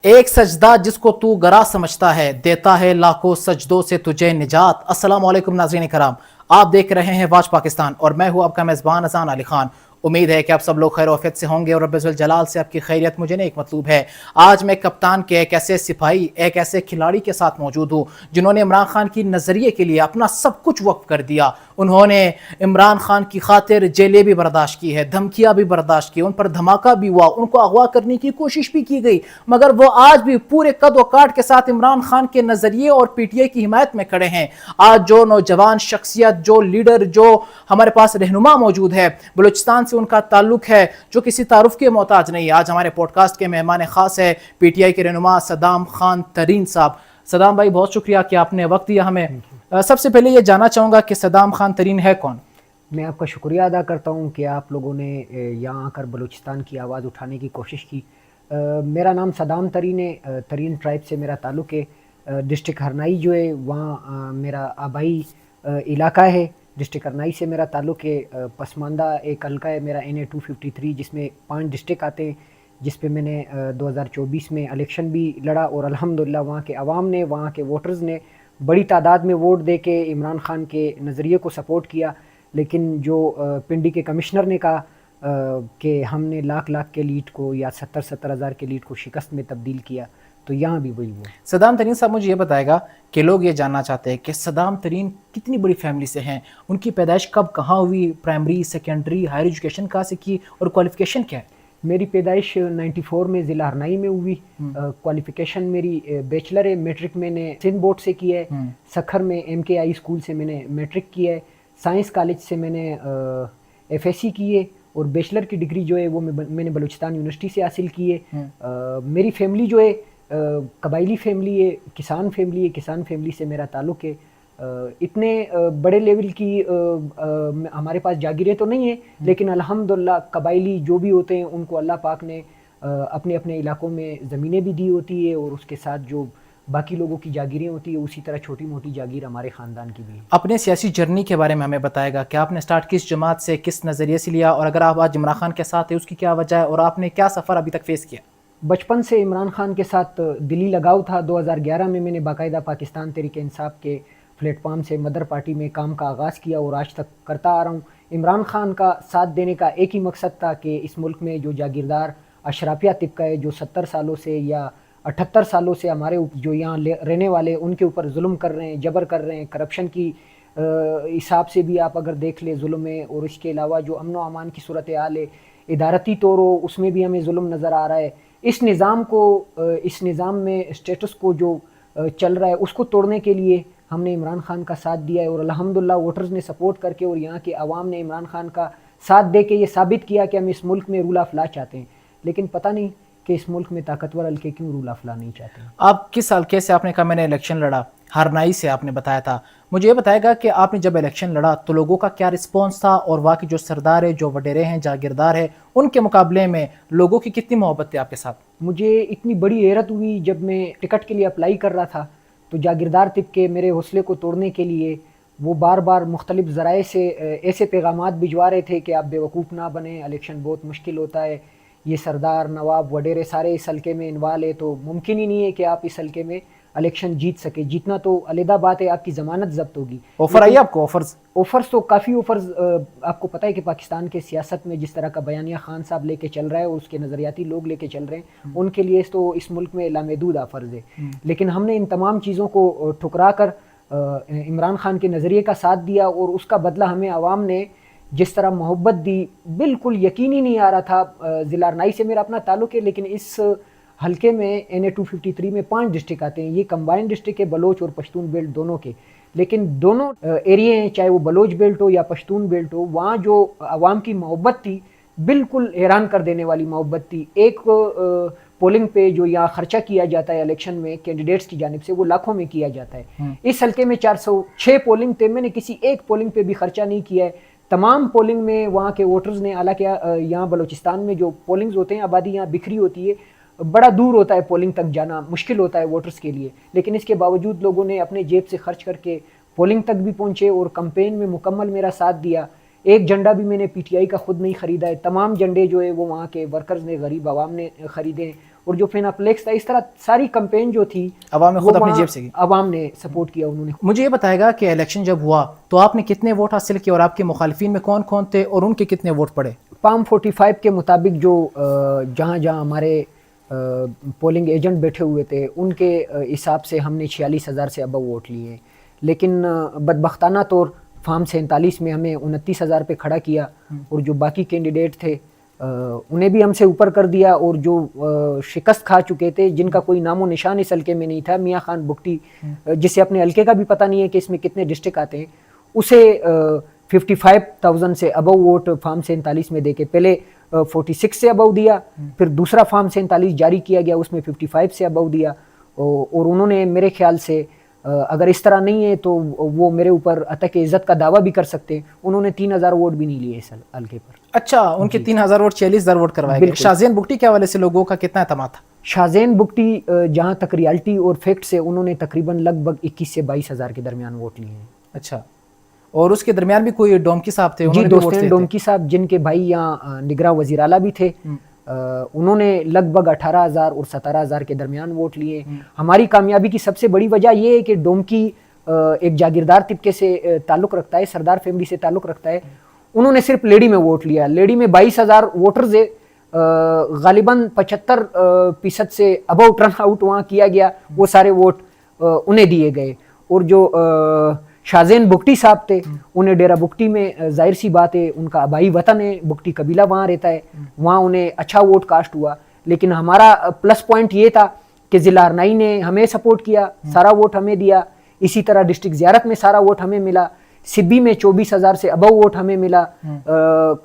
ایک سجدہ جس کو تو گرا سمجھتا ہے دیتا ہے لاکھوں سجدوں سے تجھے نجات۔ السلام علیکم ناظرین کرام، آپ دیکھ رہے ہیں واچ پاکستان اور میں ہوں آپ کا میزبان اذان علی خان۔ امید ہے کہ آپ سب لوگ خیر و عافیت سے ہوں گے اور رب ذوالجلال سے آپ کی خیریت مجھے نیک مطلوب ہے۔ آج میں کپتان کے ایک ایسے سپاہی، ایک ایسے کھلاڑی کے ساتھ موجود ہوں جنہوں نے عمران خان کی نظریے کے لیے اپنا سب کچھ وقف کر دیا۔ انہوں نے عمران خان کی خاطر جیلیں بھی برداشت کی ہے، دھمکیاں بھی برداشت کی، ان پر دھماکہ بھی ہوا، ان کو اغوا کرنے کی کوشش بھی کی گئی، مگر وہ آج بھی پورے قد و کاٹ کے ساتھ عمران خان کے نظریے اور پی ٹی آئی کی حمایت میں کھڑے ہیں۔ آج جو نوجوان شخصیت، جو لیڈر، جو ہمارے پاس رہنما موجود ہے، بلوچستان سے ان کا تعلق ہے، جو کسی تعارف کے محتاج نہیں ہے۔ آج ہمارے پوڈ کاسٹ کے مہمان خاص ہے پی ٹی آئی کے رہنما صدام خان ترین صاحب۔ صدام بھائی بہت شکریہ کہ آپ نے وقت دیا ہمیں۔ سب سے پہلے یہ جاننا چاہوں گا کہ صدام خان ترین ہے کون؟ میں آپ کا شکریہ ادا کرتا ہوں کہ آپ لوگوں نے یہاں آ کر بلوچستان کی آواز اٹھانے کی کوشش کی۔ میرا نام صدام ترین ہے، ترین ٹرائب سے میرا تعلق ہے۔ ڈسٹرکٹ ہرنائی جو ہے وہاں میرا آبائی علاقہ ہے، ڈسٹرکٹ ہرنائی سے میرا تعلق ہے۔ پسماندہ ایک حلقہ ہے میرا NA-253 جس میں 5 ڈسٹرکٹ آتے ہیں، جس پہ میں نے 2024 میں الیکشن بھی لڑا اور الحمدللہ وہاں کے عوام نے، وہاں کے ووٹرز نے بڑی تعداد میں ووٹ دے کے عمران خان کے نظریے کو سپورٹ کیا۔ لیکن جو پنڈی کے کمشنر نے کہا کہ ہم نے لاکھ کے لیڈ کو یا 70 ہزار کے لیڈ کو شکست میں تبدیل کیا، تو یہاں بھی وہی ہوا۔ صدام ترین صاحب مجھے یہ بتائے گا کہ لوگ یہ جاننا چاہتے ہیں کہ صدام ترین کتنی بڑی فیملی سے ہیں، ان کی پیدائش کب کہاں ہوئی، پرائمری، سیکنڈری، ہائر ایجوکیشن کہاں سے کی اور کوالیفیکیشن کیا ہے؟ میری پیدائش 94 میں ضلع ہرنائی میں ہوئی۔ کوالیفیکیشن میری بیچلر ہے، میٹرک میں نے سندھ بورڈ سے کی ہے، سکھر میں MKI اسکول سے میں نے میٹرک کی ہے، سائنس کالج سے میں نے FSc کی ہے، اور بیچلر کی ڈگری جو ہے وہ میں نے بلوچستان یونیورسٹی سے حاصل کی ہے۔ میری فیملی جو ہے قبائلی فیملی ہے، کسان فیملی ہے، کسان فیملی سے میرا تعلق ہے۔ اتنے بڑے لیول کی ہمارے پاس جاگیریں تو نہیں ہیں، لیکن الحمدللہ قبائلی جو بھی ہوتے ہیں ان کو اللہ پاک نے اپنے اپنے علاقوں میں زمینیں بھی دی ہوتی ہے، اور اس کے ساتھ جو باقی لوگوں کی جاگیریں ہوتی ہیں اسی طرح چھوٹی موٹی جاگیر ہمارے خاندان کی بھی ہے۔ اپنے سیاسی جرنی کے بارے میں ہمیں بتائے گا کہ آپ نے سٹارٹ کس جماعت سے، کس نظریے سے لیا، اور اگر آپ آج عمران خان کے ساتھ ہیں اس کی کیا وجہ ہے، اور آپ نے کیا سفر ابھی تک فیس کیا؟ بچپن سے عمران خان کے ساتھ دلی لگاؤ تھا۔ 2011 میں نے باقاعدہ پاکستان تحریک انصاف کے پلیٹ فارم سے مدر پارٹی میں کام کا آغاز کیا اور آج تک کرتا آ رہا ہوں۔ عمران خان کا ساتھ دینے کا ایک ہی مقصد تھا کہ اس ملک میں جو جاگیردار اشرافیہ طبقہ ہے، جو 70 سالوں سے یا 78 سالوں سے ہمارے جو یہاں رہنے والے ان کے اوپر ظلم کر رہے ہیں، جبر کر رہے ہیں، کرپشن کی حساب سے بھی آپ اگر دیکھ لیں ظلم ہے، اور اس کے علاوہ جو امن و امان کی صورتحال ہے، ادارتی طور ہو اس میں بھی ہمیں ظلم نظر آ رہا ہے۔ اس نظام میں اسٹیٹس کو جو چل رہا ہے اس کو توڑنے کے لیے ہم نے عمران خان کا ساتھ دیا ہے، اور الحمدللہ ووٹرز نے سپورٹ کر کے اور یہاں کے عوام نے عمران خان کا ساتھ دے کے یہ ثابت کیا کہ ہم اس ملک میں رول آف لا چاہتے ہیں، لیکن پتہ نہیں کہ اس ملک میں طاقتور حلقے کیوں رول آف لا نہیں چاہتے ہیں۔ آپ کس حلقے سے؟ آپ نے کہا میں نے الیکشن لڑا، ہرنائی سے آپ نے بتایا تھا۔ مجھے یہ بتائے گا کہ آپ نے جب الیکشن لڑا تو لوگوں کا کیا رسپانس تھا، اور وہاں کے جو سردار ہیں، جو وڈیرے ہیں، جاگیردار ہیں، ان کے مقابلے میں لوگوں کی کتنی محبت تھی آپ کے ساتھ؟ مجھے اتنی بڑی حیرت ہوئی جب میں ٹکٹ کے لیے اپلائی کر رہا تھا تو جاگیردار طبقے میرے حوصلے کو توڑنے کے لیے وہ بار بار مختلف ذرائع سے ایسے پیغامات بھجوا رہے تھے کہ آپ بیوقوف نہ بنیں، الیکشن بہت مشکل ہوتا ہے، یہ سردار، نواب، وڈیرے سارے اس حلقے میں انوالو ہے، تو ممکن ہی نہیں ہے کہ آپ اس حلقے میں الیکشن جیت سکے۔ جیتنا تو علیحدہ بات ہے، آپ کی ضمانت ضبط ہوگی۔ آفر آئی آپ کو؟ آفرز تو کافی آفرز، آپ کو پتہ ہے کہ پاکستان کے سیاست میں جس طرح کا بیانیہ خان صاحب لے کے چل رہا ہے اور اس کے نظریاتی لوگ لے کے چل رہے ہیں، ان کے لیے تو اس ملک میں لامحدود آفرز ہے، لیکن ہم نے ان تمام چیزوں کو ٹھکرا کر عمران خان کے نظریے کا ساتھ دیا، اور اس کا بدلہ ہمیں عوام نے جس طرح محبت دی بالکل یقینی نہیں آ رہا تھا۔ ضلع ہرنائی سے میرا اپنا تعلق ہے، لیکن اس حلقے میں NA-253 میں 5 ڈسٹرکٹ آتے ہیں، یہ کمبائنڈ ڈسٹرکٹ ہے بلوچ اور پشتون بیلٹ دونوں کے، لیکن دونوں ایریے ہیں، چاہے وہ بلوچ بیلٹ ہو یا پشتون بیلٹ ہو، وہاں جو عوام کی محبت تھی بالکل حیران کر دینے والی محبت تھی۔ ایک پولنگ پہ جو یہاں خرچہ کیا جاتا ہے الیکشن میں کینڈیڈیٹس کی جانب سے، وہ لاکھوں میں کیا جاتا ہے۔ اس حلقے میں 406 پولنگ تھے، میں نے کسی ایک پولنگ پہ بھی خرچہ نہیں کیا ہے۔ تمام پولنگ میں وہاں کے ووٹرز نے، حالانکہ یہاں بلوچستان میں جو پولنگز ہوتے ہیں، آبادی یہاں بکھری ہوتی ہے، بڑا دور ہوتا ہے پولنگ تک جانا، مشکل ہوتا ہے ووٹرز کے لیے، لیکن اس کے باوجود لوگوں نے اپنے جیب سے خرچ کر کے پولنگ تک بھی پہنچے اور کمپین میں مکمل میرا ساتھ دیا۔ ایک جھنڈا بھی میں نے PTI کا خود نہیں خریدا ہے، تمام جھنڈے جو ہے وہ وہاں کے ورکرز نے، غریب عوام نے خریدے ہیں، اور جو فیناپلیکس تھا، اس طرح ساری کمپین جو تھی عوام نے خود اپنی جیب سے کی. عوام نے سپورٹ کیا. انہوں نے مجھے یہ بتائے گا کہ الیکشن جب ہوا تو آپ نے کتنے ووٹ حاصل کیے اور آپ کے مخالفین میں کون کون تھے اور ان کے کتنے ووٹ پڑے؟ پام 45 کے مطابق جو جہاں جہاں ہمارے پولنگ ایجنٹ بیٹھے ہوئے تھے ان کے حساب سے ہم نے 46,000 سے ابو ووٹ لیے. لیکن بدبختانہ طور فارم 47 میں ہمیں 29,000 پہ کھڑا کیا اور جو باقی کینڈیڈیٹ تھے انہیں بھی ہم سے اوپر کر دیا. اور جو شکست کھا چکے تھے، جن کا کوئی نام و نشان اس حلقے میں نہیں تھا، میاں خان بگٹی جسے اپنے حلقے کا بھی پتہ نہیں ہے کہ اس میں کتنے ڈسٹرکٹ آتے ہیں، اسے 55,000 سے ابو ووٹ فارم 47 میں دے کے پہلے 46 سے ابو دیا، پھر دوسرا فارم 47 جاری کیا گیا، اس میں 55 سے ابو دیا. اور انہوں نے میرے خیال سے اگر اس طرح نہیں ہے تو وہ میرے اوپر عتق عزت کا دعویٰ بھی کر سکتے ہیں. انہوں نے 3,000 ووٹ بھی نہیں لیے اس حلقے پر. اچھا، ان کے 3,000 ووٹ 46,000 ووٹ کروائے گئے. شاہزین بگٹی کے حوالے سے لوگوں کا کتنا اعتماد تھا؟ شاہزین بگٹی جہاں تک ریالٹی اور فیکٹ سے انہوں نے تقریباً لگ بھگ 21 سے 22,000 کے درمیان ووٹ لیے ہیں. اچھا، اور اس کے درمیان بھی کوئی ڈومکی صاحب تھے؟ جی، دوستین ڈومکی صاحب جن کے بھائی یہاں نگراں وزیر اعلیٰ بھی تھے، انہوں نے لگ بھگ 18,000 اور 17,000 کے درمیان ووٹ لیے. ہماری کامیابی کی سب سے بڑی وجہ یہ ہے کہ ڈومکی ایک جاگیردار طبقے سے تعلق رکھتا ہے، سردار فیملی سے تعلق رکھتا ہے. انہوں نے صرف لیڈی میں ووٹ لیا. لیڈی میں 22,000 ووٹرز ہے، غالباً 75% سے ابو ٹرن آؤٹ وہاں کیا گیا، وہ سارے ووٹ انہیں دیے گئے. اور جو شاہزین بگٹی صاحب تھے انہیں ڈیرہ بگٹی میں ظاہر سی بات ہے ان کا آبائی وطن ہے، بگٹی قبیلہ وہاں رہتا ہے، وہاں انہیں اچھا ووٹ کاسٹ ہوا. لیکن ہمارا پلس پوائنٹ یہ تھا کہ ضلع ارنائی نے ہمیں سپورٹ کیا، سارا ووٹ ہمیں دیا. اسی طرح ڈسٹرکٹ زیارت میں سارا ووٹ ہمیں ملا. سبی میں 24,000 سے ابو ووٹ ہمیں ملا.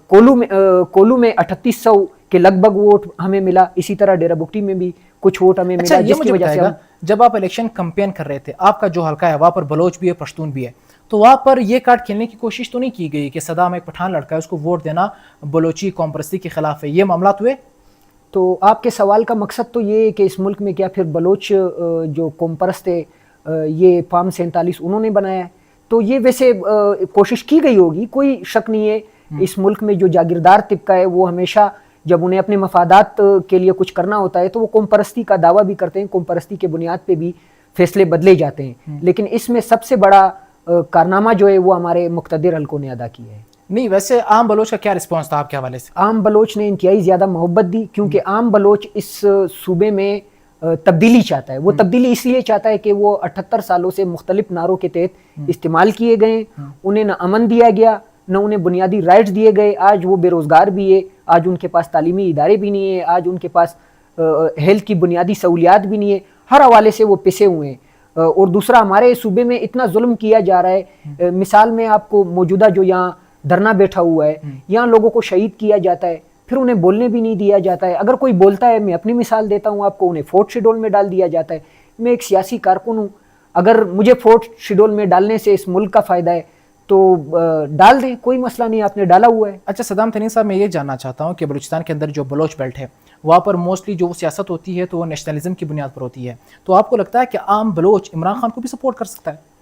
کولو میں 3800 کے لگ بھگ ووٹ ہمیں ملا. اسی طرح ڈیرہ بگٹی میں بھی کچھ ووٹ ہمیں ملا. جس کی وجہ سے جب آپ الیکشن کمپین کر رہے تھے، آپ کا جو حلقہ ہے وہاں پر بلوچ بھی ہے، پشتون بھی ہے، تو وہاں پر یہ کارڈ کھیلنے کی کوشش تو نہیں کی گئی کہ صدام ایک پٹھان لڑکا ہے اس کو ووٹ دینا بلوچی قوم پرستی کے خلاف ہے؟ یہ معاملات ہوئے؟ تو آپ کے سوال کا مقصد تو یہ ہے کہ اس ملک میں کیا پھر بلوچ جو قوم پرست ہے یہ فارم 47 انہوں نے بنایا ہے؟ تو یہ ویسے کوشش کی گئی ہوگی، کوئی شک نہیں ہے. اس ملک میں جو جاگیردار طبقہ ہے وہ ہمیشہ جب انہیں اپنے مفادات کے لیے کچھ کرنا ہوتا ہے تو وہ قوم پرستی کا دعویٰ بھی کرتے ہیں، قوم پرستی کے بنیاد پہ بھی فیصلے بدلے جاتے ہیں. لیکن اس میں سب سے بڑا کارنامہ جو ہے وہ ہمارے مقتدر حلقوں نے ادا کیا ہے. نہیں، ویسے عام بلوچ کا کیا رسپانس تھا آپ کے حوالے سے؟ عام بلوچ نے انتہائی زیادہ محبت دی، کیونکہ عام بلوچ اس صوبے میں تبدیلی چاہتا ہے. وہ تبدیلی اس لیے چاہتا ہے کہ وہ 78 سالوں سے مختلف نعروں کے تحت استعمال کیے گئے، انہیں نہ امن دیا گیا، نہ انہیں بنیادی رائٹس دیے گئے. آج وہ بے روزگار بھی ہے، آج ان کے پاس تعلیمی ادارے بھی نہیں ہیں، آج ان کے پاس ہیلتھ کی بنیادی سہولیات بھی نہیں ہے. ہر حوالے سے وہ پسے ہوئے ہیں. اور دوسرا، ہمارے صوبے میں اتنا ظلم کیا جا رہا ہے. مثال میں آپ کو موجودہ جو یہاں دھرنا بیٹھا ہوا ہے، یہاں لوگوں کو شہید کیا جاتا ہے، پھر انہیں بولنے بھی نہیں دیا جاتا ہے. اگر کوئی بولتا ہے، میں اپنی مثال دیتا ہوں آپ کو، انہیں 4تھ شیڈول میں ڈال دیا جاتا ہے. میں ایک سیاسی کارکن ہوں، اگر مجھے 4تھ شیڈول میں ڈالنے سے اس ملک کا فائدہ ہے تو ڈال دیں، کوئی مسئلہ نہیں، آپ نے ڈالا ہوا ہے. اچھا صدام تنین صاحب، میں یہ جاننا چاہتا ہوں کہ بلوچستان کے اندر جو بلوچ بیلٹ ہے وہاں پر موسٹلی جو سیاست ہوتی ہے تو وہ نیشنلزم کی بنیاد پر ہوتی ہے، تو آپ کو لگتا ہے کہ عام بلوچ عمران خان کو بھی سپورٹ کر سکتا ہے؟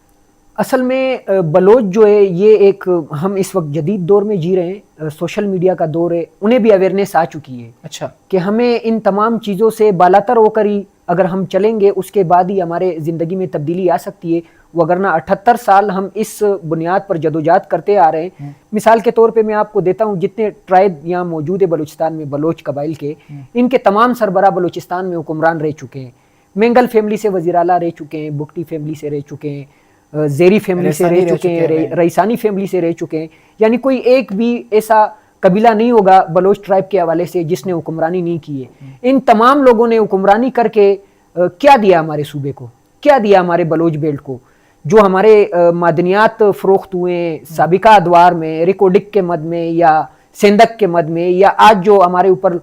اصل میں بلوچ جو ہے یہ ایک، ہم اس وقت جدید دور میں جی رہے ہیں، سوشل میڈیا کا دور ہے، انہیں بھی اویئرنیس آ چکی ہے. اچھا، کہ ہمیں ان تمام چیزوں سے بالاتر ہو کر ہی اگر ہم چلیں گے اس کے بعد ہی ہمارے زندگی میں تبدیلی آ سکتی ہے. وگرنہ 78 سال ہم اس بنیاد پر جدوجہد کرتے آ رہے ہیں. مثال کے طور پہ میں آپ کو دیتا ہوں، جتنے ٹرائب یہاں موجود ہے بلوچستان میں بلوچ قبائل کے، ان کے تمام سربراہ بلوچستان میں حکمران رہ چکے ہیں. مینگل فیملی سے وزیر اعلیٰ رہ چکے ہیں، بگٹی فیملی سے رہ چکے ہیں، زیری فیملی سے رہ چکے ہیں، رئیسانی فیملی سے رہ چکے ہیں. یعنی کوئی ایک بھی ایسا قبیلہ نہیں ہوگا بلوچ ٹرائب کے حوالے سے جس نے حکمرانی نہیں کی ہے. ان تمام لوگوں نے حکمرانی کر کے کیا دیا ہمارے صوبے کو، کیا دیا ہمارے بلوچ بیلٹ کو؟ جو ہمارے معدنیات فروخت ہوئے ہیں سابقہ ادوار میں، ریکوڈک کے مد میں یا سندک کے مد میں، یا آج جو ہمارے اوپر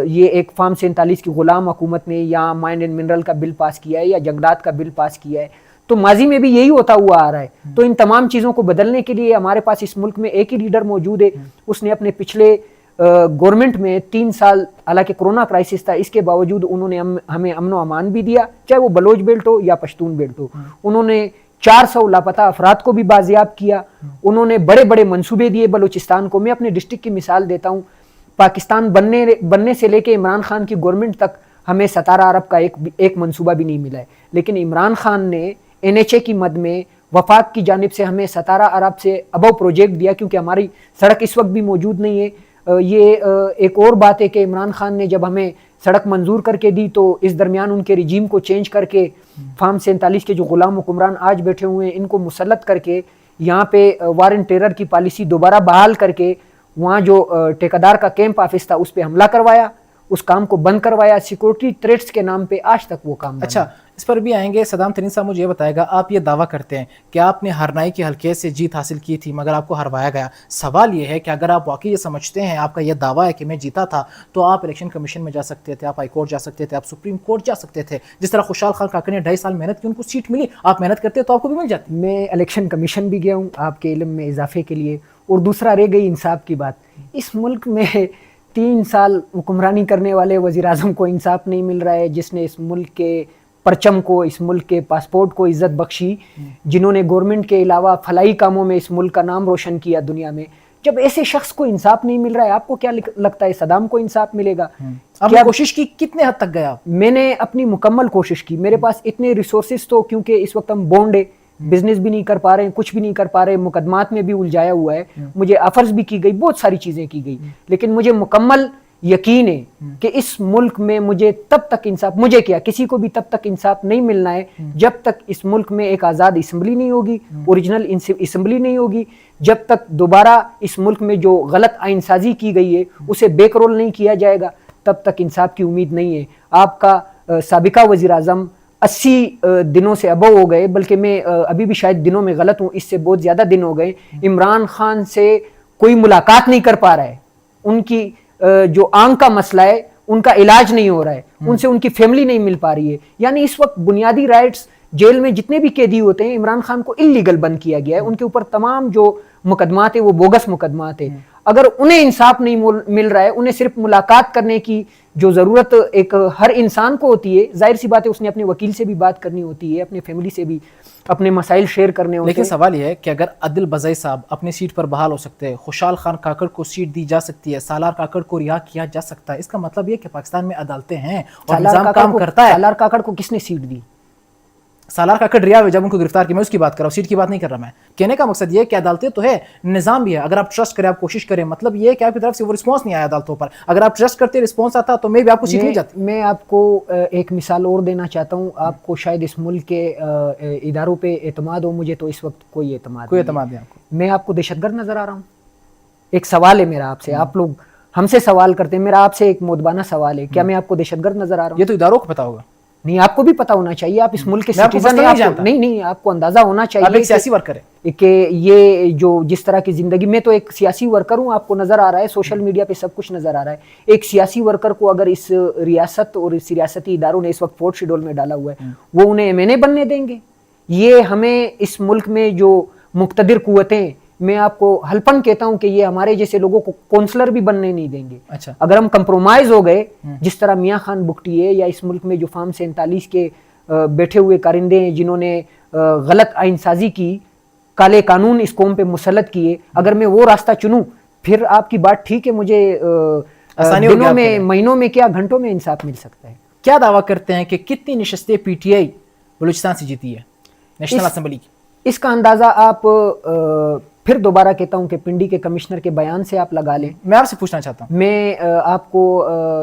یہ ایک فارم 47 کی غلام حکومت نے یا مائن اینڈ منرل کا بل پاس کیا ہے یا جنگلات کا بل پاس کیا ہے، تو ماضی میں بھی یہی ہوتا ہوا آ رہا ہے. تو ان تمام چیزوں کو بدلنے کے لیے ہمارے پاس اس ملک میں ایک ہی لیڈر موجود ہے. اس نے اپنے پچھلے گورنمنٹ میں 3 سال، حالانکہ کرونا کرائسس تھا، اس کے باوجود انہوں نے ہمیں امن و امان بھی دیا، چاہے وہ بلوچ بیلٹ ہو یا پشتون بیلٹ ہو. انہوں نے 400 لاپتہ افراد کو بھی بازیاب کیا. انہوں نے بڑے بڑے منصوبے دیے بلوچستان کو. میں اپنے ڈسٹرکٹ کی مثال دیتا ہوں، پاکستان بننے سے لے کے عمران خان کی گورنمنٹ تک ہمیں 17 ارب کا ایک منصوبہ بھی نہیں ملا ہے، لیکن عمران خان نے NHA کی مد میں وفاق کی جانب سے ہمیں 17 ارب سے ابو پروجیکٹ دیا، کیونکہ ہماری سڑک اس وقت بھی موجود نہیں ہے۔ یہ ایک اور بات ہے کہ عمران خان نے جب ہمیں سڑک منظور کر کے دی تو اس درمیان ان کے رجیم کو چینج کر کے فارم 47 کے جو غلام حکمران آج بیٹھے ہوئے ہیں ان کو مسلط کر کے یہاں پہ وار اینڈ ٹیرر کی پالیسی دوبارہ بحال کر کے وہاں جو ٹھیکیدار کا کیمپ آفس تھا اس پہ حملہ کروایا، اس کام کو بند کروایا، سیکورٹی تھریٹس کے نام پہ آج تک وہ کام اچھا اس پر بھی آئیں گے۔ صدام ترین صاحب مجھے یہ بتائے گا، آپ یہ دعویٰ کرتے ہیں کہ آپ نے ہرنائی کے حلقے سے جیت حاصل کی تھی مگر آپ کو ہروایا گیا۔ سوال یہ ہے کہ اگر آپ واقعی یہ سمجھتے ہیں، آپ کا یہ دعویٰ ہے کہ میں جیتا تھا، تو آپ الیکشن کمیشن میں جا سکتے تھے، آپ ہائی کورٹ جا سکتے تھے، آپ سپریم کورٹ جا سکتے تھے۔ جس طرح خوشحال خان کاکڑ نے 2.5 سال محنت کی، ان کو سیٹ ملی، آپ محنت کرتے تو آپ کو بھی مل جاتی۔ میں الیکشن کمیشن بھی گیا ہوں آپ کے علم میں اضافے کے لیے، اور دوسرا رہ گئی انصاف کی بات۔ اس ملک میں 3 سال حکمرانی کرنے والے وزیر اعظم کو انصاف نہیں مل رہا ہے، جس نے اس ملک کے پرچم کو، اس ملک کے پاسپورٹ کو عزت بخشی، جنہوں نے گورنمنٹ کے علاوہ فلاحی کاموں میں اس ملک کا نام روشن کیا دنیا میں۔ جب ایسے شخص کو انصاف نہیں مل رہا ہے، آپ کو کیا لگتا ہے صدام کو انصاف ملے گا؟ آپ نے کوشش کی، کتنے حد تک گیا؟ میں نے اپنی مکمل کوشش کی، میرے پاس اتنے ریسورسز تو، کیونکہ اس وقت ہم بونڈ ہے، بزنس بھی نہیں کر پا رہے ہیں، کچھ بھی نہیں کر پا رہے، مقدمات میں بھی الجھایا ہوا ہے، مجھے آفرز بھی کی گئی، بہت ساری چیزیں کی گئی، لیکن مجھے مکمل یقین ہے کہ اس ملک میں مجھے تب تک انصاف، مجھے کیا کسی کو بھی تب تک انصاف نہیں ملنا ہے جب تک اس ملک میں ایک آزاد اسمبلی نہیں ہوگی، اوریجنل اسمبلی نہیں ہوگی، جب تک دوبارہ اس ملک میں جو غلط آئین سازی کی گئی ہے اسے بیک رول نہیں کیا جائے گا، تب تک انصاف کی امید نہیں ہے۔ آپ کا سابقہ وزیر اعظم 80 دنوں سے ابو ہو گئے، بلکہ میں ابھی بھی شاید دنوں میں غلط ہوں، اس سے بہت زیادہ دن ہو گئے، عمران خان سے کوئی ملاقات نہیں کر پا رہا ہے، ان کی جو آنکھ کا مسئلہ ہے ان کا علاج نہیں ہو رہا ہے، ان سے ان کی فیملی نہیں مل پا رہی ہے۔ یعنی اس وقت بنیادی رائٹس، جیل میں جتنے بھی قیدی ہوتے ہیں، عمران خان کو اللیگل بند کیا گیا ہے، ان کے اوپر تمام جو مقدمات ہیں وہ بوگس مقدمات ہیں۔ اگر انہیں انصاف نہیں مل رہا ہے، انہیں صرف ملاقات کرنے کی جو ضرورت ایک ہر انسان کو ہوتی ہے، ظاہر سی بات ہے اس نے اپنے وکیل سے بھی بات کرنی ہوتی ہے، اپنے فیملی سے بھی اپنے مسائل شیئر کرنے ہوتے ہیں۔ لیکن سوال یہ ہے کہ اگر عادل بزئی صاحب اپنی سیٹ پر بحال ہو سکتے ہیں، خوشحال خان کاکڑ کو سیٹ دی جا سکتی ہے، سالار کاکڑ کو رہا کیا جا سکتا ہے، اس کا مطلب یہ کہ پاکستان میں عدالتیں ہیں اور نظام کام کرتا ہے۔ سالار کاکڑ کو کس نے سیٹ دی؟ سالار کاکڑ رہا ہوئے جب ان کو گرفتار کیا، میں اس کی بات کر رہا ہوں، سیٹ کی بات نہیں کر رہا میں۔ کہنے کا مقصد یہ ہے کہ عدالتیں تو ہے، نظام بھی ہے، اگر آپ ٹرسٹ کریں، آپ کوشش کریں، مطلب یہ ہے کہ آپ کی طرف سے وہ رسپانس نہیں آیا عدالتوں پر، اگر آپ ٹرسٹ کرتے رسپانس آتا تو میں بھی آپ کو سیٹ مل جاتی۔ میں آپ کو ایک مثال اور دینا چاہتا ہوں، آپ کو شاید اس ملک کے اداروں پہ اعتماد ہو، مجھے تو اس وقت کوئی اعتماد نہیں آپ کو۔ میں آپ کو دہشت گرد نظر آ رہا ہوں؟ ایک سوال ہے میرا آپ سے، آپ لوگ ہم سے سوال کرتے ہیں، میرا آپ سے ایک مودبانہ سوال ہے، کیا میں آپ کو دہشت گرد نظر آ رہا ہوں؟ یہ تو اداروں کو پتا ہوگا۔ نہیں، آپ کو بھی پتا ہونا چاہیے، آپ اس ملک کے سٹیزن ہیں، نہیں آپ کو اندازہ ہونا چاہیے، آپ ایک سیاسی ورکر ہیں کہ یہ جو جس طرح کی زندگی، میں تو ایک سیاسی ورکر ہوں، آپ کو نظر آ رہا ہے، سوشل میڈیا پہ سب کچھ نظر آ رہا ہے۔ ایک سیاسی ورکر کو اگر اس ریاست اور اس ریاستی اداروں نے اس وقت 4th شیڈول میں ڈالا ہوا ہے، وہ انہیں MNA بننے دیں گے؟ یہ ہمیں اس ملک میں جو مقتدر قوتیں، میں آپ کو حلفاً کہتا ہوں کہ یہ ہمارے جیسے لوگوں کو کونسلر بھی بننے نہیں دیں گے۔ اچھا، اگر ہم کمپرومائز ہو گئے، جس طرح میاں خان بگٹی ہے، یا اس ملک میں جو فارم 47 کے بیٹھے ہوئے کارندے ہیں جنہوں نے غلط آئین سازی کی، کالے قانون اس قوم پہ مسلط کیے، اگر میں وہ راستہ چنوں، پھر آپ کی بات ٹھیک ہے، مجھے دنوں میں، مہینوں میں، کیا گھنٹوں میں انصاف مل سکتا ہے۔ کیا دعویٰ کرتے ہیں کہ کتنی نشستیں PTI بلوچستان سے جیتی ہے نیشنل اسمبلی کی؟ اس کا اندازہ آپ پھر دوبارہ کہتا ہوں کہ پنڈی کے کمشنر کے بیان سے آپ لگا لیں۔ میں آپ سے پوچھنا چاہتا ہوں، میں آپ کو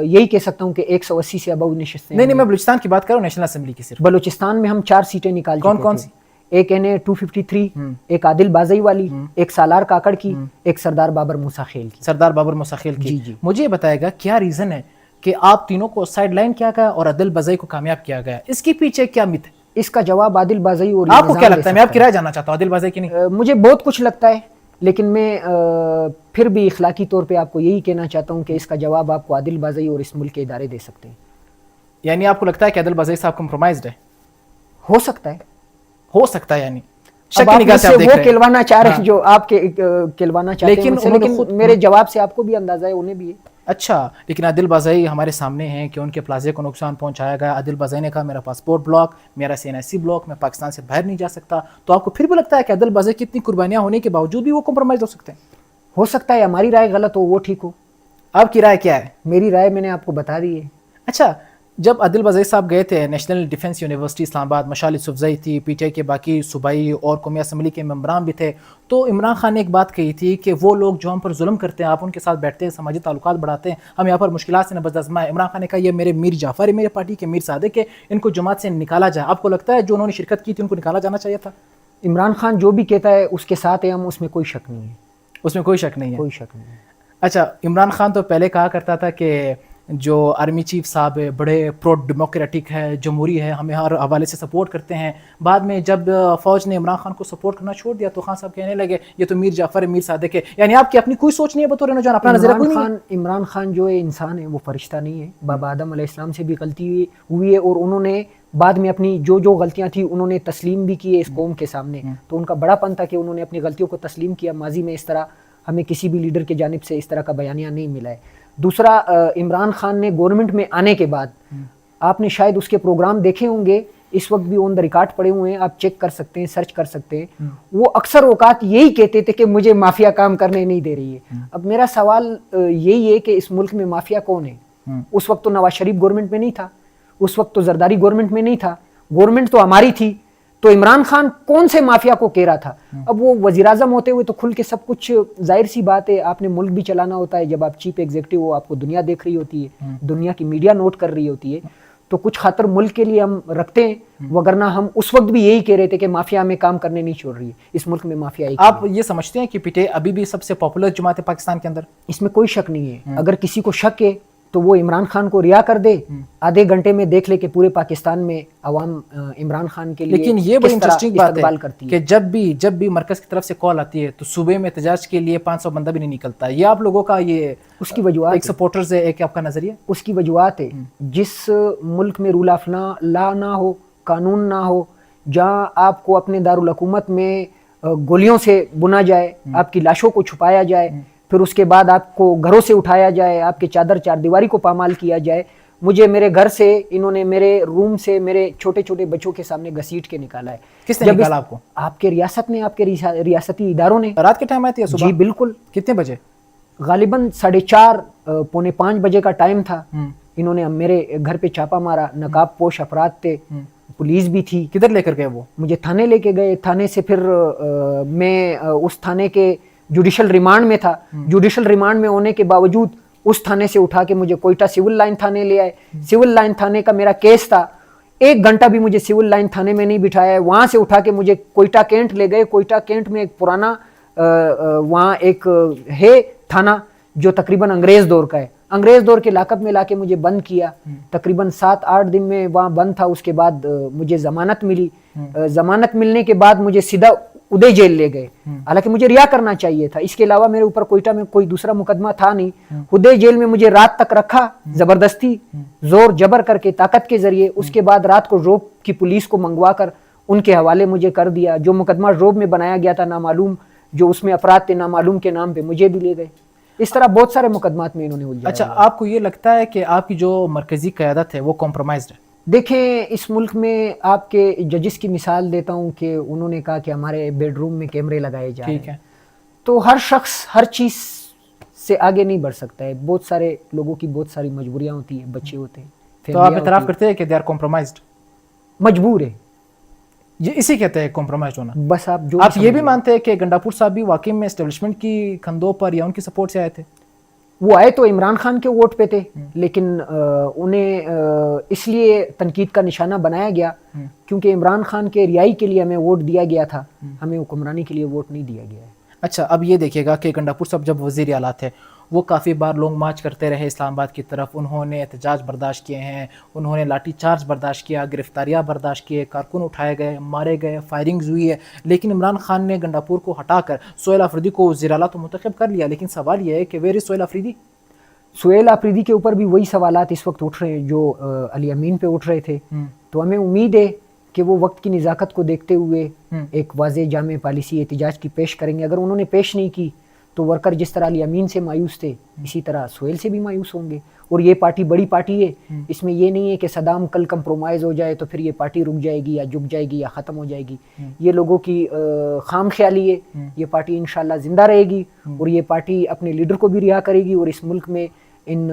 یہی کہہ سکتا ہوں کہ 180 سے ابو نشستیں۔ نہیں میں بلوچستان کی بات کر رہا ہوں، نیشنل اسمبلی کی صرف۔ بلوچستان میں ہم 4 سیٹیں نکال چکے تھے۔ کون سی؟ ایک NA 253، ایک عادل بازئی والی، ایک سالار کاکڑ کی، ایک سردار بابر موسیٰ خیل کی۔ سردار بابر موسیٰ خیل کی۔ مجھے یہ بتائے گا کیا ریزن ہے کہ آپ تینوں کو سائیڈ لائن کیا گیا اور عادل بازئی کو کامیاب کیا گیا؟ اس کے پیچھے کیا مت ہے؟ اس کا جواب عادل بازئی اور آپ کو کیا لگتا ہے؟ میں آپ کی رائے جاننا چاہتا ہوں، عادل بازئی کی نہیں۔ مجھے بہت کچھ لگتا ہے، لیکن میں پھر بھی اخلاقی طور پہ آپ کو یہی کہنا چاہتا ہوں کہ اس کا جواب آپ کو عادل بازئی اور اس ملک کے ادارے دے سکتے ہیں۔ یعنی آپ کو لگتا ہے کہ عادل بازئی صاحب کمپرومائزڈ ہے؟ ہو سکتا ہے، ہو سکتا ہے، یعنی اب آپ مجھ سے وہ کہلوانا چاہ رہے ہیں جو آپ کے کہلوانا چاہتے ہیں، لیکن میرے جواب سے آپ کو بھی اندازہ ہے، انہیں بھی ہے۔ اچھا، لیکن عادل بازئی ہمارے سامنے ہیں کہ ان کے پلازے کو نقصان پہنچایا گیا، عادل بازئی نے کہا میرا پاسپورٹ بلاک، میرا CNSC بلاک، میں پاکستان سے باہر نہیں جا سکتا، تو آپ کو پھر بھی لگتا ہے کہ عادل بازئی کی اتنی قربانیاں ہونے کے باوجود بھی وہ کمپرومائز ہو سکتے ہیں؟ ہو سکتا ہے ہماری رائے غلط ہو، وہ ٹھیک ہو۔ آپ کی رائے کیا ہے؟ میری رائے میں نے آپ کو بتا دی ہے۔ اچھا، جب عادل بزئی صاحب گئے تھے نیشنل ڈیفنس یونیورسٹی اسلام آباد، مشال یوسفزئی تھی، پی ٹی آئی کے باقی صوبائی اور قومی اسمبلی کے ممبران بھی تھے، تو عمران خان نے ایک بات کہی تھی کہ وہ لوگ جو ہم پر ظلم کرتے ہیں آپ ان کے ساتھ بیٹھتے ہیں، سماجی تعلقات بڑھاتے ہیں، ہم یہاں پر مشکلات سے نبرد آزمائیں۔ عمران خان نے کہا یہ میرے میر جعفر ہے، میرے پارٹی کے میر صادق ہے، ان کو جماعت سے نکالا جائے۔ آپ کو لگتا ہے جو انہوں نے شرکت کی تھی ان کو نکالا جانا چاہیے تھا؟ عمران خان جو بھی کہتا ہے اس کے ساتھ ہم، اس میں کوئی شک نہیں ہے، اس میں کوئی شک نہیں ہے، کوئی شک نہیں ہے۔ اچھا، عمران خان تو پہلے کہا کرتا تھا کہ جو آرمی چیف صاحب ہے بڑے پرو ڈیموکریٹک ہے، جمہوری ہے، ہمیں ہر حوالے سے سپورٹ کرتے ہیں۔ بعد میں جب فوج نے عمران خان کو سپورٹ کرنا چھوڑ دیا تو خان صاحب کہنے لگے یہ تو میر جعفر ہے، میر صادق ہے۔ یعنی آپ کی اپنی کوئی سوچ نہیں ہے بطور نوجوان، اپنا نظریہ کوئی نہیں ہے؟ عمران خان جو ہے انسان ہے، وہ فرشتہ نہیں ہے۔ بابا آدم علیہ السلام سے بھی غلطی ہوئی ہے اور انہوں نے بعد میں اپنی جو غلطیاں تھیں انہوں نے تسلیم بھی کی ہے اس قوم کے سامنے، تو ان کا بڑا پن تھا کہ انہوں نے اپنی غلطیوں کو تسلیم کیا۔ ماضی میں اس طرح ہمیں کسی بھی لیڈر کی جانب سے اس طرح کا بیانیہ نہیں ملا ہے۔ دوسرا، عمران خان نے گورنمنٹ میں آنے کے بعد آپ نے شاید اس کے پروگرام دیکھے ہوں گے، اس وقت بھی آن دا ریکارڈ پڑے ہوئے ہیں، آپ چیک کر سکتے ہیں، سرچ کر سکتے ہیں۔ وہ اکثر اوقات یہی کہتے تھے کہ مجھے مافیا کام کرنے نہیں دے رہی ہے۔ اب میرا سوال یہی ہے کہ اس ملک میں مافیا کون ہے؟ اس وقت تو نواز شریف گورنمنٹ میں نہیں تھا، اس وقت تو زرداری گورنمنٹ میں نہیں تھا، گورنمنٹ تو ہماری تھی، تو عمران خان کون سے مافیا کو کہہ رہا تھا؟ اب وہ وزیر اعظم ہوتے ہوئے تو کھل کے سب کچھ، ظاہر سی بات ہے آپ نے ملک بھی چلانا ہوتا ہے، جب آپ چیف ایگزیکٹو ہو آپ کو دنیا دیکھ رہی ہوتی ہے، دنیا کی میڈیا نوٹ کر رہی ہوتی ہے، تو کچھ خاطر ملک کے لیے ہم رکھتے ہیں، وگرنہ ہم اس وقت بھی یہی کہہ رہے تھے کہ مافیا ہمیں کام کرنے نہیں چھوڑ رہی ہے، اس ملک میں مافیا ایک۔ آپ یہ سمجھتے ہیں کہ پی ٹی آئی ابھی بھی سب سے پاپولر جماعت ہے پاکستان کے اندر؟ اس میں کوئی شک نہیں ہے، اگر کسی کو شک ہے تو وہ عمران خان کو رہا کر دے، آدھے گھنٹے میں دیکھ لے کہ پورے پاکستان میں عوام عمران خان کے لیے لیکن یہ بڑی کس طرح انٹرسٹنگ بات استقبال ہے کرتی ہے کہ جب بھی مرکز کی طرف سے کال آتی ہے تو صوبے میں احتجاج کے لیے 500 بندہ بھی نہیں نکلتا۔ یہ آپ لوگوں کا یہ اس کی وجوہات ایک سپورٹرز ہے، ایک آپ کا نظریہ؟ اس کی وجوہات ہے، جس ملک میں رول آف لا نہ ہو، قانون نہ ہو، جہاں آپ کو اپنے دارالحکومت میں گولیوں سے بنا جائے، آپ کی لاشوں کو چھپایا جائے، پھر اس کے بعد آپ کو گھروں سے اٹھایا جائے، آپ کے چادر چار دیواری کو پامال کیا جائے۔ مجھے میرے گھر سے انہوں نے میرے روم سے میرے چھوٹے چھوٹے بچوں کے سامنے گھسیٹ کے نکالا ہے۔ کس نے نکالا آپ کو؟ آپ کے ریاست نے، آپ کے ریاستی اداروں نے۔ رات کے ٹائم آئی تھی یا صبح؟ جی بالکل۔ کتنے بجے؟ غالباً 4:30 پونے 5 بجے کا ٹائم تھا۔ انہوں نے میرے گھر پہ چھاپا مارا، نقاب پوش افراد تھے، پولیس بھی تھی۔ کدھر لے کر گئے وہ؟ مجھے تھانے لے کے گئے، تھانے سے پھر میں اس تھانے کے جوڈیشل ریمانڈ میں تھا، جوڈیشل ریمانڈ میں ہونے کے باوجود اس تھانے سے اٹھا کے مجھے کوئٹہ سول لائن تھانے لے آئے۔ سول لائن تھانے کا میرا کیس تھا، 1 گھنٹہ بھی مجھے سول لائن تھانے میں نہیں بٹھایا ہے، وہاں سے اٹھا کے مجھے کوئٹہ کینٹ لے گئے۔ کوئٹہ کینٹ میں ایک پرانا وہاں ایک ہے تھانہ جو تقریباً انگریز دور کا ہے، انگریز دور کے لاکب میں لا کے مجھے بند کیا، تقریباً 7-8 دن میں وہاں بند تھا۔ اس کے بعد مجھے ضمانت ملی، ضمانت ملنے کے بعد مجھے سیدھا ادے جیل لے گئے، حالانکہ مجھے رہا کرنا چاہیے تھا، اس کے علاوہ میرے اوپر کوئٹہ میں کوئی دوسرا مقدمہ تھا نہیں۔ ادے جیل میں مجھے رات تک رکھا، زبردستی زور جبر کر کے، طاقت کے ذریعے۔ اس کے بعد رات کو روب کی پولیس کو منگوا کر ان کے حوالے مجھے کر دیا۔ جو مقدمہ روب میں بنایا گیا تھا نامعلوم، جو اس میں افراد تھے نامعلوم کے نام پہ، مجھے بھی لے گئے۔ اس طرح بہت سارے مقدمات میں انہوں نے الجھایا۔ اچھا، آپ کو یہ لگتا ہے کہ آپ کی جو مرکزی قیادت ہے وہ کمپرومائزڈ ہے؟ دیکھیں، اس ملک میں آپ کے ججز کی مثال دیتا ہوں کہ انہوں نے کہا کہ ہمارے بیڈ روم میں کیمرے لگائے جا رہے ہیں، تو ہر شخص ہر چیز سے آگے نہیں بڑھ سکتا ہے، بہت سارے لوگوں کی بہت ساری مجبوریاں ہوتی ہیں، بچے ہوتے ہیں، تو آپ اعتراف کرتے ہیں کہ دے آر کمپرومائزڈ؟ مجبور ہے، یہ اسی کہتے ہیں کمپرومائزڈ ہونا۔ بس آپ یہ بھی مانتے ہیں کہ گنڈاپور صاحب بھی واقعی میں اسٹیبلشمنٹ کی کندھوں پر یا ان کی سپورٹ سے آئے تھے؟ وہ آئے تو عمران خان کے ووٹ پہ تھے، لیکن انہیں اس لیے تنقید کا نشانہ بنایا گیا کیونکہ عمران خان کے رہائی کے لیے ہمیں ووٹ دیا گیا تھا، ہمیں حکمرانی کے لیے ووٹ نہیں دیا گیا ہے۔ اچھا، اب یہ دیکھیے گا کہ گنڈاپور صاحب جب وزیر اعلیٰ تھے وہ کافی بار لانگ مارچ کرتے رہے اسلام آباد کی طرف، انہوں نے احتجاج برداشت کیے ہیں، انہوں نے لاٹھی چارج برداشت کیا، گرفتاریاں برداشت کیے، کارکن اٹھائے گئے، مارے گئے، فائرنگز ہوئی ہے، لیکن عمران خان نے گنڈاپور کو ہٹا کر سہیل آفریدی کو وزیر اعلیٰ تو منتخب کر لیا، لیکن سوال یہ ہے کہ ویئر از سہیل آفریدی؟ سہیل آفریدی کے اوپر بھی وہی سوالات اس وقت اٹھ رہے ہیں جو علی امین پہ اٹھ رہے تھے، تو ہمیں امید ہے کہ وہ وقت کی نزاکت کو دیکھتے ہوئے ایک واضح جامع پالیسی احتجاج کی پیش کریں گے۔ اگر انہوں نے پیش نہیں کی تو ورکر جس طرح علی امین سے مایوس تھے اسی طرح سہیل سے بھی مایوس ہوں گے، اور یہ پارٹی بڑی پارٹی ہے، اس میں یہ نہیں ہے کہ صدام کل کمپرومائز ہو جائے تو پھر یہ پارٹی رک جائے گی یا جھک جائے گی یا ختم ہو جائے گی، یہ لوگوں کی خام خیالی ہے۔ یہ پارٹی انشاءاللہ زندہ رہے گی اور یہ پارٹی اپنے لیڈر کو بھی رہا کرے گی، اور اس ملک میں ان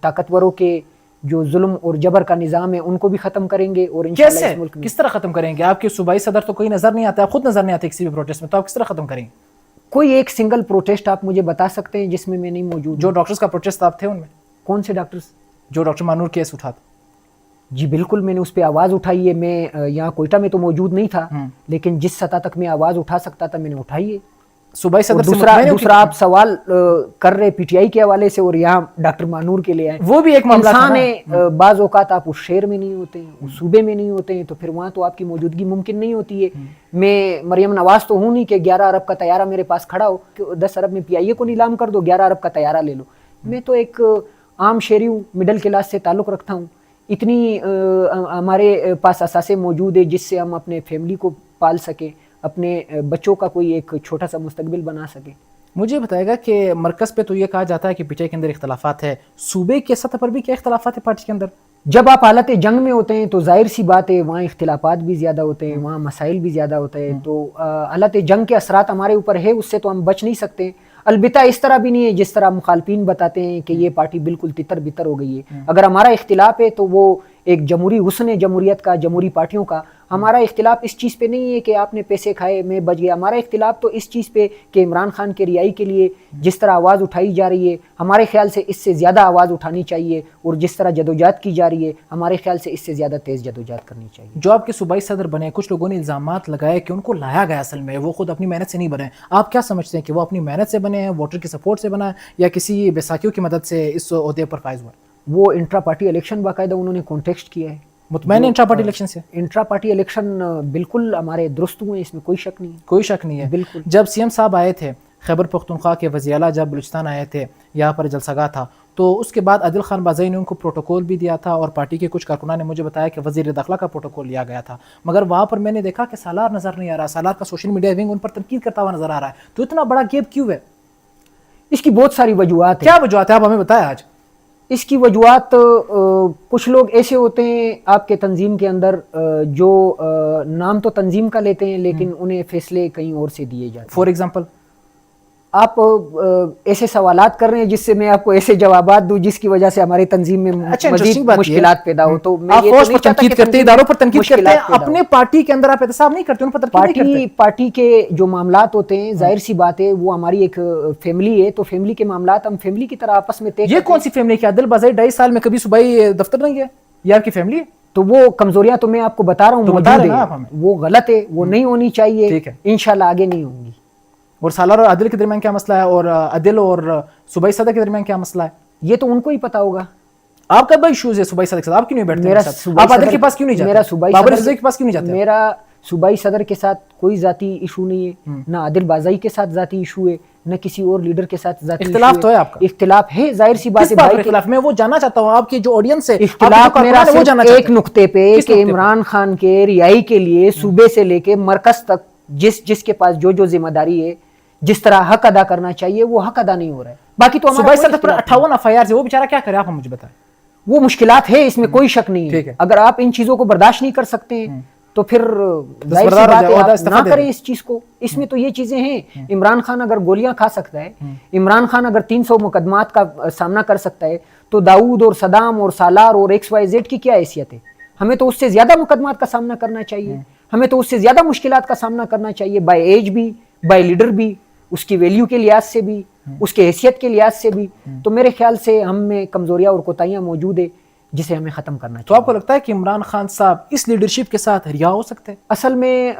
طاقتوروں کے جو ظلم اور جبر کا نظام ہے ان کو بھی ختم کریں گے. اور انشاءاللہ کیسے اس ملک میں کس طرح ختم کریں گے؟ آپ کے صوبائی صدر تو کوئی نظر نہیں آتا, آپ خود نظر نہیں آتے کسی بھی پروٹیسٹ میں, تو آپ کس طرح ختم کریں گے؟ کوئی ایک سنگل پروٹیسٹ آپ مجھے بتا سکتے ہیں جس میں میں نہیں موجود؟ جو ڈاکٹرز کا پروٹیسٹ آپ تھے ان میں؟ کون سے ڈاکٹرز؟ جو ڈاکٹر مانور کیس اٹھا تھا. جی بالکل, میں نے اس پہ آواز اٹھائی ہے. میں یہاں کوئٹہ میں تو موجود نہیں تھا, لیکن جس سطح تک میں آواز اٹھا سکتا تھا میں نے اٹھائی ہے. صوبائی صدر سے دوسرا آپ سوال کر رہے پی ٹی آئی کے حوالے سے اور یہاں ڈاکٹر مانور کے لیے آئے. وہ بھی ایک معاملہ تھا انسان ہے, بعض اوقات آپ اس شہر میں نہیں ہوتے ہیں, اس صوبے میں نہیں ہوتے ہیں, تو پھر وہاں تو آپ کی موجودگی ممکن نہیں ہوتی ہے. میں مریم نواز تو ہوں نہیں کہ 11 ارب کا طیارہ میرے پاس کھڑا ہو کہ 10 ارب میں پی آئی اے کو نیلام کر دو, 11 ارب کا طیارہ لے لو. میں تو ایک عام شہری ہوں, مڈل کلاس سے تعلق رکھتا ہوں. اتنی ہمارے پاس اثاثے موجود ہے جس سے ہم اپنے فیملی کو پال سکیں, اپنے بچوں کا کوئی ایک چھوٹا سا مستقبل بنا سکیں. مجھے بتائے گا کہ مرکز پہ تو یہ کہا جاتا ہے کہ پی ٹی آئی کے اندر اختلافات ہے, صوبے کے سطح پر بھی کیا اختلافات ہے پارٹی کے اندر؟ جب آپ حالت جنگ میں ہوتے ہیں تو ظاہر سی بات ہے وہاں اختلافات بھی زیادہ ہوتے ہیں, وہاں مسائل بھی زیادہ ہوتے ہیں. تو حالت جنگ کے اثرات ہمارے اوپر ہے, اس سے تو ہم بچ نہیں سکتے. البتہ اس طرح بھی نہیں ہے جس طرح مخالفین بتاتے ہیں کہ یہ پارٹی بالکل تتر بتر ہو گئی ہے. اگر ہمارا اختلاف ہے تو وہ ایک جمہوری حسن ہے جمہوریت کا, جمہوری پارٹیوں کا. ہمارا اختلاف اس چیز پہ نہیں ہے کہ آپ نے پیسے کھائے میں بچ گیا. ہمارا اختلاف تو اس چیز پہ کہ عمران خان کے رہائی کے لیے جس طرح آواز اٹھائی جا رہی ہے, ہمارے خیال سے اس سے زیادہ آواز اٹھانی چاہیے, اور جس طرح جدوجہد کی جا رہی ہے ہمارے خیال سے اس سے زیادہ تیز جدوجہد کرنی چاہیے. جو آپ کے صوبائی صدر بنے, کچھ لوگوں نے الزامات لگائے کہ ان کو لایا گیا, اصل میں وہ خود اپنی محنت سے نہیں بنے. آپ کیا سمجھتے ہیں کہ وہ اپنی محنت سے بنے ہیں, ووٹر کی سپورٹ سے بنا ہے, یا کسی بیساکھیوں کی مدد سے اس عہدے پر فائز ہوا؟ وہ انٹرا پارٹی الیکشن باقاعدہ انہوں نے کانٹیکسٹ کیا ہے. مطمئن انٹرا پارٹی الیکشن سے؟ انٹرا پارٹی الیکشن بالکل ہمارے درست ہوئے, اس میں کوئی شک نہیں ہے. کوئی شک نہیں ہے. بالکل. جب سی ایم صاحب آئے تھے خیبر پختونخوا کے وزیر اعلیٰ, جب بلوچستان آئے تھے, یہاں پر جلسہ گاہ تھا, تو اس کے بعد عادل خان بازئی نے ان کو پروٹوکول بھی دیا تھا, اور پارٹی کے کچھ کارکنان نے مجھے بتایا کہ وزیر داخلہ کا پروٹوکول لیا گیا تھا. مگر وہاں پر میں نے دیکھا کہ سالار نظر نہیں آ رہا, سالار کا سوشل میڈیا ونگ ان پر تنقید کرتا ہوا نظر آ رہا ہے. تو اتنا بڑا گیپ کیوں ہے؟ اس کی بہت ساری وجوہات ہیں. کیا وجوہات ہے, آپ ہمیں بتائیں آج. اس کی وجوہات, کچھ لوگ ایسے ہوتے ہیں آپ کے تنظیم کے اندر جو نام تو تنظیم کا لیتے ہیں لیکن انہیں فیصلے کہیں اور سے دیے جاتے ہیں. فور ایگزامپل آپ ایسے سوالات کر رہے ہیں جس سے میں آپ کو ایسے جوابات دوں جس کی وجہ سے ہماری تنظیم میں مزید مشکلات پیدا ہو. تو آپ فوج پر تنقید کرتے ہیں, اداروں پر تنقید کرتے ہیں, اپنے پارٹی کے اندر آپ احتساب نہیں کرتے, ان پر تنقید نہیں کرتے. پارٹی کے جو معاملات ہوتے ہیں ظاہر سی بات ہے وہ ہماری ایک فیملی ہے, تو فیملی کے معاملات ہم فیملی کی طرح آپس میں طے کرتے ہیں. یہ کون سی فیملی؟ کیا عادل بازئی 2.5 سال میں کبھی صوبائی دفتر نہیں گئے؟ یہ آپ کی فیملی ہے؟ تو وہ کمزوریاں تو میں آپ کو بتا رہا ہوں موجود ہیں, وہ غلط ہے, وہ نہیں ہونی چاہیے, انشاءاللہ آگے نہیں ہوں گی. اور سالار اور عادل کے درمیان کیا مسئلہ ہے, اور عادل اور صوبائی صدر کے درمیان کیا مسئلہ ہے؟ یہ تو ان کو ہی پتا ہوگا. آپ کا بھائی ایشوز ہے صوبائی صدر کے ساتھ, آپ کیوں نہیں بیٹھتے؟ آپ عادل کے پاس کیوں نہیں جاتے؟ بابر رضوی کے پاس کیوں نہیں جاتے؟ میرا صوبائی صدر کے ساتھ کوئی ذاتی ایشو نہیں ہے, نہ عادل بازئی کے ساتھ ذاتی ایشو ہے, نہ کسی اور لیڈر کے ساتھ ذاتی اختلاف تو ہے. آپ کا اختلاف ہے, ظاہر سی بات ہے. اختلاف میں وہ جاننا چاہتا ہوں, آپ کی جو آڈینس ہے اختلاف میرا ایک نقطے پہ کہ عمران خان کے رہائی کے لیے صوبے سے لے کے مرکز تک جس کے پاس جو ذمہ داری ہے, جس طرح حق ادا کرنا چاہیے وہ حق ادا نہیں ہو رہا ہے. باقی تو صوبائی صدر پر 58 FIR ہے, وہ بیچارہ کیا کرے, آپ مجھے بتائیں. وہ مشکلات ہے, اس میں کوئی شک نہیں ہے. اگر آپ ان چیزوں کو برداشت نہیں کر سکتے ہیں تو پھر ظاہر سی بات ہے آپ نہ کریں اس چیز کو. اس میں تو یہ چیزیں ہیں, عمران خان اگر گولیاں کھا سکتا ہے, عمران خان اگر 300 مقدمات کا سامنا کر سکتا ہے, تو داؤد اور صدام اور سالار اور XYZ کی کیا حیثیت ہے؟ ہمیں تو اس سے زیادہ مقدمات کا سامنا کرنا چاہیے, ہمیں تو اس سے زیادہ مشکلات کا سامنا کرنا چاہیے, بائی ایج بھی, بائی لیڈر بھی, اس کی ویلیو کے لحاظ سے بھی, اس کے حیثیت کے لحاظ سے بھی. تو میرے خیال سے ہم میں کمزوریاں اور کوتاہیاں موجود ہے جسے ہمیں ختم کرنا چاہیے. تو آپ کو لگتا ہے کہ عمران خان صاحب اس لیڈرشپ کے ساتھ رہا ہو سکتے ہیں؟ اصل میں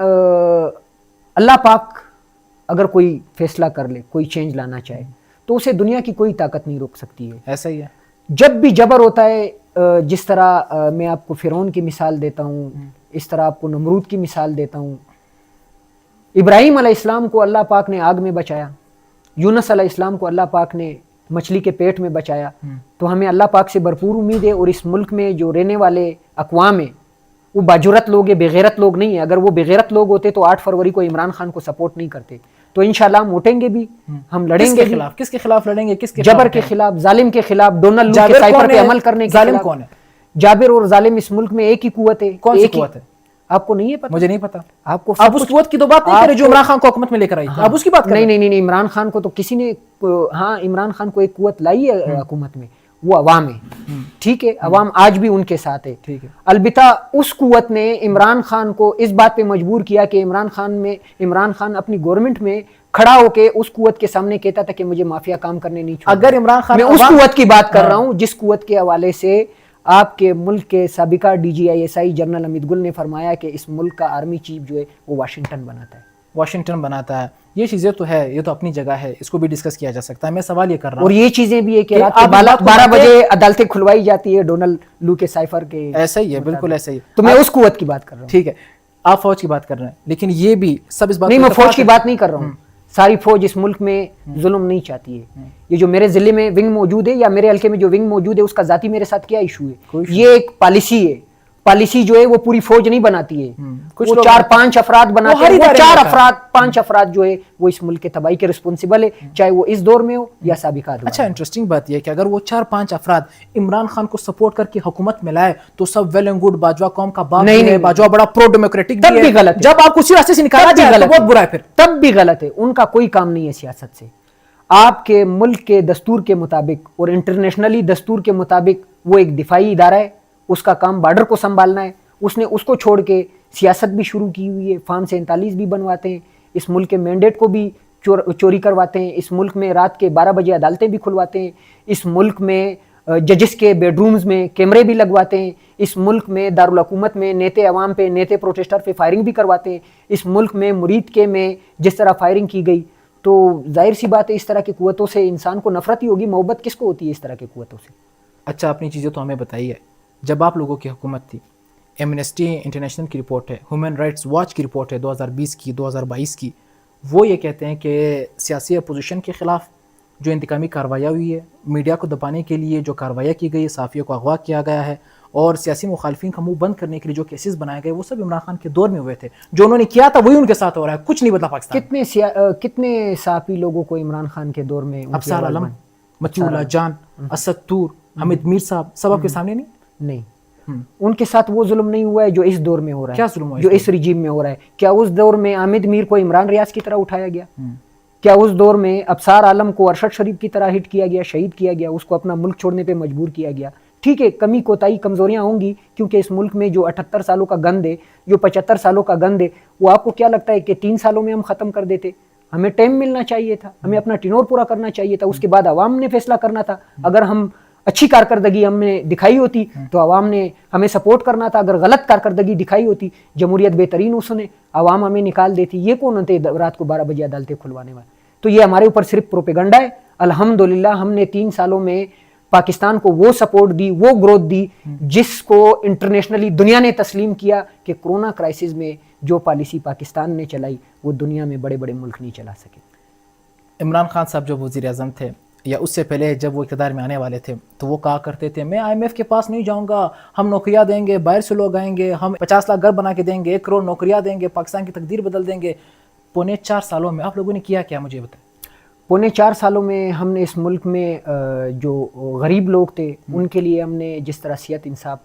اللہ پاک اگر کوئی فیصلہ کر لے, کوئی چینج لانا چاہے, تو اسے دنیا کی کوئی طاقت نہیں روک سکتی ہے. ایسا ہی ہے. جب بھی جبر ہوتا ہے, جس طرح میں آپ کو فرعون کی مثال دیتا ہوں, اس طرح آپ کو نمرود کی مثال دیتا ہوں. ابراہیم علیہ السلام کو اللہ پاک نے آگ میں بچایا, یونس علیہ السلام کو اللہ پاک نے مچھلی کے پیٹ میں بچایا. تو ہمیں اللہ پاک سے بھرپور امید ہے, اور اس ملک میں جو رہنے والے اقوام ہیں وہ باجرت لوگ ہیں, بغیرت لوگ نہیں ہیں. اگر وہ بغیرت لوگ ہوتے تو 8 فروری کو عمران خان کو سپورٹ نہیں کرتے. تو انشاءاللہ ہم اٹھیں گے بھی, ہم لڑیں گے. کس کے خلاف لڑیں گے؟ کس کے جبر کے خلاف, ظالم کے خلاف, ڈونلڈ لو کے سائپر پہ عمل کرنے کے خلاف. ظالم کون ہے؟ جابر اور ظالم اس ملک میں ایک ہی قوت ہے. کون سی قوت ہے؟ آپ کو نہیں ہے پتہ؟ مجھے نہیں پتا. آپ اس قوت کی تو بات نہیں کرے جو عمران خان کو حکومت میں لے کر آئی تھی, آپ اس کی بات کریں. نہیں, عمران خان کو تو کسی نے, ہاں عمران خان کو ایک قوت لائی ہے حکومت میں, وہ عوام ہے، ٹھیک ہے، عوام آج بھی ان کے ساتھ ہے، ٹھیک ہے، البتہ اس قوت نے عمران خان کو اس بات پہ مجبور کیا کہ عمران خان اپنی گورنمنٹ میں کھڑا ہو کے اس قوت کے سامنے کہتا تھا کہ مجھے مافیا کام کرنے نہیں چھوڑنا۔ اگر عمران خان میں اس قوت کی بات کر رہا ہوں جس قوت کے حوالے سے آپ کے ملک کے سابقہ DGI جنرل امت گل نے فرمایا کہ اس ملک کا آرمی چیف جو ہے وہ واشنگٹن بناتا ہے۔ یہ چیزیں تو ہے، یہ تو اپنی جگہ ہے، اس کو بھی ڈسکس کیا جا سکتا ہے۔ میں سوال یہ کر رہا ہوں، اور یہ چیزیں بھی ہے کہ رات آپ کے 12 بجے بجے عدالتیں کھلوائی جاتی ہے ڈونلڈ لو کے سائفر کے، ایسا ہی ہے، بالکل ایسا ہی ہے۔ تو میں اس قوت کی بات کر رہا ہوں، ٹھیک ہے، آپ فوج کی بات کر رہے ہیں، لیکن یہ بھی سب اس بات نہیں، میں فوج کی بات نہیں کر رہا ہوں، ساری فوج اس ملک میں ظلم نہیں چاہتی ہے۔ یہ جو میرے ضلع میں ونگ موجود ہے یا میرے حلقے میں جو ونگ موجود ہے اس کا ذاتی میرے ساتھ کیا ایشو ہے؟ یہ ایک پالیسی ہے، پالیسی جو ہے وہ پوری فوج نہیں بناتی ہے، وہ 4-5 افراد بناتے ہیں، وہ 4-5 افراد جو ہے وہ اس ملک کے تباہی کے رسپونسبل ہے، چاہے وہ اس دور میں ہو یا سابقہ دور۔ اچھا، انٹرسٹنگ بات یہ ہے کہ اگر وہ 4-5 افراد عمران خان کو سپورٹ کر کے حکومت میں لائے تو سب ویل اینڈ گڈ، باجوہ قوم کا باپ ہے، باجوہ بڑا پرو ڈیموکریٹک تب بھی غلط ہے، جب آپ اسی راستے سے نکالا جائے تو بہت برا ہے، پھر تب بھی غلط ہے۔ ان کا کوئی کام نہیں ہے سیاست سے، آپ کے ملک کے دستور کے مطابق اور انٹرنیشنلی دستور کے مطابق وہ ایک دفاعی ادارہ ہے، اس کا کام بارڈر کو سنبھالنا ہے، اس نے اس کو چھوڑ کے سیاست بھی شروع کی ہوئی ہے، فارم 47 بھی بنواتے ہیں، اس ملک کے مینڈیٹ کو بھی چوری کرواتے ہیں، اس ملک میں رات کے 12 بجے عدالتیں بھی کھلواتے ہیں، اس ملک میں ججز کے بیڈ رومز میں کیمرے بھی لگواتے ہیں، اس ملک میں دارالحکومت میں نیتے عوام پہ، نیتے پروٹیسٹر پہ فائرنگ بھی کرواتے ہیں، اس ملک میں مرید کے میں جس طرح فائرنگ کی گئی، تو ظاہر سی بات ہے اس طرح کی قوتوں سے انسان کو نفرت ہی ہوگی، محبت کس کو ہوتی ہے اس طرح کی قوتوں سے؟ اچھا، اپنی چیزیں تو ہمیں بتائیے، جب آپ لوگوں کی حکومت تھی، ایمنسٹی انٹرنیشنل کی رپورٹ ہے، ہیومن رائٹس واچ کی رپورٹ ہے 2020 کی، 2022 کی، وہ یہ کہتے ہیں کہ سیاسی اپوزیشن کے خلاف جو انتقامی کارروائیاں ہوئی ہے، میڈیا کو دبانے کے لیے جو کارروائیاں کی گئی، صحافیوں کو اغوا کیا گیا ہے، اور سیاسی مخالفین کا منہ بند کرنے کے لیے جو کیسز بنائے گئے وہ سب عمران خان کے دور میں ہوئے تھے، جو انہوں نے کیا تھا وہی ان کے ساتھ ہو رہا ہے، کچھ نہیں بدلا پاکستان۔ کتنے صحافی لوگوں کو عمران خان کے دور میں ابصار عالم، مطیع اللہ جان، اسد طور، حمید میر صاحب، سب آپ کے سامنے نہیں، ان کے ساتھ وہ ظلم نہیں ہوا ہے جو اس دور میں ہو رہا ہے، کیا ظلم ہوا جو اس رجیم میں ہو رہا ہے؟ کیا اس دور میں حامد میر کو عمران ریاض کی طرح اٹھایا گیا؟ کیا اس دور میں ابصار عالم کو ارشد شریف کی طرح ہٹ کیا گیا، شہید کیا گیا، اس کو اپنا ملک چھوڑنے پہ مجبور کیا گیا؟ ٹھیک ہے، کمی کوتاہی کمزوریاں ہوں گی، کیونکہ اس ملک میں جو 78 سالوں کا گند ہے، جو 75 سالوں کا گند ہے، وہ آپ کو کیا لگتا ہے کہ 3 سالوں میں ہم ختم کر دیتے؟ ہمیں ٹائم ملنا چاہیے تھا، ہمیں اپنا ٹینور پورا کرنا چاہیے تھا، اس کے بعد عوام نے فیصلہ کرنا تھا۔ اگر ہم اچھی کارکردگی ہم نے دکھائی ہوتی تو عوام نے ہمیں سپورٹ کرنا تھا، اگر غلط کارکردگی دکھائی ہوتی، جمہوریت بہترین اس نے عوام ہمیں نکال دیتی۔ یہ کون ہوتے رات کو 12 بجے عدالتیں کھلوانے والے؟ تو یہ ہمارے اوپر صرف پروپیگنڈا ہے۔ الحمدللہ ہم نے 3 سالوں میں پاکستان کو وہ سپورٹ دی، وہ گروتھ دی جس کو انٹرنیشنلی دنیا نے تسلیم کیا کہ کرونا کرائسس میں جو پالیسی پاکستان نے چلائی وہ دنیا میں بڑے بڑے ملک نہیں چلا سکے۔ عمران خان صاحب جو وزیر اعظم تھے یا اس سے پہلے جب وہ اقتدار میں آنے والے تھے تو وہ کہا کرتے تھے میں IMF کے پاس نہیں جاؤں گا، ہم نوکریاں دیں گے، باہر سے لوگ آئیں گے، ہم 50 لاکھ گھر بنا کے دیں گے، 1 کروڑ نوکریاں دیں گے، پاکستان کی تقدیر بدل دیں گے۔ پونے 4 سالوں میں آپ لوگوں نے کیا مجھے بتائیں؟ پونے 4 سالوں میں ہم نے اس ملک میں جو غریب لوگ تھے ان کے لیے ہم نے جس طرح صحت انصاف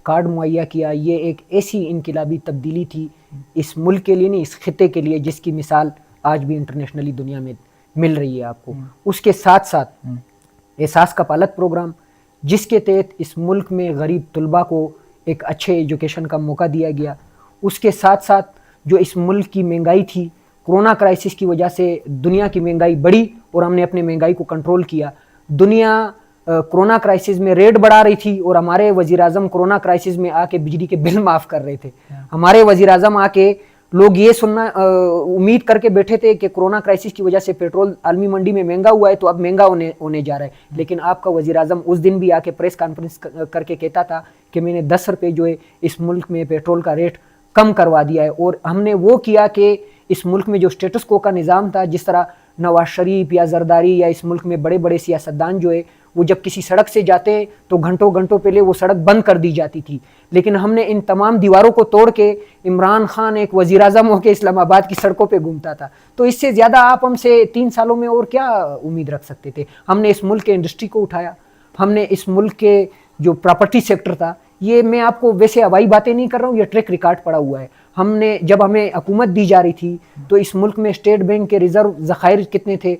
کارڈ مہیا کیا، یہ ایک ایسی انقلابی تبدیلی تھی اس ملک کے لیے، نہیں اس خطے کے لیے، جس کی مثال آج بھی انٹرنیشنلی دنیا میں مل رہی ہے آپ کو۔ اس کے ساتھ ساتھ احساس کا پالک پروگرام، جس کے تحت اس ملک میں غریب طلباء کو ایک اچھے ایجوکیشن کا موقع دیا گیا۔ اس کے ساتھ ساتھ جو اس ملک کی مہنگائی تھی، کرونا کرائسس کی وجہ سے دنیا کی مہنگائی بڑھی اور ہم نے اپنے مہنگائی کو کنٹرول کیا۔ دنیا کرونا کرائسس میں ریٹ بڑھا رہی تھی اور ہمارے وزیر اعظم کرونا کرائسس میں آ کے بجلی کے بل معاف کر رہے تھے۔ ہمارے وزیر اعظم آ کے لوگ یہ سننا امید کر کے بیٹھے تھے کہ کرونا کرائسس کی وجہ سے پیٹرول عالمی منڈی میں مہنگا ہوا ہے تو اب مہنگا ہونے جا رہا ہے، لیکن آپ کا وزیر اعظم اس دن بھی آ کے پریس کانفرنس کر کے کہتا تھا کہ میں نے 10 روپے جو ہے اس ملک میں پیٹرول کا ریٹ کم کروا دیا ہے۔ اور ہم نے وہ کیا کہ اس ملک میں جو اسٹیٹس کو کا نظام تھا، جس طرح نواز شریف یا زرداری یا اس ملک میں بڑے بڑے سیاستدان جو ہے وہ جب کسی سڑک سے جاتے ہیں تو گھنٹوں گھنٹوں پہلے وہ سڑک بند کر دی جاتی تھی، لیکن ہم نے ان تمام دیواروں کو توڑ کے عمران خان ایک وزیر اعظم ہو کے اسلام آباد کی سڑکوں پہ گھومتا تھا۔ تو اس سے زیادہ آپ ہم سے 3 سالوں میں اور کیا امید رکھ سکتے تھے؟ ہم نے اس ملک کے انڈسٹری کو اٹھایا، ہم نے اس ملک کے جو پراپرٹی سیکٹر تھا، یہ میں آپ کو ویسے ہوائی باتیں نہیں کر رہا ہوں، یہ ٹریک ریکارڈ پڑا ہوا ہے۔ ہم نے جب ہمیں حکومت دی جا رہی تھی تو اس ملک میں اسٹیٹ بینک کے ریزرو ذخائر کتنے تھے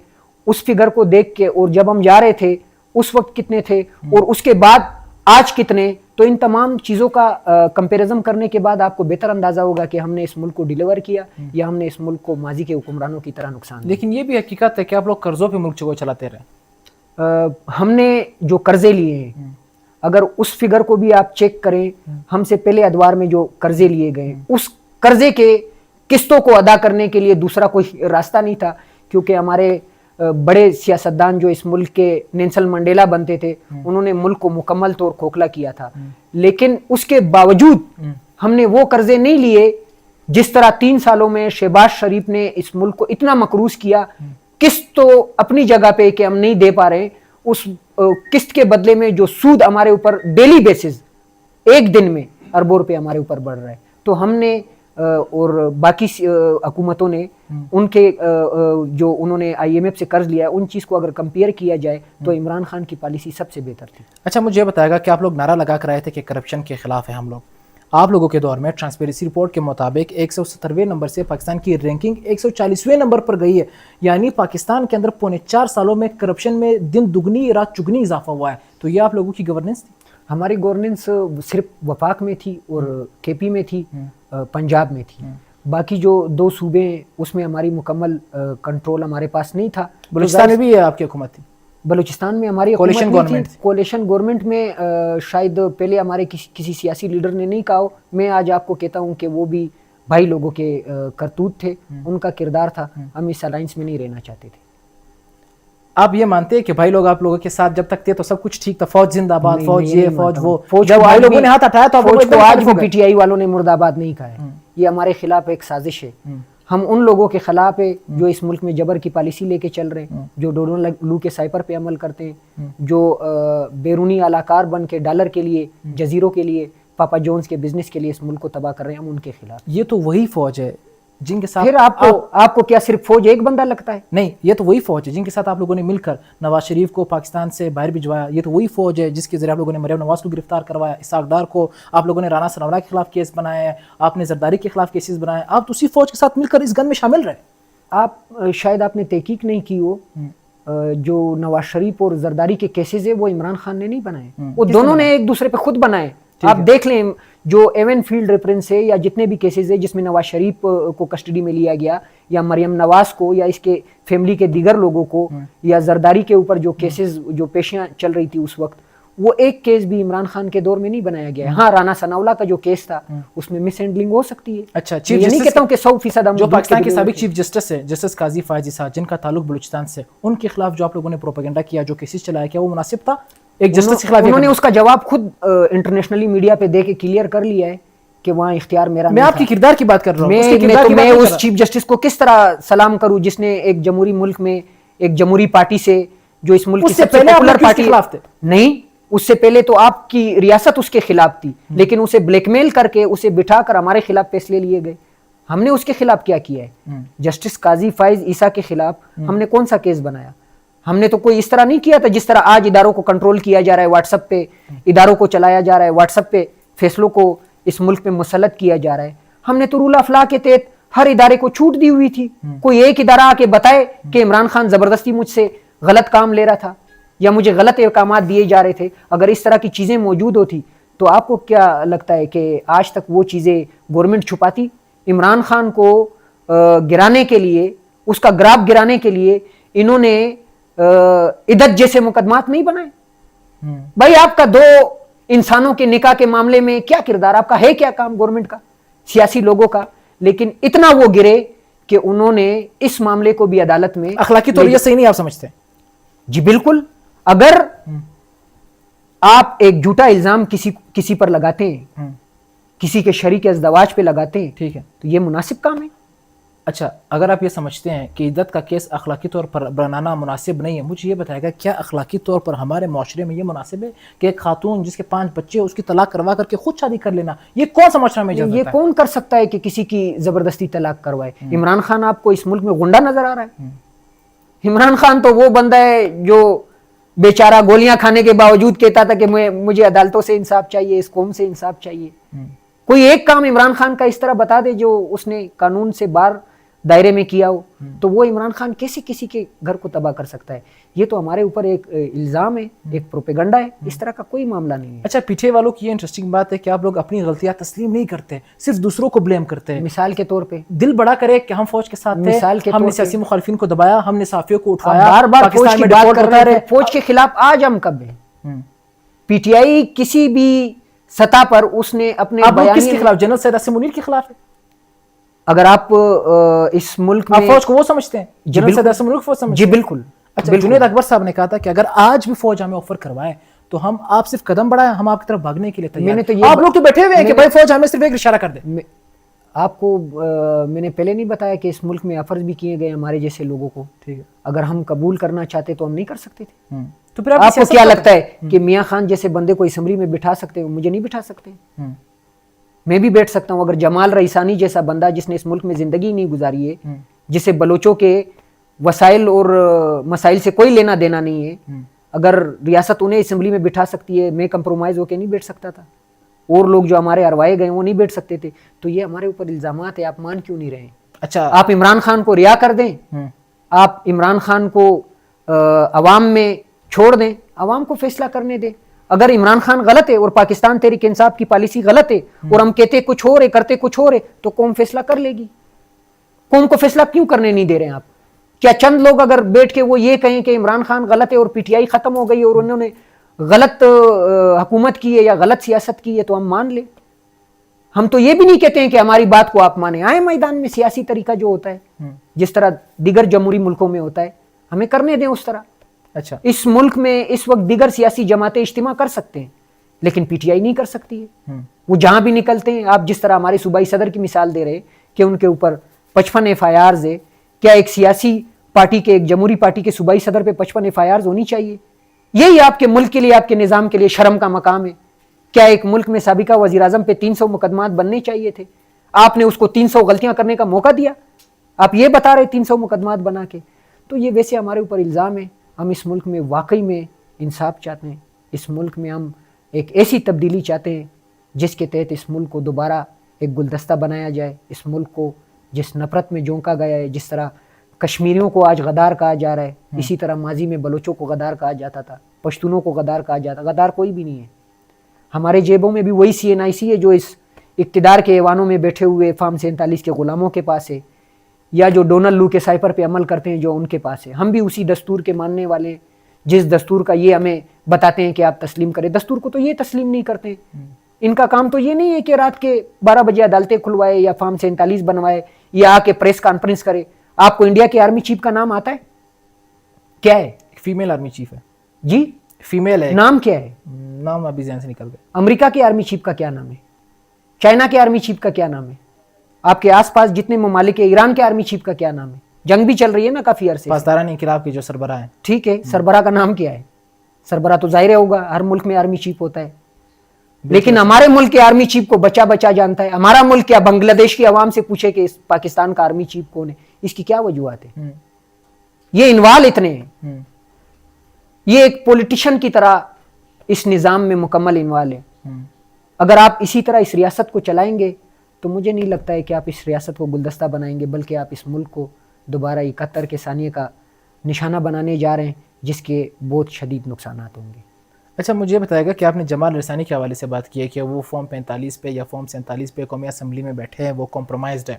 اس فگر کو دیکھ کے، اور جب ہم جا رہے تھے اس وقت کتنے تھے اور اس کے بعد آج کتنے. تو ان تمام چیزوں کا کمپیریزن کرنے کے بعد آپ کو بہتر اندازہ ہوگا کہ ہم نے اس ملک کو ڈیلیور کیا یا ہم نے اس ملک کو ماضی کے حکمرانوں کی طرح نقصان دیا. لیکن یہ بھی حقیقت ہے کہ آپ لوگ قرضوں پہ ملک کو چلاتے رہے. ہم نے جو قرضے لیے ہیں اگر اس فگر کو بھی آپ چیک کریں, ہم سے پہلے ادوار میں جو قرضے لیے گئے اس قرضے کے قسطوں کو ادا کرنے کے لیے دوسرا کوئی راستہ نہیں تھا, کیونکہ ہمارے بڑے سیاستدان جو اس ملک کے نیلسن منڈیلا بنتے تھے انہوں نے ملک کو مکمل طور کھوکھلا کیا تھا. لیکن اس کے باوجود ہم نے وہ قرضے نہیں لیے جس طرح 3 سالوں میں شہباز شریف نے اس ملک کو اتنا مقروض کیا. قسط تو اپنی جگہ پہ کہ ہم نہیں دے پا رہے, اس قسط کے بدلے میں جو سود ہمارے اوپر ڈیلی بیسز ایک دن میں اربوں روپے ہمارے اوپر بڑھ رہا ہے. تو ہم نے اور باقی حکومتوں نے ان کے جو انہوں نے آئی ایم ایف سے قرض لیا ہے ان چیز کو اگر کمپیئر کیا جائے تو عمران خان کی پالیسی سب سے بہتر تھی. اچھا مجھے بتائے گا کہ آپ لوگ نعرہ لگا کر آئے تھے کہ کرپشن کے خلاف ہے ہم لوگ. آپ لوگوں کے دور میں ٹرانسپیرنسی رپورٹ کے مطابق 170ویں نمبر سے پاکستان کی رینکنگ 140ویں نمبر پر گئی ہے, یعنی پاکستان کے اندر پونے 4 سالوں میں کرپشن میں دن دگنی رات چگنی اضافہ ہوا ہے. تو یہ آپ لوگوں کی گورننس تھی؟ ہماری گورننس صرف وفاق میں تھی اور کے پی میں تھی, پنجاب میں تھی. باقی جو 2 صوبے ہیں اس میں ہماری مکمل کنٹرول ہمارے پاس نہیں تھا. بلوچستان میں بھی آپ کی حکومت تھی؟ بلوچستان میں ہماری کولیشن گورنمنٹ میں شاید پہلے ہمارے کسی سیاسی لیڈر نے نہیں کہا ہو. میں آج آپ کو کہتا ہوں کہ وہ بھی بھائی لوگوں کے کرتوت تھے, ان کا کردار تھا. ہم اس الائنس میں نہیں رہنا چاہتے تھے. آپ یہ مانتے ہیں کہ بھائی لوگ آپ لوگوں کے ساتھ جب تک تھے تو سب کچھ ٹھیک تھا, فوج زندہ آباد, فوج یہ فوج وہ, جب بھائی لوگوں نے ہاتھ اٹھایا تو فوج کو آج بھی پی ٹی آئی والوں نے مرد آباد نہیں کہا ہے. یہ ہمارے خلاف ایک سازش ہے. ہم ان لوگوں کے خلاف ہے جو اس ملک میں جبر کی پالیسی لے کے چل رہے ہیں, جو ڈونلڈ لو کے سائپر پہ عمل کرتے ہیں, جو بیرونی اعلیٰ بن کے ڈالر کے لیے, جزیروں کے لیے, پاپا جونز کے بزنس کے لیے اس ملک کو تباہ کر رہے ہیں. ہم ان کے خلاف. یہ تو وہی فوج ہے جن کے ساتھ پھر آپ کو کیا صرف فوج ایک بندہ لگتا ہے؟ نہیں, یہ تو وہی فوج ہے جن کے ساتھ آپ لوگوں نے مل کر نواز شریف کو پاکستان سے باہر بھجوایا. یہ تو وہی فوج ہے جس کے ذریعے آپ لوگوں نے مریم نواز کو گرفتار کروایا, اسحاق ڈار کو, آپ لوگوں نے رانا ثناءاللہ کے خلاف کیس بنایا ہے, آپ نے زرداری کے خلاف کیسز بنائے. آپ تو اسی فوج کے ساتھ مل کر اس گن میں شامل رہے. شاید آپ نے تحقیق نہیں کی ہو, جو نواز شریف اور زرداری کے کیسز ہیں وہ عمران خان نے نہیں بنائے, وہ دونوں نے ایک دوسرے پہ خود بنائے. آپ دیکھ لیں جو ایون فیلڈ ریفرنس ہے یا جتنے بھی کیسز ہیں جس میں نواز شریف کو کسٹڈی میں لیا گیا یا مریم نواز کو یا اس کے فیملی کے دیگر لوگوں کو یا زرداری کے اوپر جو کیسز جو پیشیاں چل رہی تھی اس وقت, وہ ایک کیس بھی عمران خان کے دور میں نہیں بنایا گیا ہے. ہاں رانا ثناءاللہ کا جو کیس تھا اس میں مس ہینڈلنگ ہو سکتی ہے. اچھا, یہ نہیں کہتا ہوں کہ 100% جو پاکستان کے سابق چیف جسٹس ہے جسٹس قاضی فائز عیسیٰ جن کا تعلق بلوچستان سے, ان کے خلاف جو آپ لوگوں نے پروپیگنڈا کیا, جو کیسز چلایا, کیا وہ مناسب تھا؟ ایک جسٹس کے خلاف انہوں نے اس کا جواب خود انٹرنیشنلی میڈیا پہ دے کے کلیئر کر لیا ہے کہ وہاں اختیار میرا. میں آپ کے کردار کی بات کر رہا ہوں. میں اس چیف جسٹس کو کس طرح سلام کروں جس نے ایک جمہوری ملک میں ایک جمہوری پارٹی سے, جو اس ملک کی سب سے پاپولر پارٹی خلاف تھے. نہیں, اس سے پہلے تو آپ کی ریاست اس کے خلاف تھی, لیکن اسے بلیک میل کر کے اسے بٹھا کر ہمارے خلاف فیصلے لیے گئے. ہم نے اس کے خلاف کیا کیا ہے؟ جسٹس قاضی فائز عیسیٰ کے خلاف ہم نے کون سا کیس بنایا؟ ہم نے تو کوئی اس طرح نہیں کیا تھا جس طرح آج اداروں کو کنٹرول کیا جا رہا ہے, واٹس ایپ پہ اداروں کو چلایا جا رہا ہے, واٹس ایپ پہ فیصلوں کو اس ملک میں مسلط کیا جا رہا ہے. ہم نے تو رول آف لا کے تحت ہر ادارے کو چھوٹ دی ہوئی تھی. کوئی ایک ادارہ آ کے بتائے کہ عمران خان زبردستی مجھ سے غلط کام لے رہا تھا یا مجھے غلط احکامات دیے جا رہے تھے. اگر اس طرح کی چیزیں موجود ہوتی تو آپ کو کیا لگتا ہے کہ آج تک وہ چیزیں گورنمنٹ چھپاتی؟ عمران خان کو گرانے کے لیے, اس کا گراف گرانے کے لیے انہوں نے عدت جیسے مقدمات نہیں بنائے. بھائی آپ کا 2 انسانوں کے نکاح کے معاملے میں کیا کردار, آپ کا ہے کیا کام گورنمنٹ کا, سیاسی لوگوں کا؟ لیکن اتنا وہ گرے کہ انہوں نے اس معاملے کو بھی عدالت میں. اخلاقی طور یہ صحیح نہیں آپ سمجھتے؟ جی بالکل. اگر آپ ایک جھوٹا الزام کسی پر لگاتے ہیں, کسی کے شریک ازدواج پہ لگاتے ہیں, ٹھیک ہے, تو یہ مناسب کام ہے. اچھا, اگر آپ یہ سمجھتے ہیں کہ عدت کا کیس اخلاقی طور پر بنانا مناسب نہیں ہے, مجھے یہ بتائے گا کیا اخلاقی طور پر ہمارے معاشرے میں یہ مناسب ہے کہ ایک خاتون جس کے 5 بچے اس کی طلاق کروا کر کے خود شادی کر لینا, یہ کون سا معاشرہ میں اجازت ہے؟ یہ کون کر سکتا ہے کہ کسی کی زبردستی طلاق کروائے؟ عمران خان آپ کو اس ملک میں غنڈہ نظر آ رہا ہے؟ عمران خان تو وہ بندہ ہے جو بیچارہ گولیاں کھانے کے باوجود کہتا تھا کہ مجھے عدالتوں سے انصاف چاہیے, اس قوم سے انصاف چاہیے. کوئی ایک کام عمران خان کا اس طرح بتا دے جو اس نے قانون سے باہر دائرے میں کیا ہو, تو وہ عمران خان کیسے کسی کے گھر کو تباہ کر سکتا ہے؟ یہ تو ہمارے اوپر ایک الزام ہے, ایک پروپیگنڈا ہے, اس طرح کا کوئی معاملہ نہیں ہے. اچھا, پیچھے والوں کی یہ انٹرسٹنگ بات ہے کہ آپ لوگ اپنی غلطیاں تسلیم نہیں کرتے, صرف دوسروں کو بلیم کرتے ہیں. مثال کے طور پہ دل بڑا کرے کہ ہم فوج کے ساتھ تھے, مثال کے ہم نے طور سیاسی مخالفین کو دبایا, ہم نے صحافیوں کو اٹھایا, بار بار فوج پاکستان کی میں بات ڈپورٹ کر ہوتا رہے رہے. ہیں. فوج کے خلاف آج ہم کب ہیں؟ پی ٹی آئی کسی بھی سطح پر اس نے اپنے آپ لوگ کس بیانیے کے خلاف, جنرل سید اسم منیر کے خلاف ہے؟ اگر آپ اس ملک آپ میں فوج کو وہ سمجھتے ہیں, جنرل سید اسم منیر کو فوج سمجھتے جی ہیں؟ بالکل. اچھا, جنید اکبر صاحب نے کہا تھا کہ اگر آج بھی فوج ہمیں آفر کروائے تو ہم, آپ صرف قدم بڑھائیں, ہم آپ کی طرف بھاگنے کے لیے تیار ہیں. آپ لوگ تو بیٹھے ہوئے ہیں کہ بھائی فوج ہمیں صرف ایک اشارہ کر دے. آپ کو میں نے پہلے نہیں بتایا کہ اس ملک میں آفرز بھی کیے گئے ہمارے جیسے لوگوں کو, ٹھیک ہے, اگر ہم قبول کرنا چاہتے تو ہم نہیں کر سکتے تھے. تو پھر آپ کو کیا لگتا ہے کہ میاں خان جیسے بندے کو اسمبلی میں بٹھا سکتے ہیں؟ مجھے نہیں بٹھا سکتے. میں بھی بیٹھ سکتا ہوں. اگر جمال رئیسانی جیسا بندہ جس نے اس ملک میں زندگی نہیں گزاری ہے, جسے بلوچوں کے وسائل اور مسائل سے کوئی لینا دینا نہیں ہے, اگر ریاست انہیں اسمبلی میں بٹھا سکتی ہے, میں کمپرومائز ہو کے نہیں بیٹھ سکتا تھا؟ اور لوگ جو ہمارے اروائے گئے وہ نہیں بیٹھ سکتے تھے. تو یہ ہمارے اوپر الزامات ہیں, آپ مان کیوں نہیں رہے؟ اچھا, آپ عمران خان کو رہا کر دیں, آپ عمران خان کو عوام میں چھوڑ دیں, عوام کو فیصلہ کرنے دیں. اگر عمران خان غلط ہے اور پاکستان تحریک انصاف کی پالیسی غلط ہے اور ہم کہتے کچھ اور ہے کرتے کچھ اور ہے, تو قوم فیصلہ کر لے گی. قوم کو فیصلہ کیوں کرنے نہیں دے رہے ہیں آپ؟ کیا چند لوگ اگر بیٹھ کے وہ یہ کہیں کہ عمران خان غلط ہے اور پی ٹی آئی ختم ہو گئی اور انہوں نے غلط حکومت کی ہے یا غلط سیاست کی ہے تو ہم مان لیں؟ ہم تو یہ بھی نہیں کہتے ہیں کہ ہماری بات کو آپ مانیں. آئیں میدان میں, سیاسی طریقہ جو ہوتا ہے جس طرح دیگر جمہوری ملکوں میں ہوتا ہے, ہمیں کرنے دیں اس طرح. اچھا, اس ملک میں اس وقت دیگر سیاسی جماعتیں اجتماع کر سکتے ہیں, لیکن پی ٹی آئی نہیں کر سکتی ہے. وہ جہاں بھی نکلتے ہیں, آپ جس طرح ہمارے صوبائی صدر کی مثال دے رہے کہ ان کے اوپر 55 ایف آئی آرز ہے, کیا ایک سیاسی پارٹی کے, ایک جمہوری پارٹی کے صوبائی صدر پہ 55 ایف آئی آرز ہونی چاہیے؟ یہی آپ کے ملک کے لیے, آپ کے نظام کے لیے شرم کا مقام ہے. کیا ایک ملک میں سابقہ وزیر اعظم پہ 300 مقدمات بننے چاہیے تھے؟ آپ نے اس کو 300 غلطیاں کرنے کا موقع دیا. آپ یہ بتا رہے 300 مقدمات بنا کے. تو یہ ویسے ہمارے اوپر الزام ہے. ہم اس ملک میں واقعی میں انصاف چاہتے ہیں. اس ملک میں ہم ایک ایسی تبدیلی چاہتے ہیں جس کے تحت اس ملک کو دوبارہ ایک گلدستہ بنایا جائے. اس ملک کو جس نفرت میں جھونکا گیا ہے, جس طرح کشمیریوں کو آج غدار کہا جا رہا ہے, اسی طرح ماضی میں بلوچوں کو غدار کہا جاتا تھا, پشتونوں کو غدار کہا جاتا. غدار کوئی بھی نہیں ہے. ہمارے جیبوں میں بھی وہی سی این آئی سی ہے جو اس اقتدار کے ایوانوں میں بیٹھے ہوئے فارم 47 کے غلاموں کے پاس ہے, یا جو ڈونلڈ لو کے سائپر پہ عمل کرتے ہیں جو ان کے پاس ہے. ہم بھی اسی دستور کے ماننے والے ہیں جس دستور کا یہ ہمیں بتاتے ہیں کہ آپ تسلیم کریں. دستور کو تو یہ تسلیم نہیں کرتے. ان کا کام تو یہ نہیں ہے کہ رات کے 12 بجے عدالتیں کھلوائے یا فارم 47 بنوائے یا آ کے پریس کانفرنس کرے. آپ کو انڈیا کے آرمی چیف کا نام آتا ہے؟ کیا ہے؟ فیمیل آرمی چیف ہے جی, فیمیل ہے. نام کیا ہے؟ نام ابھی ذہن سے نکل گیا. امریکہ کے آرمی چیف کا کیا نام ہے؟ چائنا کے آرمی چیف کا کیا نام ہے؟ آپ کے آس پاس جتنے ممالک ہیں, ایران کے آرمی چیف کا کیا نام ہے؟ جنگ بھی چل رہی ہے نا کافی عرصے سے. پاسداران انقلاب کے جو سربراہ ہیں. ٹھیک ہے, سربراہ کا نام کیا ہے؟ سربراہ تو ظاہر ہوگا, ہر ملک میں آرمی چیف ہوتا ہے. لیکن ہمارے ملک کے آرمی چیف کو بچا بچا جانتا ہے. ہمارا ملک کیا بنگلہ دیش کی عوام سے پوچھے کہ پاکستان کا آرمی چیف کون ہے؟ اس کی کیا وجوہات ہے؟ یہ انوال اتنے ہیں. یہ ایک پولیٹیشن کی طرح اس نظام میں مکمل انوال ہے. اگر آپ اسی طرح اس ریاست کو چلائیں گے تو مجھے نہیں لگتا ہے کہ آپ اس ریاست کو گلدستہ بنائیں گے, بلکہ آپ اس ملک کو دوبارہ 71 کے ثانیے کا نشانہ بنانے جا رہے ہیں جس کے بہت شدید نقصانات ہوں گے. اچھا, مجھے بتائے گا کہ آپ نے جمال رسانی کے حوالے سے بات کی ہے کہ وہ فارم 45 پہ یا فارم 47 پہ قومی اسمبلی میں بیٹھے ہیں, وہ کمپرومائزڈ ہے.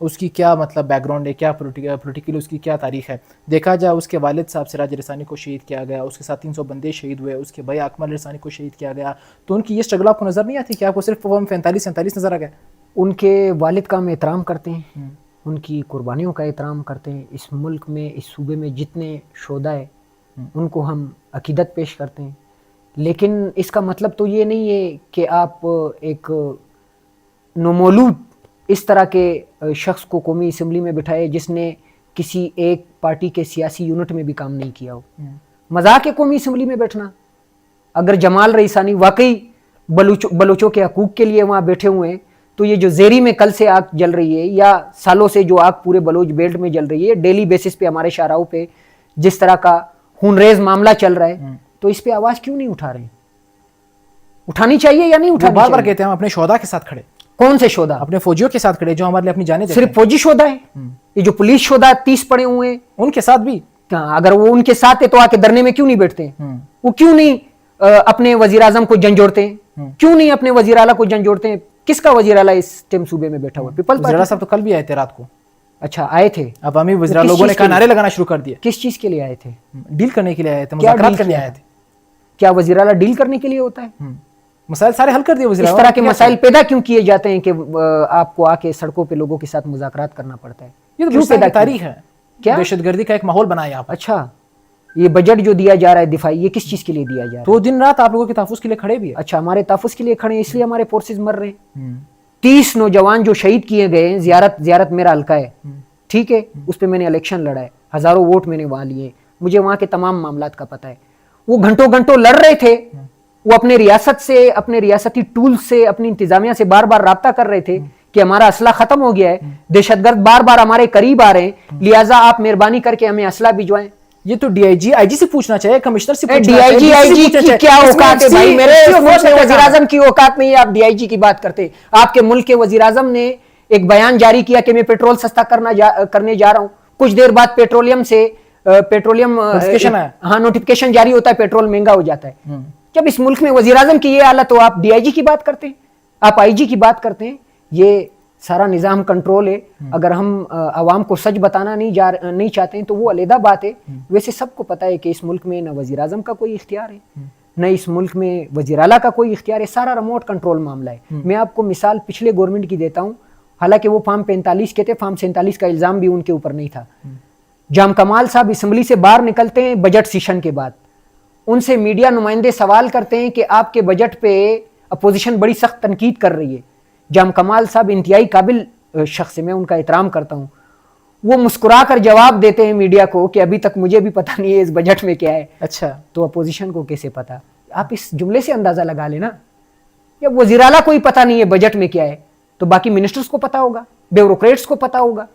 اس کی کیا مطلب بیک گراؤنڈ ہے, کیا پولیٹیکلی اس کی کیا تاریخ ہے؟ دیکھا جائے اس کے والد صاحب سراج رسانی کو شہید کیا گیا, اس کے ساتھ 300 بندے شہید ہوئے, اس کے بھائی اکمل رسانی کو شہید کیا گیا. تو ان کی یہ اسٹرگل آپ کو نظر نہیں آتی کہ آپ کو صرف فارم 47 نظر آ گیا؟ ان کے والد کا ہم احترام کرتے ہیں, ان کی قربانیوں کا احترام کرتے ہیں. اس ملک میں, اس صوبے میں جتنے شہداء ہیں ان کو ہم عقیدت پیش کرتے ہیں. لیکن اس کا مطلب تو یہ نہیں ہے کہ آپ ایک نومولود اس طرح کے شخص کو قومی اسمبلی میں بٹھائے جس نے کسی ایک پارٹی کے سیاسی یونٹ میں بھی کام نہیں کیا ہو. مذاق ہے قومی اسمبلی میں بیٹھنا. اگر جمال رئیسانی واقعی بلوچوں کے حقوق کے لیے وہاں بیٹھے ہوئے ہیں تو یہ جو زیری میں کل سے آگ جل رہی ہے یا سالوں سے جو آگ پورے بلوچ بیلٹ میں جل رہی ہے, ڈیلی بیسس پہ ہمارے شاہراہوں پہ جس طرح کا خون ریز معاملہ چل رہا ہے, تو اس پہ آواز کیوں نہیں اٹھا رہے ہیں؟ اٹھانی چاہیے یا نہیں اٹھانی چاہیے؟ بار کہتے ہیں ہم اپنے شہداء کے ساتھ کھڑے. کون سے شہداء؟ اپنے فوجیوں کے ساتھ کھڑے جو ہمارے لیے اپنی جانیں دیتے ہیں. صرف فوجی شہداء ہیں؟ یہ جو پولیس شہداء 30 پڑے ہوئے ہیں ان کے ساتھ بھی اگر وہ ان کے ساتھ ہے تو آ کے دھرنے میں کیوں نہیں بیٹھتے ہیں؟ وہ کیوں نہیں اپنے وزیر اعظم کو جھنجھوڑتے ہیں؟ کیوں نہیں اپنے وزیر اعلیٰ کو جھنجھوڑتے ہیں؟ کس کا وزیر اعلیٰ اس ٹائم صوبے میں بیٹھا ہوا ہے؟ پیپلز وزیر اعلیٰ صاحب تو کل بھی آئے تھے رات کو. اچھا آئے تھے. عوامی وزراء لوگوں نے کہا نعرے لگانا شروع کر دیے. کس چیز کے لیے آئے تھے؟ ڈیل کرنے کے لیے آئے تھے, مذاکرات کرنے آئے تھے. کیا وزیر اعلیٰ ڈیل کرنے کے لیے ہوتا ہے؟ مسائل سارے حل کر دیے وزیر اس اعلیٰ. طرح کے مسائل پیدا کیوں کیے جاتے ہیں کہ آپ کو آ کے سڑکوں پہ لوگوں کے ساتھ مذاکرات کرنا پڑتا ہے؟ یہ تو کیوں بلوچستان پیدا کی تاریخ ہے, کیا دہشت گردی کا ایک ماحول بنایا آپ. اچھا یہ بجٹ جو دیا جا رہا ہے دفاعی, یہ کس چیز کے لیے دیا جا رہا ہے؟ تو دن رات آپ لوگوں کے تحفظ کے لیے کھڑے بھی ہیں. اچھا ہمارے تحفظ کے لیے کھڑے ہیں, اس لیے ہمارے فورسز مر رہے ہیں. 30 نوجوان جو شہید کیے گئے ہیں, زیارت میرا حلقہ ہے, ٹھیک ہے, اس پہ میں نے الیکشن لڑا ہے, ہزاروں ووٹ میں نے وہاں لیے, مجھے وہاں کے تمام معاملات کا پتہ ہے. وہ گھنٹوں گھنٹوں لڑ رہے تھے, وہ اپنے ریاست سے, اپنے ریاستی ٹول سے, اپنی انتظامیہ سے بار بار رابطہ کر رہے تھے کہ ہمارا اسلحہ ختم ہو گیا ہے, دہشت گرد بار بار ہمارے قریب آ رہے ہیں, لہٰذا آپ مہربانی کر کے ہمیں اسلحہ بھجوائیں. یہ تو ڈی آئی جی سے پوچھنا چاہیے, کمشنر سے پوچھنا ڈی چاہیے. آئی جی کی کیا اوقات ہے بھائی؟ میرے ملک میں وزیر اعظم کی اوقات نہیں ہے, آپ ڈی آئی جی کی بات کرتے. آپ کے ملک کے وزیر اعظم نے ایک بیان جاری کیا کہ میں پیٹرول سستا کرنے جا رہا ہوں. کچھ دیر بعد پیٹرولیم ہاں نوٹیفکیشن جاری ہوتا ہے, پیٹرول مہنگا ہو جاتا ہے. جب اس ملک میں وزیر اعظم کی یہ حالت ہو, آپ ڈی آئی جی کی بات کرتے ہیں, آپ آئی جی کی بات کرتے ہیں. یہ سارا نظام کنٹرول ہے. اگر ہم عوام کو سچ بتانا نہیں چاہتے ہیں تو وہ علیحدہ بات ہے. ویسے سب کو پتا ہے کہ اس ملک میں نہ وزیر اعظم کا کوئی اختیار ہے, نہ اس ملک میں وزیر اعلیٰ کا کوئی اختیار ہے. سارا ریموٹ کنٹرول معاملہ ہے. میں آپ کو مثال پچھلے گورنمنٹ کی دیتا ہوں, حالانکہ وہ فارم 45 کے تھے, فارم 47 کا الزام بھی ان کے اوپر نہیں تھا. جام کمال صاحب اسمبلی سے باہر نکلتے ہیں بجٹ سیشن کے بعد, ان سے میڈیا نمائندے سوال کرتے ہیں کہ آپ کے بجٹ پہ اپوزیشن بڑی سخت تنقید کر رہی ہے. جام کمال صاحب انتہائی قابل شخص ہے, میں ان کا احترام کرتا ہوں. وہ مسکرا کر جواب دیتے ہیں میڈیا کو کہ ابھی تک مجھے بھی پتہ نہیں ہے اس بجٹ میں کیا ہے. اچھا تو اپوزیشن کو کیسے پتا؟ آپ اس جملے سے اندازہ لگا لینا. جب وزیر اعلیٰ کو ہی پتہ نہیں ہے بجٹ میں کیا ہے تو باقی منسٹرز کو پتا ہوگا, بیوروکریٹس کو پتا ہوگا.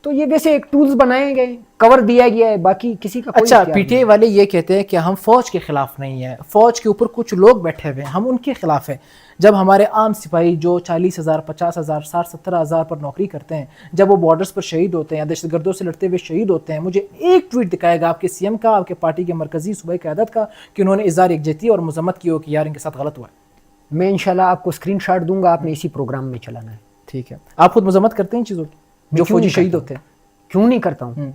تو یہ ویسے ایک ٹولز بنائے گئے, کور دیا گیا ہے, باقی کسی کا کوئی اچھا. اختیار پی ٹی آئی والے یہ کہتے ہیں کہ ہم فوج کے خلاف نہیں ہیں, فوج کے اوپر کچھ لوگ بیٹھے ہوئے ہیں, ہم ان کے خلاف ہیں. جب ہمارے عام سپاہی جو 40,000 50,000 60,000 پر نوکری کرتے ہیں, جب وہ بارڈرز پر شہید ہوتے ہیں یا دہشت گردوں سے لڑتے ہوئے شہید ہوتے ہیں, مجھے ایک ٹویٹ دکھائے گا آپ کے سی ایم کا, آپ کے پارٹی کے مرکزی صوبائی قیادت کا, کہ انہوں نے اظہار یکجہتی اور مذمت کی ہو کہ یار ان کے ساتھ غلط ہوا ہے. میں انشاءاللہ آپ کو اسکرین شاٹ دوں گا, آپ نے اسی پروگرام میں چلانا ہے. ٹھیک ہے. آپ خود مذمت کرتے ہیں ان چیزوں کی جو فوجی شہید ہوتے ہیں؟ کیوں نہیں کرتا ہوں.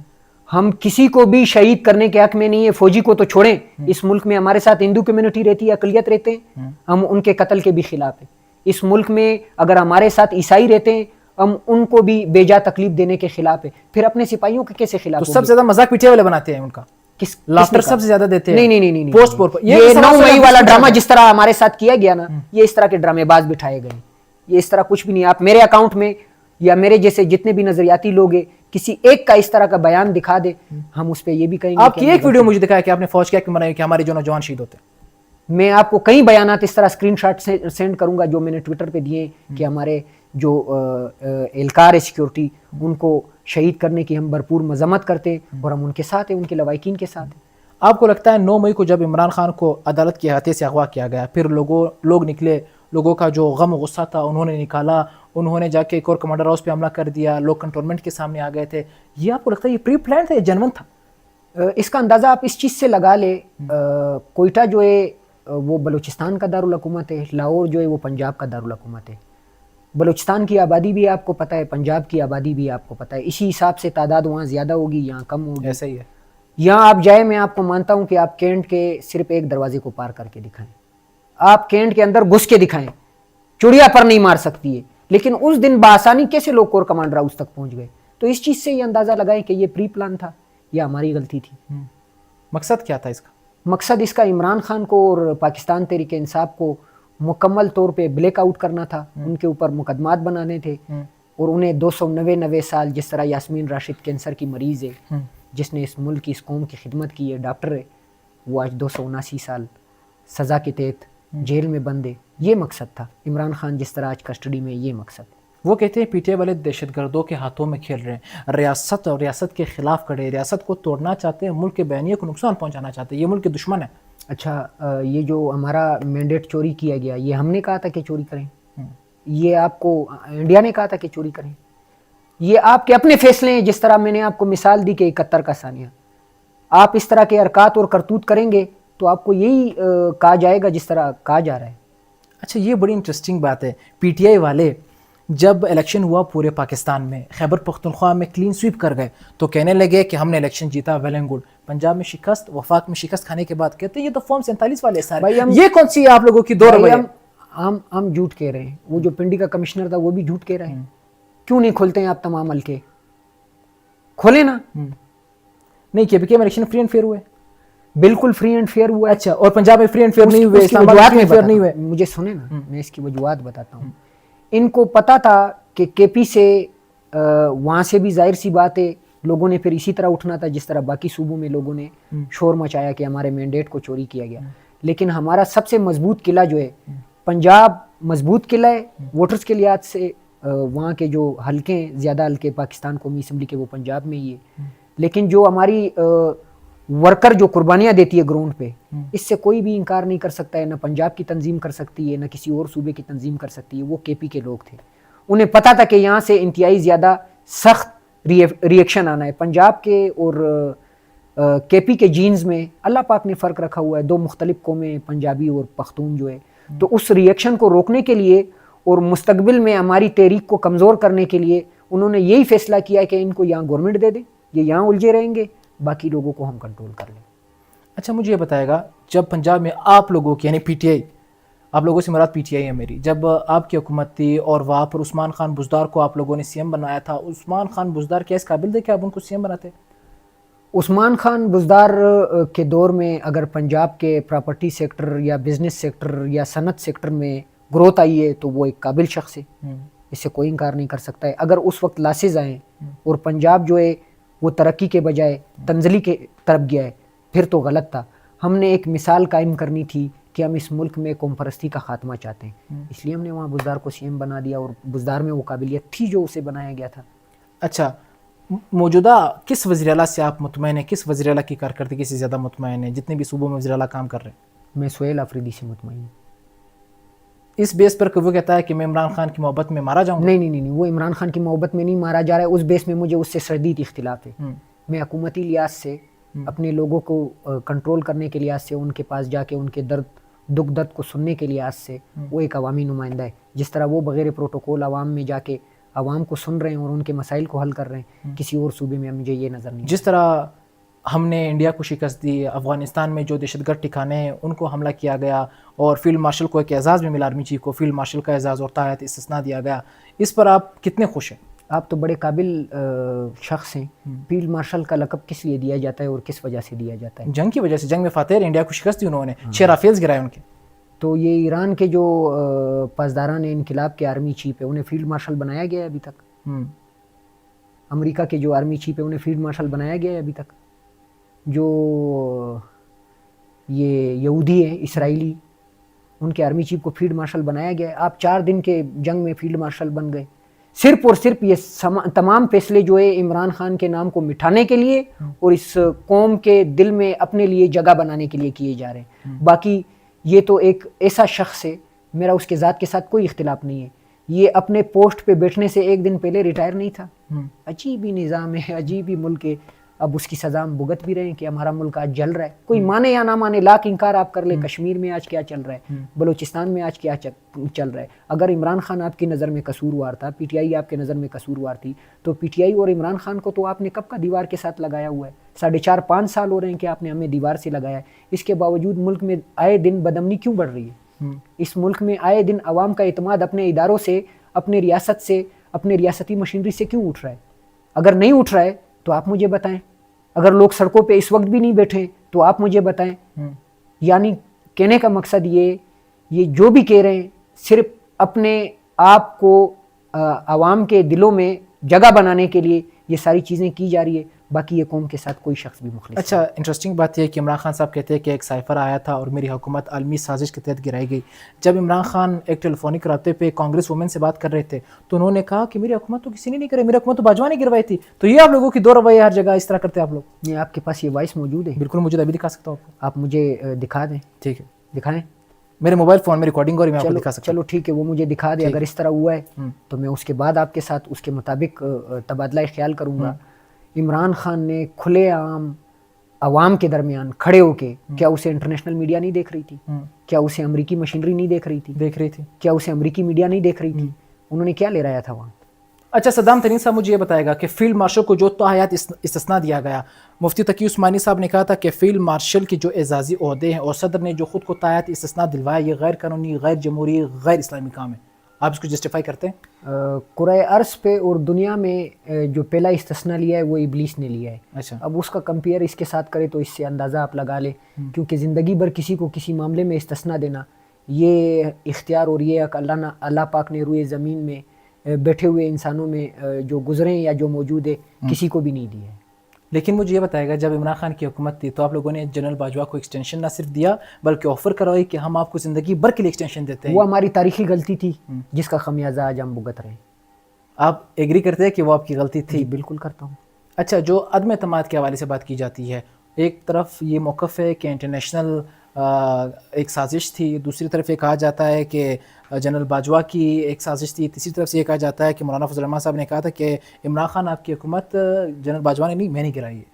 ہم کسی کو بھی شہید کرنے کے حق میں نہیں ہے. فوجی کو تو چھوڑیں, اس ملک میں ہمارے ساتھ ہندو کمیونٹی رہتی ہے, اقلیت رہتے ہیں, ہم ان کے قتل کے بھی خلاف ہیں. اس ملک میں اگر ہمارے ساتھ عیسائی رہتے ہیں, ہم ان کو بھی بے جا تکلیف دینے کے خلاف ہے. پھر اپنے سپاہیوں کے کیسے خلاف؟ تو سب سے زیادہ مذاق پی ٹی آئی والے بناتے ہیں ان کا, لافٹر سب سے زیادہ دیتے ہیں. نہیں پوسٹ پر یہ 9 مئی والا ڈرامہ جس طرح ہمارے ساتھ کیا گیا نا, یہ اس طرح کے ڈرامے باز بٹھائے گئے. یہ اس طرح کچھ بھی نہیں. آپ میرے اکاؤنٹ میں یا میرے جیسے جتنے بھی نظریاتی لوگ ہیں, کسی ایک کا اس طرح کا بیان دکھا دے, ہم اس پہ یہ بھی کہیں گے. آپ کی ایک ویڈیو مجھے دکھایا کہ آپ نے فوج کے حق میں بنائی کہ ہمارے جو نوجوان شہید ہوتے ہیں. میں آپ کو کئی بیانات اس طرح اسکرین شاٹ سینڈ کروں گا جو میں نے ٹویٹر پہ دیے کہ ہمارے جو اہلکار ہے سیکیورٹی, ان کو شہید کرنے کی ہم بھرپور مذمت کرتے ہیں, اور ہم ان کے ساتھ ہیں, ان کے لواحقین کے ساتھ ہیں. آپ کو لگتا ہے 9 مئی کو جب عمران خان کو عدالت کے احاطے سے اغوا کیا گیا, پھر لوگ نکلے, لوگوں کا جو غم و غصہ تھا انہوں نے نکالا, انہوں نے جا کے ایک اور کمانڈر ہاؤس پہ حملہ کر دیا, لوگ کنٹونمنٹ کے سامنے آ گئے تھے, یہ آپ کو لگتا ہے یہ پری پلان تھا یا جنون تھا؟ اس کا اندازہ آپ اس چیز سے لگا لے, کوئٹہ جو ہے وہ بلوچستان کا دارالحکومت ہے, لاہور جو ہے وہ پنجاب کا دارالحکومت ہے. بلوچستان کی آبادی بھی آپ کو پتہ ہے, پنجاب کی آبادی بھی آپ کو پتہ ہے, اسی حساب سے تعداد وہاں زیادہ ہوگی, یہاں کم ہوگی. ایسا ہی ہے. یہاں آپ جائیں, میں آپ کو مانتا ہوں کہ آپ کینٹ کے صرف ایک دروازے کو پار کر کے دکھائیں, آپ کینٹ کے اندر گھس کے دکھائیں, چڑیا پر نہیں مار سکتی ہے. لیکن اس دن بآسانی کیسے لوگ کور کمانڈر ہاؤس تک پہنچ گئے؟ تو اس چیز سے یہ اندازہ لگائیں کہ یہ پری پلان تھا یا ہماری غلطی تھی. مقصد کیا تھا اس کا؟ مقصد اس کا عمران خان کو اور پاکستان تحریک انصاف کو مکمل طور پہ بلیک آؤٹ کرنا تھا, ان کے اوپر مقدمات بنانے تھے, اور انہیں 290 سال, جس طرح یاسمین راشد کینسر کی مریض ہے, جس نے اس ملک کی, اس قوم کی خدمت کی ہے, ڈاکٹر ہے, وہ آج 279 سال سزا کے تحت جیل میں بند ہے. یہ مقصد تھا عمران خان جس طرح آج کسٹڈی میں, یہ مقصد. وہ کہتے ہیں پی ٹی آئی والے دہشت گردوں کے ہاتھوں میں کھیل رہے ہیں, ریاست اور ریاست کے خلاف کھڑے, ریاست کو توڑنا چاہتے ہیں, ملک کے بیانیے کو نقصان پہنچانا چاہتے ہیں, یہ ملک کے دشمن ہے. اچھا, یہ جو ہمارا مینڈیٹ چوری کیا گیا, یہ ہم نے کہا تھا کہ چوری کریں؟ یہ آپ کو انڈیا نے کہا تھا کہ چوری کریں؟ یہ آپ کے اپنے فیصلے ہیں. جس طرح میں نے آپ کو مثال دی کہ 71 کا ثانیہ, آپ اس طرح کے حرکات اور کرتوت کریں گے تو آپ کو یہی کہا جائے گا جس طرح کہا جا رہا ہے. اچھا یہ بڑی انٹرسٹنگ بات ہے. پی ٹی آئی والے جب الیکشن ہوا پورے پاکستان میں, خیبر پختونخوا میں کلین سویپ کر گئے تو کہنے لگے کہ ہم نے الیکشن جیتا, ویل اینڈ گڈ. پنجاب میں شکست, وفاق میں شکست کھانے کے بعد کہتے ہیں یہ تو فارم 47 والے سارے. یہ کون سی آپ لوگوں کی دو رویہ؟ ہم جھوٹ کہہ رہے ہیں. وہ جو پنڈی کا کمشنر تھا وہ بھی جھوٹ کہہ رہے ہیں. کیوں نہیں کھولتے ہیں آپ تمام حلقے؟ کھولے نا. نہیں کہ بھی الیکشن فری اینڈ فیئر ہوئے. بالکل فری اینڈ فیئر ہوا. اچھا, اور پنجاب میں فری اینڈ فیئر نہیں ہوئے, اسلام آباد میں فیئر نہیں ہوئے. مجھے سنیں نا, میں اس کی وجوہات بتاتا ہوں. ان کو پتا تھا کہ کے پی سے وہاں سے بھی ظاہر سی بات ہے لوگوں نے پھر اسی طرح اٹھنا تھا جس طرح باقی صوبوں میں لوگوں نے شور مچایا کہ ہمارے مینڈیٹ کو چوری کیا گیا. لیکن ہمارا سب سے مضبوط قلعہ جو ہے پنجاب مضبوط قلعہ ہے ووٹرز کے لحاظ سے. وہاں کے جو حلقے ہیں, زیادہ حلقے پاکستان قومی اسمبلی کے وہ پنجاب میں ہی ہے. لیکن جو ہماری ورکر جو قربانیاں دیتی ہے گراؤنڈ پہ, اس سے کوئی بھی انکار نہیں کر سکتا ہے. نہ پنجاب کی تنظیم کر سکتی ہے, نہ کسی اور صوبے کی تنظیم کر سکتی ہے. وہ کے پی کے لوگ تھے. انہیں پتا تھا کہ یہاں سے انتہائی زیادہ سخت ریئیکشن آنا ہے. پنجاب کے اور کے پی کے جینز میں اللہ پاک نے فرق رکھا ہوا ہے. دو مختلف قومیں, پنجابی اور پختون جو ہے. تو اس ریئیکشن کو روکنے کے لیے اور مستقبل میں ہماری تحریک کو کمزور کرنے کے لیے انہوں نے یہی فیصلہ کیا کہ ان کو یہاں گورنمنٹ دے دیں, یہ یہاں الجھے رہیں گے, باقی لوگوں کو ہم کنٹرول کر لیں. اچھا مجھے یہ بتائے گا, جب پنجاب میں آپ لوگوں کی یعنی پی ٹی آئی, آپ لوگوں سے مراد پی ٹی آئی ہے میری, جب آپ کی حکومت تھی اور وہاں پر عثمان خان بزدار کو آپ لوگوں نے سی ایم بنایا تھا, عثمان خان بزدار کیا اس قابل تھے کہ آپ ان کو سی ایم بناتے؟ عثمان خان بزدار کے دور میں اگر پنجاب کے پراپرٹی سیکٹر یا بزنس سیکٹر یا صنعت سیکٹر میں گروتھ آئی ہے تو وہ ایک قابل شخص ہے, اس سے کوئی انکار نہیں کر سکتا ہے. اگر اس وقت لاسز آئیں اور پنجاب جو ہے وہ ترقی کے بجائے تنزلی کے طرف گیا ہے پھر تو غلط تھا. ہم نے ایک مثال قائم کرنی تھی کہ ہم اس ملک میں قوم پرستی کا خاتمہ چاہتے ہیں, اس لیے ہم نے وہاں بزدار کو سی ایم بنا دیا, اور بزدار میں وہ قابلیت تھی جو اسے بنایا گیا تھا. اچھا, موجودہ کس وزیر اعلیٰ سے آپ مطمئن ہیں, کس وزیر اعلیٰ کی کارکردگی سے زیادہ مطمئن ہیں جتنے بھی صوبوں میں وزیر اعلیٰ کام کر رہے ہیں؟ میں سہیل آفریدی سے مطمئن ہوں. اس بیس پر کہ وہ کہتا ہے کہ میں عمران خان کی محبت میں مارا جاؤں گا؟ نہیں, وہ عمران خان کی محبت میں نہیں مارا جا رہا ہے. اس بیس میں مجھے اس سے شدید اختلاف ہے. میں حکومتی لحاظ سے اپنے لوگوں کو کنٹرول کرنے کے لحاظ سے, ان کے پاس جا کے ان کے دکھ درد کو سننے کے لحاظ سے وہ ایک عوامی نمائندہ ہے. جس طرح وہ بغیر پروٹوکول عوام میں جا کے عوام کو سن رہے ہیں اور ان کے مسائل کو حل کر رہے ہیں, کسی اور صوبے میں مجھے یہ نظر نہیں. جس طرح ہم نے انڈیا کو شکست دی, افغانستان میں جو دہشت گرد ٹھکانے ہیں ان کو حملہ کیا گیا, اور فیلڈ مارشل کو ایک اعزاز بھی ملا, آرمی چیف کو فیلڈ مارشل کا اعزاز اور تحت استثناء دیا گیا, اس پر آپ کتنے خوش ہیں؟ آپ تو بڑے قابل شخص ہیں. فیلڈ مارشل کا لقب کس لیے دیا جاتا ہے اور کس وجہ سے دیا جاتا ہے؟ جنگ کی وجہ سے. جنگ میں فاتح رہے, انڈیا کو شکست دی انہوں نے, 6 رافیلز گرائے ان کے. تو یہ ایران کے جو پاسداران انقلاب کے آرمی چیف ہے انہیں فیلڈ مارشل بنایا گیا ہے ابھی تک؟ امریکہ کے جو آرمی چیف ہے انہیں فیلڈ مارشل بنایا گیا ہے ابھی تک؟ جو یہ یہودی ہیں اسرائیلی, ان کے آرمی چیف کو فیلڈ مارشل بنایا گیا ہے. آپ 4 دن کے جنگ میں فیلڈ مارشل بن گئے. صرف اور صرف یہ تمام فیصلے جو ہے عمران خان کے نام کو مٹھانے کے لیے اور اس قوم کے دل میں اپنے لیے جگہ بنانے کے لیے کیے جا رہے ہیں. باقی یہ تو ایک ایسا شخص ہے, میرا اس کے ذات کے ساتھ کوئی اختلاف نہیں ہے. یہ اپنے پوسٹ پہ بیٹھنے سے 1 دن پہلے ریٹائر نہیں تھا. عجیب ہی نظام ہے, عجیب ہی ملک ہے. اب اس کی سزا ہم بھگت بھی رہے ہیں کہ ہمارا ملک آج جل رہا ہے. کوئی مانے یا نہ مانے, لاکھ انکار آپ کر لیں, کشمیر میں آج کیا چل رہا ہے, بلوچستان میں آج کیا چل رہا ہے. اگر عمران خان آپ کی نظر میں قصوروار تھا, پی ٹی آئی آپ کے نظر میں قصوروار تھی, تو پی ٹی آئی اور عمران خان کو تو آپ نے کب کا دیوار کے ساتھ لگایا ہوا ہے. 4.5-5 سال ہو رہے ہیں کہ آپ نے ہمیں دیوار سے لگایا ہے. اس کے باوجود ملک میں آئے دن بدامنی کیوں بڑھ رہی ہے؟ اس ملک میں آئے دن عوام کا اعتماد اپنے اداروں سے, اپنے ریاست سے, اپنے ریاستی مشینری سے کیوں اٹھ رہا ہے؟ اگر نہیں اٹھ رہا ہے تو آپ مجھے بتائیں. اگر لوگ سڑکوں پہ اس وقت بھی نہیں بیٹھے تو آپ مجھے بتائیں. یعنی کہنے کا مقصد یہ جو بھی کہہ رہے ہیں صرف اپنے آپ کو عوام کے دلوں میں جگہ بنانے کے لیے یہ ساری چیزیں کی جا رہی ہے. باقی یہ قوم کے ساتھ کوئی شخص بھی مخلص. اچھا, انٹرسٹنگ بات یہ ہے کہ عمران خان صاحب کہتے ہیں کہ ایک سائفر آیا تھا اور میری حکومت عالمی سازش کے تحت گرائی گئی. جب عمران خان ایک ٹیلیفونک رابطے پہ کانگریس وومن سے بات کر رہے تھے تو انہوں نے کہا کہ میری حکومت تو کسی نے نہیں کرائی, میری حکومت تو باجوہ نے گروائی تھی. تو یہ آپ لوگوں کی 2 رویے ہر جگہ اس طرح کرتے ہیں آپ لوگ؟ یہ آپ کے پاس یہ وائس موجود ہے؟ بالکل موجود ہے, ابھی دکھا سکتا ہوں آپ مجھے دکھا دیں. ٹھیک ہے, دکھائیں. میرے موبائل فون میں ریکارڈنگ ہو رہی ہے, میں آپ کو دکھا سکتا ہوں. چلو ٹھیک ہے, وہ مجھے دکھا دے. اگر اس طرح ہوا ہے تو میں اس کے بعد آپ کے ساتھ اس کے مطابق تبادلہ خیال کروں گا. عمران خان نے کھلے عام عوام کے درمیان کھڑے ہو کے کیا اسے انٹرنیشنل میڈیا نہیں دیکھ رہی تھی؟ کیا اسے امریکی مشینری نہیں دیکھ رہی تھی؟ کیا اسے امریکی میڈیا نہیں دیکھ رہی تھی؟ انہوں نے کیا لے رہا تھا وہاں؟ اچھا صدام ترین صاحب مجھے یہ بتائے گا کہ فیلڈ مارشل کو جو تو حیات استثناء دیا گیا، مفتی تقی عثمانی صاحب نے کہا تھا کہ فیلڈ مارشل کے جو اعزازی عہدے ہیں اور صدر نے جو خود کو حیات استثناء دلوایا یہ غیر قانونی، غیر جمہوری، غیر اسلامی کام ہے، آپ اس کو جسٹیفائی کرتے ہیں؟ کرۂ ارض پہ اور دنیا میں جو پہلا استثناء لیا ہے وہ ابلیس نے لیا ہے. اچھا، اب اس کا کمپیئر اس کے ساتھ کرے تو اس سے اندازہ آپ لگا لیں، کیونکہ زندگی بھر کسی کو کسی معاملے میں استثناء دینا یہ اختیار اور یہ حق اللہ پاک نے روئے زمین میں بیٹھے ہوئے انسانوں میں جو گزرے یا جو موجود ہے کسی کو بھی نہیں دیا ہے. لیکن مجھے یہ بتائے گا جب عمران خان کی حکومت تھی تو آپ لوگوں نے جنرل باجوہ کو ایکسٹینشن نہ صرف دیا بلکہ آفر کروائی کہ ہم آپ کو زندگی بھر کے لیے ایکسٹینشن دیتے ہیں. وہ ہماری تاریخی غلطی تھی جس کا خمیازہ آج ہم بھگت رہے ہیں. آپ ایگری کرتے ہیں کہ وہ آپ کی غلطی تھی؟ جی بالکل کرتا ہوں. اچھا، جو عدم اعتماد کے حوالے سے بات کی جاتی ہے، ایک طرف یہ موقف ہے کہ انٹرنیشنل ایک سازش تھی، دوسری طرف یہ کہا جاتا ہے کہ جنرل باجوہ کی ایک سازش تھی، تیسری طرف سے یہ کہا جاتا ہے کہ مولانا فضل الرحمان صاحب نے کہا تھا کہ عمران خان آپ کی حکومت جنرل باجوہ نے نہیں، میں نے گرائی ہے.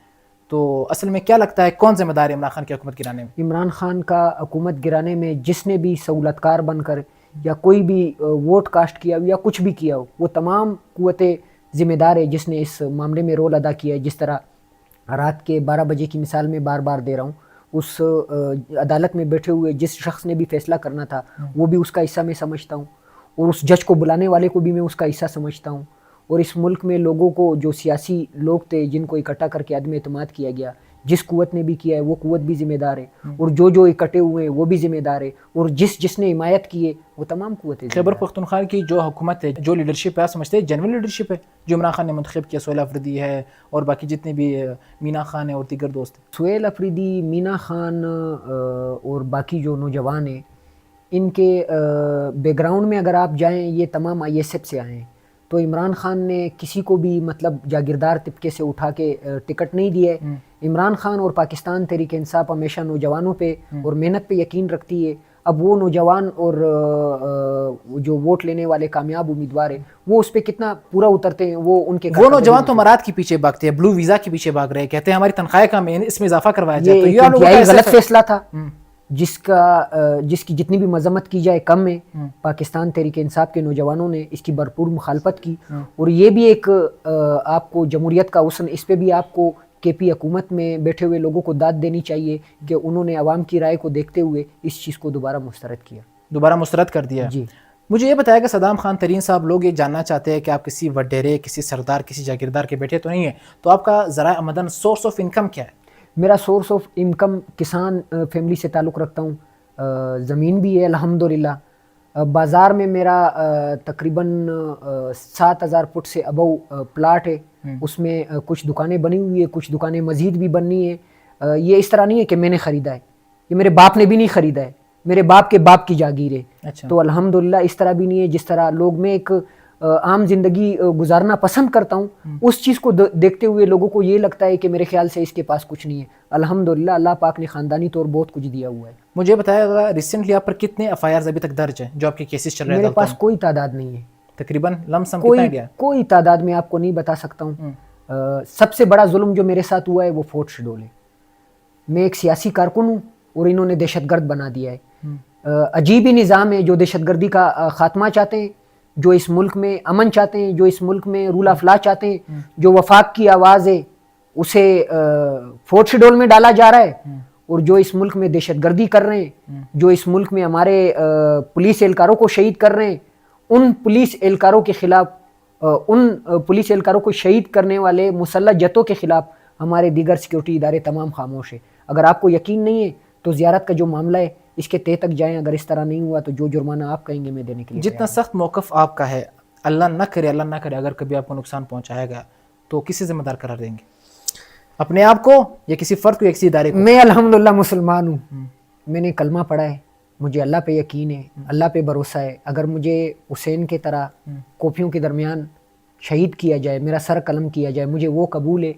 تو اصل میں کیا لگتا ہے کون ذمہ دار ہے عمران خان کی حکومت گرانے میں؟ عمران خان کا حکومت گرانے میں جس نے بھی سہولت کار بن کر یا کوئی بھی ووٹ کاسٹ کیا ہو یا کچھ بھی کیا ہو، وہ تمام قوتیں ذمہ دار ہے جس نے اس معاملے میں رول ادا کیا ہے. جس طرح رات کے 12 بجے کی مثال میں بار بار دے رہا ہوں، اس عدالت میں بیٹھے ہوئے جس شخص نے بھی فیصلہ کرنا تھا وہ بھی اس کا حصہ میں سمجھتا ہوں، اور اس جج کو بلانے والے کو بھی میں اس کا حصہ سمجھتا ہوں. اور اس ملک میں لوگوں کو جو سیاسی لوگ تھے جن کو اکٹھا کر کے عدم اعتماد کیا گیا، جس قوت نے بھی کیا ہے وہ قوت بھی ذمہ دار ہے، اور جو اکٹھے ہوئے ہیں وہ بھی ذمہ دار ہے، اور جس نے حمایت کی ہے وہ تمام قوتیں. خیبر پختونخوا کی جو حکومت ہے، جو لیڈرشپ ہے، آپ سمجھتے ہیں جنرل لیڈرشپ ہے جو عمران خان نے منتخب کیا؟ سہیل افریدی ہے اور باقی جتنے بھی مینا خان ہے اور دیگر دوست ہیں. سہیل افریدی، مینا خان اور باقی جو نوجوان ہیں، ان کے بیک گراؤنڈ میں اگر آپ جائیں یہ تمام آئی ایس ایف سے آئے ہیں. تو عمران خان نے کسی کو بھی مطلب جاگیردار طبقے سے اٹھا کے ٹکٹ نہیں دیا ہے. عمران خان اور پاکستان تحریک انصاف ہمیشہ نوجوانوں پہ اور محنت پہ یقین رکھتی ہے. اب وہ نوجوان اور جو ووٹ لینے والے کامیاب امیدوار ہیں وہ اس پہ کتنا پورا اترتے ہیں، وہ ان کے وہ نوجوان تو امارات کے پیچھے بھاگتے ہیں، بلو ویزا کے پیچھے بھاگ رہے ہیں، کہتے ہیں ہماری تنخواہ کا اس میں اضافہ کروایا جائے. یہ انتہائی غلط فیصلہ تھا جس کی جتنی بھی مذمت کی جائے کم ہے. پاکستان تحریک انصاف کے نوجوانوں نے اس کی بھرپور مخالفت کی، اور یہ بھی ایک آپ کو جمہوریت کا حسن، اس پہ بھی آپ کو کے پی حکومت میں بیٹھے ہوئے لوگوں کو داد دینی چاہیے کہ انہوں نے عوام کی رائے کو دیکھتے ہوئے اس چیز کو دوبارہ مسترد کر دیا. جی مجھے یہ بتایا کہ صدام خان ترین صاحب، لوگ یہ جاننا چاہتے ہیں کہ آپ کسی وڈیرے، کسی سردار، کسی جاگیردار کے بیٹے تو نہیں ہیں، تو آپ کا ذرائع آمدن، سورس آف انکم کیا ہے؟ میرا سورس آف انکم کسان فیملی سے تعلق رکھتا ہوں، زمین بھی ہے الحمدللہ. بازار میں میرا تقریباً 7,000 فٹ سے ابو پلاٹ ہے، اس میں کچھ دکانیں بنی ہوئی ہیں، کچھ دکانیں مزید بھی بننی ہیں. یہ اس طرح نہیں ہے کہ میں نے خریدا ہے، یہ میرے باپ نے بھی نہیں خریدا ہے، میرے باپ کے باپ کی جاگیر ہے. تو الحمدللہ اس طرح بھی نہیں ہے. جس طرح لوگ میں ایک عام زندگی گزارنا پسند کرتا ہوں، اس چیز کو دیکھتے ہوئے لوگوں کو یہ لگتا ہے کہ میرے خیال سے اس کے پاس کچھ نہیں ہے. الحمدللہ اللہ پاک نے خاندانی طور بہت کچھ دیا ہوا ہے. مجھے بتایا ریسنٹلی آپ پر کتنے ایف آئی آرز ابھی تک درج ہیں جو آپ کے کیسز چل رہے ہیں؟ میرے پاس کوئی تعداد نہیں ہے، تقریباً لم سم کتنا گیا؟ کوئی تعداد میں آپ کو نہیں بتا سکتا ہوں. سب سے بڑا ظلم جو میرے ساتھ ہوا ہے وہ فورتھ شیڈول ہے. میں ایک سیاسی کارکن ہوں اور انہوں نے دہشت گرد بنا دیا ہے. عجیب ہی نظام ہے جو دہشت گردی کا خاتمہ چاہتے ہیں، جو اس ملک میں امن چاہتے ہیں، جو اس ملک میں رول آف لا چاہتے ہیں. جو وفاق کی آواز ہے اسے فورتھ شیڈول میں ڈالا جا رہا ہے، اور جو اس ملک میں دہشت گردی کر رہے ہیں، جو اس ملک میں ہمارے پولیس اہلکاروں کو شہید کر رہے ہیں، ان پولیس اہلکاروں کے خلاف، ان پولیس اہلکاروں کو شہید کرنے والے مسلح جتوں کے خلاف ہمارے دیگر سیکیورٹی ادارے تمام خاموش ہیں. اگر آپ کو یقین نہیں ہے تو زیارت کا جو معاملہ ہے اس کے تہ تک جائیں. اگر اس طرح نہیں ہوا تو جو جرمانہ آپ کہیں گے میں دینے کے لیے. جتنا سخت موقف آپ کا ہے، اللہ نہ کرے اگر کبھی آپ کو نقصان پہنچایا گیا تو کسی ذمہ دار قرار دیں گے؟ اپنے آپ کو یا کسی فرد کو یا کسی ادارے کو؟ میں الحمدللہ مسلمان ہوں، میں نے کلمہ پڑھا ہے، مجھے اللہ پہ یقین ہے، اللہ پہ بھروسہ ہے. اگر مجھے حسین کے طرح کوفیوں کے درمیان شہید کیا جائے، میرا سر قلم کیا جائے، مجھے وہ قبول ہے.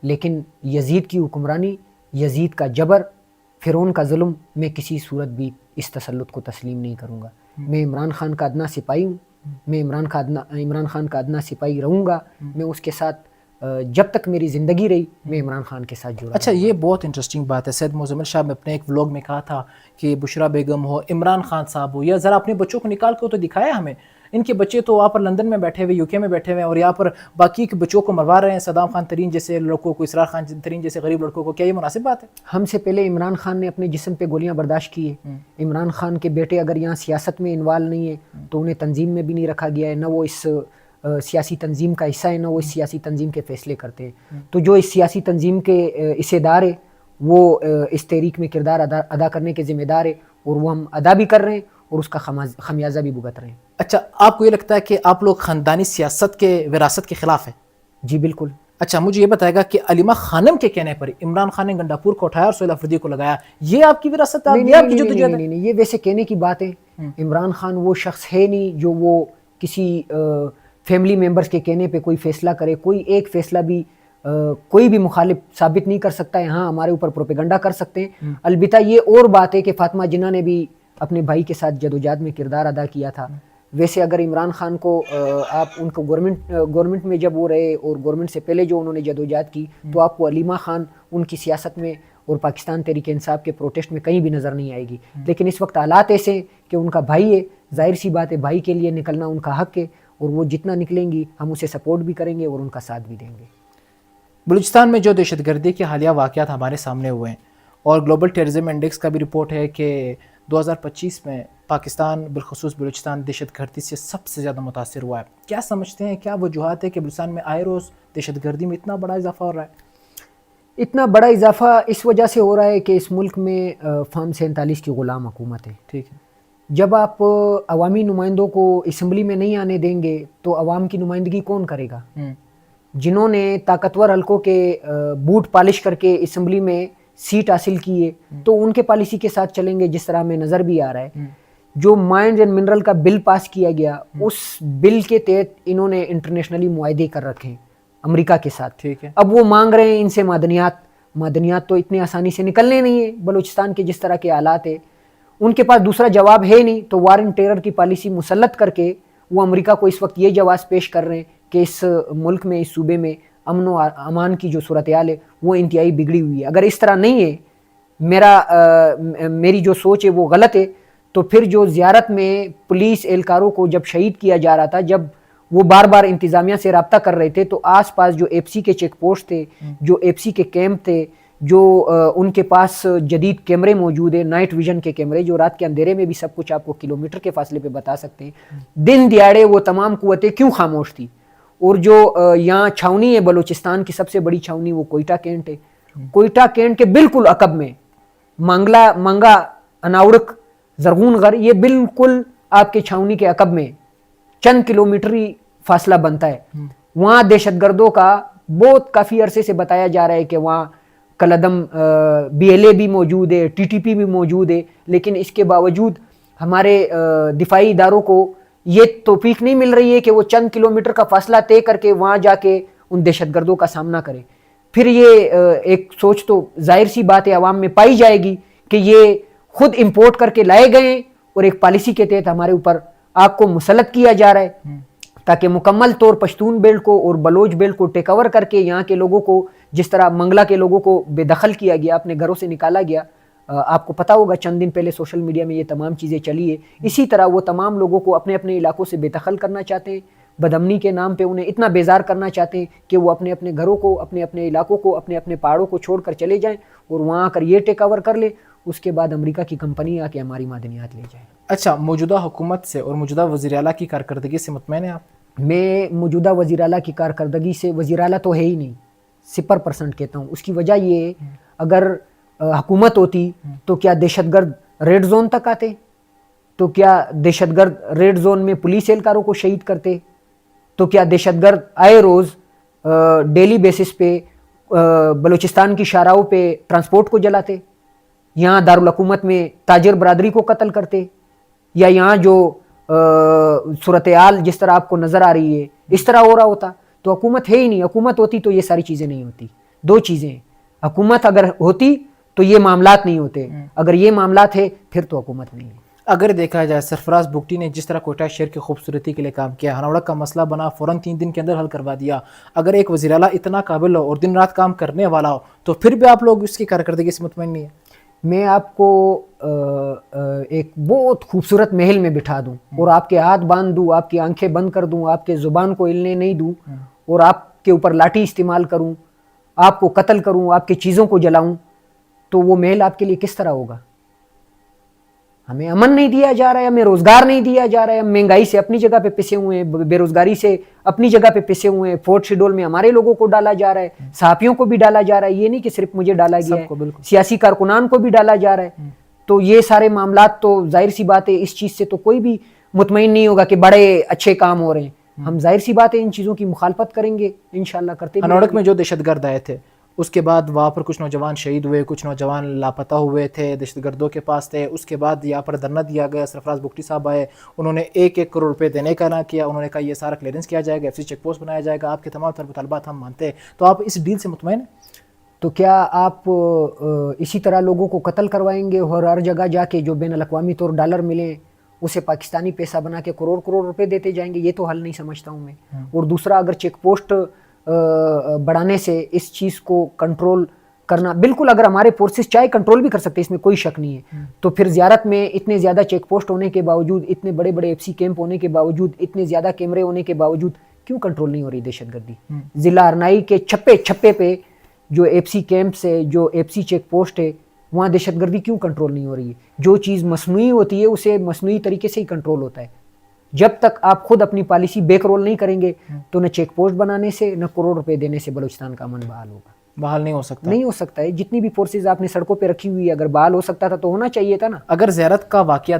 لیکن یزید کی حکمرانی، یزید کا جبر، فرعون کا ظلم، میں کسی صورت بھی اس تسلط کو تسلیم نہیں کروں گا. میں عمران خان کا ادنا سپاہی ہوں، میں عمران خان کا ادنا سپاہی رہوں گا. میں اس کے ساتھ جب تک میری زندگی رہی میں عمران خان کے ساتھ جڑا. اچھا یہ بہت انٹرسٹنگ بات ہے. سید مزمل صاحب نے اپنے ایک ولاگ میں کہا تھا کہ بشرا بیگم ہو, عمران خان صاحب ہو, یا ذرا اپنے بچوں کو نکال کے تو دکھایا ہمیں. ان کے بچے تو وہاں پر لندن میں بیٹھے ہوئے, یو کے میں بیٹھے ہوئے ہیں, اور یہاں پر باقی کے بچوں کو مروا رہے ہیں, صدام خان ترین جیسے لڑکوں کو, اسرار خان ترین جیسے غریب لڑکوں کو. کیا یہ مناسب بات ہے؟ ہم سے پہلے عمران خان نے اپنے جسم پہ گولیاں برداشت کی ہے. عمران خان کے بیٹے اگر یہاں سیاست میں انوالو نہیں ہے تو انہیں تنظیم میں بھی نہیں رکھا گیا ہے, نہ وہ اس سیاسی تنظیم کا حصہ ہے, نہ وہ اس سیاسی تنظیم کے فیصلے کرتے ہیں. تو جو اس سیاسی تنظیم کے حصے دار ہے وہ اس تحریک میں کردار ادا کرنے کے ذمہ دار ہے, اور وہ ہم ادا بھی کر رہے ہیں اور اس کا خمیازہ بھی بھگت رہے ہیں. اچھا آپ کو یہ لگتا ہے کہ آپ لوگ خاندانی سیاست کے وراثت کے خلاف ہیں؟ جی بالکل. اچھا مجھے یہ بتائے گا کہ علیمہ خانم کے کہنے پر عمران خان نے گنڈاپور کو اٹھایا اور سہیل افریدی کو لگایا, یہ آپ کی وراثت ہے؟ نہیں, یہ ویسے کہنے کی بات ہے. عمران خان وہ شخص ہے نہیں جو وہ کسی فیملی ممبرز کے کہنے پہ کوئی فیصلہ کرے. کوئی ایک فیصلہ بھی کوئی بھی مخالف ثابت نہیں کر سکتا ہے. ہاں ہمارے اوپر پروپیگنڈا کر سکتے ہیں. البتہ یہ اور بات ہے کہ فاطمہ جناح نے بھی اپنے بھائی کے ساتھ جدوجہد میں کردار ادا کیا تھا. ویسے اگر عمران خان کو آپ ان کو گورنمنٹ میں جب وہ رہے اور گورنمنٹ سے پہلے جو انہوں نے جدوجہد کی, تو آپ کو علیمہ خان ان کی سیاست میں اور پاکستان تحریک انصاف کے پروٹیسٹ میں کہیں بھی نظر نہیں آئے گی. لیکن اس وقت حالات ایسے ہیں کہ ان کا بھائی ہے, ظاہر سی بات ہے بھائی کے لیے نکلنا ان کا حق ہے, اور وہ جتنا نکلیں گی ہم اسے سپورٹ بھی کریں گے اور ان کا ساتھ بھی دیں گے. بلوچستان میں جو دہشت گردی کے حالیہ واقعات ہمارے سامنے ہوئے ہیں, اور گلوبل ٹیررزم انڈیکس کا بھی رپورٹ ہے کہ 2025 میں پاکستان بالخصوص بلوچستان دہشت گردی سے سب سے زیادہ متاثر ہوا ہے. کیا سمجھتے ہیں, کیا وجوہات ہے کہ بلوچستان میں آئے روز دہشت گردی میں اتنا بڑا اضافہ ہو رہا ہے؟ اتنا بڑا اضافہ اس وجہ سے ہو رہا ہے کہ اس ملک میں فارم 47 کی غلام حکومت ہے. ٹھیک ہے. جب آپ عوامی نمائندوں کو اسمبلی میں نہیں آنے دیں گے تو عوام کی نمائندگی کون کرے گا؟ جنہوں نے طاقتور حلقوں کے بوٹ پالش کر کے اسمبلی میں سیٹ حاصل کی ہے تو ان کے پالیسی کے ساتھ چلیں گے, جس طرح ہمیں نظر بھی آ رہا ہے. جو مائنز اینڈ منرل کا بل پاس کیا گیا, اس بل کے تحت انہوں نے انٹرنیشنلی معاہدے کر رکھے ہیں امریکہ کے ساتھ. ٹھیک ہے. اب وہ مانگ رہے ہیں ان سے معدنیات تو اتنے آسانی سے نکلنے نہیں ہیں. بلوچستان کے جس طرح کے حالات ہیں ان کے پاس دوسرا جواب ہے نہیں, تو وار اینڈ ٹیرر کی پالیسی مسلط کر کے وہ امریکہ کو اس وقت یہ جواز پیش کر رہے ہیں کہ اس ملک میں, اس صوبے میں امن و امان کی جو صورتحال ہے وہ انتہائی بگڑی ہوئی ہے. اگر اس طرح نہیں ہے, میری جو سوچ ہے وہ غلط ہے, تو پھر جو زیارت میں پولیس اہلکاروں کو جب شہید کیا جا رہا تھا, جب وہ بار بار انتظامیہ سے رابطہ کر رہے تھے, تو آس پاس جو ایف سی کے چیک پوسٹ تھے, جو ایف سی کے کیمپ تھے, جو ان کے پاس جدید کیمرے موجود ہیں, نائٹ ویژن کے کیمرے جو رات کے اندھیرے میں بھی سب کچھ آپ کو کلومیٹر کے فاصلے پہ بتا سکتے ہیں, دن دیہڑے وہ تمام قوتیں کیوں خاموش تھی؟ اور جو یہاں چھاونی ہے بلوچستان کی سب سے بڑی چھاونی, وہ کوئٹہ کینٹ ہے. کوئٹہ کینٹ کے بالکل عقب میں منگا اناورک زرغون غر, یہ بالکل آپ کے چھاونی کے عقب میں چند کلومیٹری فاصلہ بنتا ہے. وہاں دہشت گردوں کا بہت کافی عرصے سے بتایا جا رہا ہے کہ وہاں کلعدم BLA بھی موجود ہے, TTP بھی موجود ہے, لیکن اس کے باوجود ہمارے دفاعی اداروں کو یہ توفیق نہیں مل رہی ہے کہ وہ چند کلومیٹر کا فاصلہ طے کر کے وہاں جا کے ان دہشت گردوں کا سامنا کرے. پھر یہ ایک سوچ تو ظاہر سی بات ہے عوام میں پائی جائے گی کہ یہ خود امپورٹ کر کے لائے گئے ہیں اور ایک پالیسی کے تحت ہمارے اوپر آپ کو مسلط کیا جا رہا ہے, تاکہ مکمل طور پشتون بیلٹ کو اور بلوچ بیلٹ کو ٹیک اوور کر کے یہاں کے لوگوں کو, جس طرح منگلہ کے لوگوں کو بے دخل کیا گیا, اپنے گھروں سے نکالا گیا. آپ کو پتا ہوگا چند دن پہلے سوشل میڈیا میں یہ تمام چیزیں چلی ہے. اسی طرح وہ تمام لوگوں کو اپنے اپنے علاقوں سے بے دخل کرنا چاہتے ہیں, بدامنی کے نام پہ انہیں اتنا بیزار کرنا چاہتے ہیں کہ وہ اپنے اپنے گھروں کو, اپنے اپنے علاقوں کو, اپنے اپنے پہاڑوں کو چھوڑ کر چلے جائیں اور وہاں آ کر یہ ٹیک اوور کر لے, اس کے بعد امریکہ کی کمپنی آ کے ہماری معدنیات لے جائے. اچھا, موجودہ حکومت سے اور موجودہ وزیر اعلیٰ کی کارکردگی سے مطمئن ہیں آپ؟ میں موجودہ وزیر اعلیٰ کی کارکردگی سے, وزیر اعلیٰ تو ہے ہی نہیں, 0% کہتا ہوں. اس کی وجہ یہ ہے, اگر حکومت ہوتی تو کیا دہشت گرد ریڈ زون تک آتے؟ تو کیا دہشت گرد ریڈ زون میں پولیس اہلکاروں کو شہید کرتے؟ تو کیا دہشت گرد آئے روز ڈیلی بیسس پہ بلوچستان کی شاہراہوں پہ ٹرانسپورٹ کو جلاتے, یہاں دارالحکومت میں تاجر برادری کو قتل کرتے, یا یہاں جو صورتحال جس طرح آپ کو نظر آ رہی ہے اس طرح ہو رہا ہوتا؟ تو حکومت ہے ہی نہیں. حکومت ہوتی تو یہ ساری چیزیں نہیں ہوتی. دو چیزیں ہیں, حکومت اگر ہوتی تو یہ معاملات نہیں ہوتے, اگر یہ معاملات ہے پھر تو حکومت نہیں ہے. اگر دیکھا جائے سرفراز بگٹی نے جس طرح کوئٹہ شہر کی خوبصورتی کے لیے کام کیا، ہنوڑا کا مسئلہ بنا فوراً 3 دن کے اندر حل کروا دیا، اگر ایک وزیر اعلیٰ اتنا قابل ہو اور دن رات کام کرنے والا ہو تو پھر بھی آپ لوگ اس کی کارکردگی سے مطمئن نہیں ہیں؟ میں آپ کو ایک بہت خوبصورت محل میں بٹھا دوں اور آپ کے ہاتھ باندھ دوں، آپ کی آنکھیں بند کر دوں، آپ کے زبان کو ہلنے نہیں دوں اور آپ کے اوپر لاٹھی استعمال کروں، آپ کو قتل کروں، آپ کی چیزوں کو جلاؤں، تو وہ محل آپ کے لیے کس طرح ہوگا؟ ہمیں امن نہیں دیا جا رہا ہے، ہمیں روزگار نہیں دیا جا رہا ہے، ہم مہنگائی سے اپنی جگہ پہ پسے ہوئے ہیں، بے روزگاری سے اپنی جگہ پہ پسے ہوئے ہیں، فورٹ شیڈول میں ہمارے لوگوں کو ڈالا جا رہا ہے، صحافیوں کو بھی ڈالا جا رہا ہے، یہ نہیں کہ صرف مجھے ڈالا گیا ہے، سیاسی کارکنان کو بھی ڈالا جا رہا ہے. تو یہ سارے معاملات تو ظاہر سی بات ہے اس چیز سے تو کوئی بھی مطمئن نہیں ہوگا کہ بڑے اچھے کام ہو رہے ہیں. ہم ظاہر سی بات ہے ان چیزوں کی مخالفت کریں گے، انشاءاللہ کرتے بھی. ہنوڑک میں جو دہشت گرد آئے تھے اس کے بعد وہاں پر کچھ نوجوان شہید ہوئے، کچھ نوجوان لاپتہ ہوئے تھے، دہشت گردوں کے پاس تھے. اس کے بعد یہاں پر دھرنا دیا گیا، سرفراز بگٹی صاحب آئے، انہوں نے 1-1 کروڑ روپے دینے کا اعلان کیا، انہوں نے کہا یہ سارا کلیئرنس کیا جائے گا، ایف سی چیک پوسٹ بنایا جائے گا، آپ کے تمام تر مطالبات ہم مانتے ہیں. تو آپ اس ڈیل سے مطمئن ہیں؟ تو کیا آپ اسی طرح لوگوں کو قتل کروائیں گے اور ہر جگہ جا کے جو بین الاقوامی طور ڈالر ملیں اسے پاکستانی پیسہ بنا کے کروڑ کروڑ روپے دیتے جائیں گے؟ یہ تو حل نہیں سمجھتا ہوں میں. اور دوسرا، اگر چیک پوسٹ بڑھانے سے اس چیز کو کنٹرول کرنا، بالکل اگر ہمارے فورسز چاہے کنٹرول بھی کر سکتے، اس میں کوئی شک نہیں ہے، تو پھر زیارت میں اتنے زیادہ چیک پوسٹ ہونے کے باوجود، اتنے بڑے بڑے ایف سی کیمپ ہونے کے باوجود، اتنے زیادہ کیمرے ہونے کے باوجود کیوں کنٹرول نہیں ہو رہی دہشت گردی؟ ضلع ارنائی کے چھپے چھپے پہ جو ایف سی کیمپس ہے، جو ایف سی چیک پوسٹ ہے، وہاں دہشت گردی کیوں کنٹرول نہیں ہو رہی ہے؟ جو چیز مصنوعی ہوتی ہے اسے مصنوعی طریقے سے ہی کنٹرول ہوتا ہے. جب تک آپ خود اپنی پالیسی بیک رول نہیں کریں گے تو نہ چیک پوسٹ بنانے سے نہ کروڑ روپے دینے سے بلوچستان کا امن بحال ہوگا. بحال نہیں ہو سکتا؟ نہیں ہو سکتا ہے. جتنی بھی فورسز آپ نے سڑکوں پہ رکھی ہوئی ہے، اگر بحال ہو سکتا تھا تو ہونا چاہیے تھا نا. اگر زیارت کا واقعہ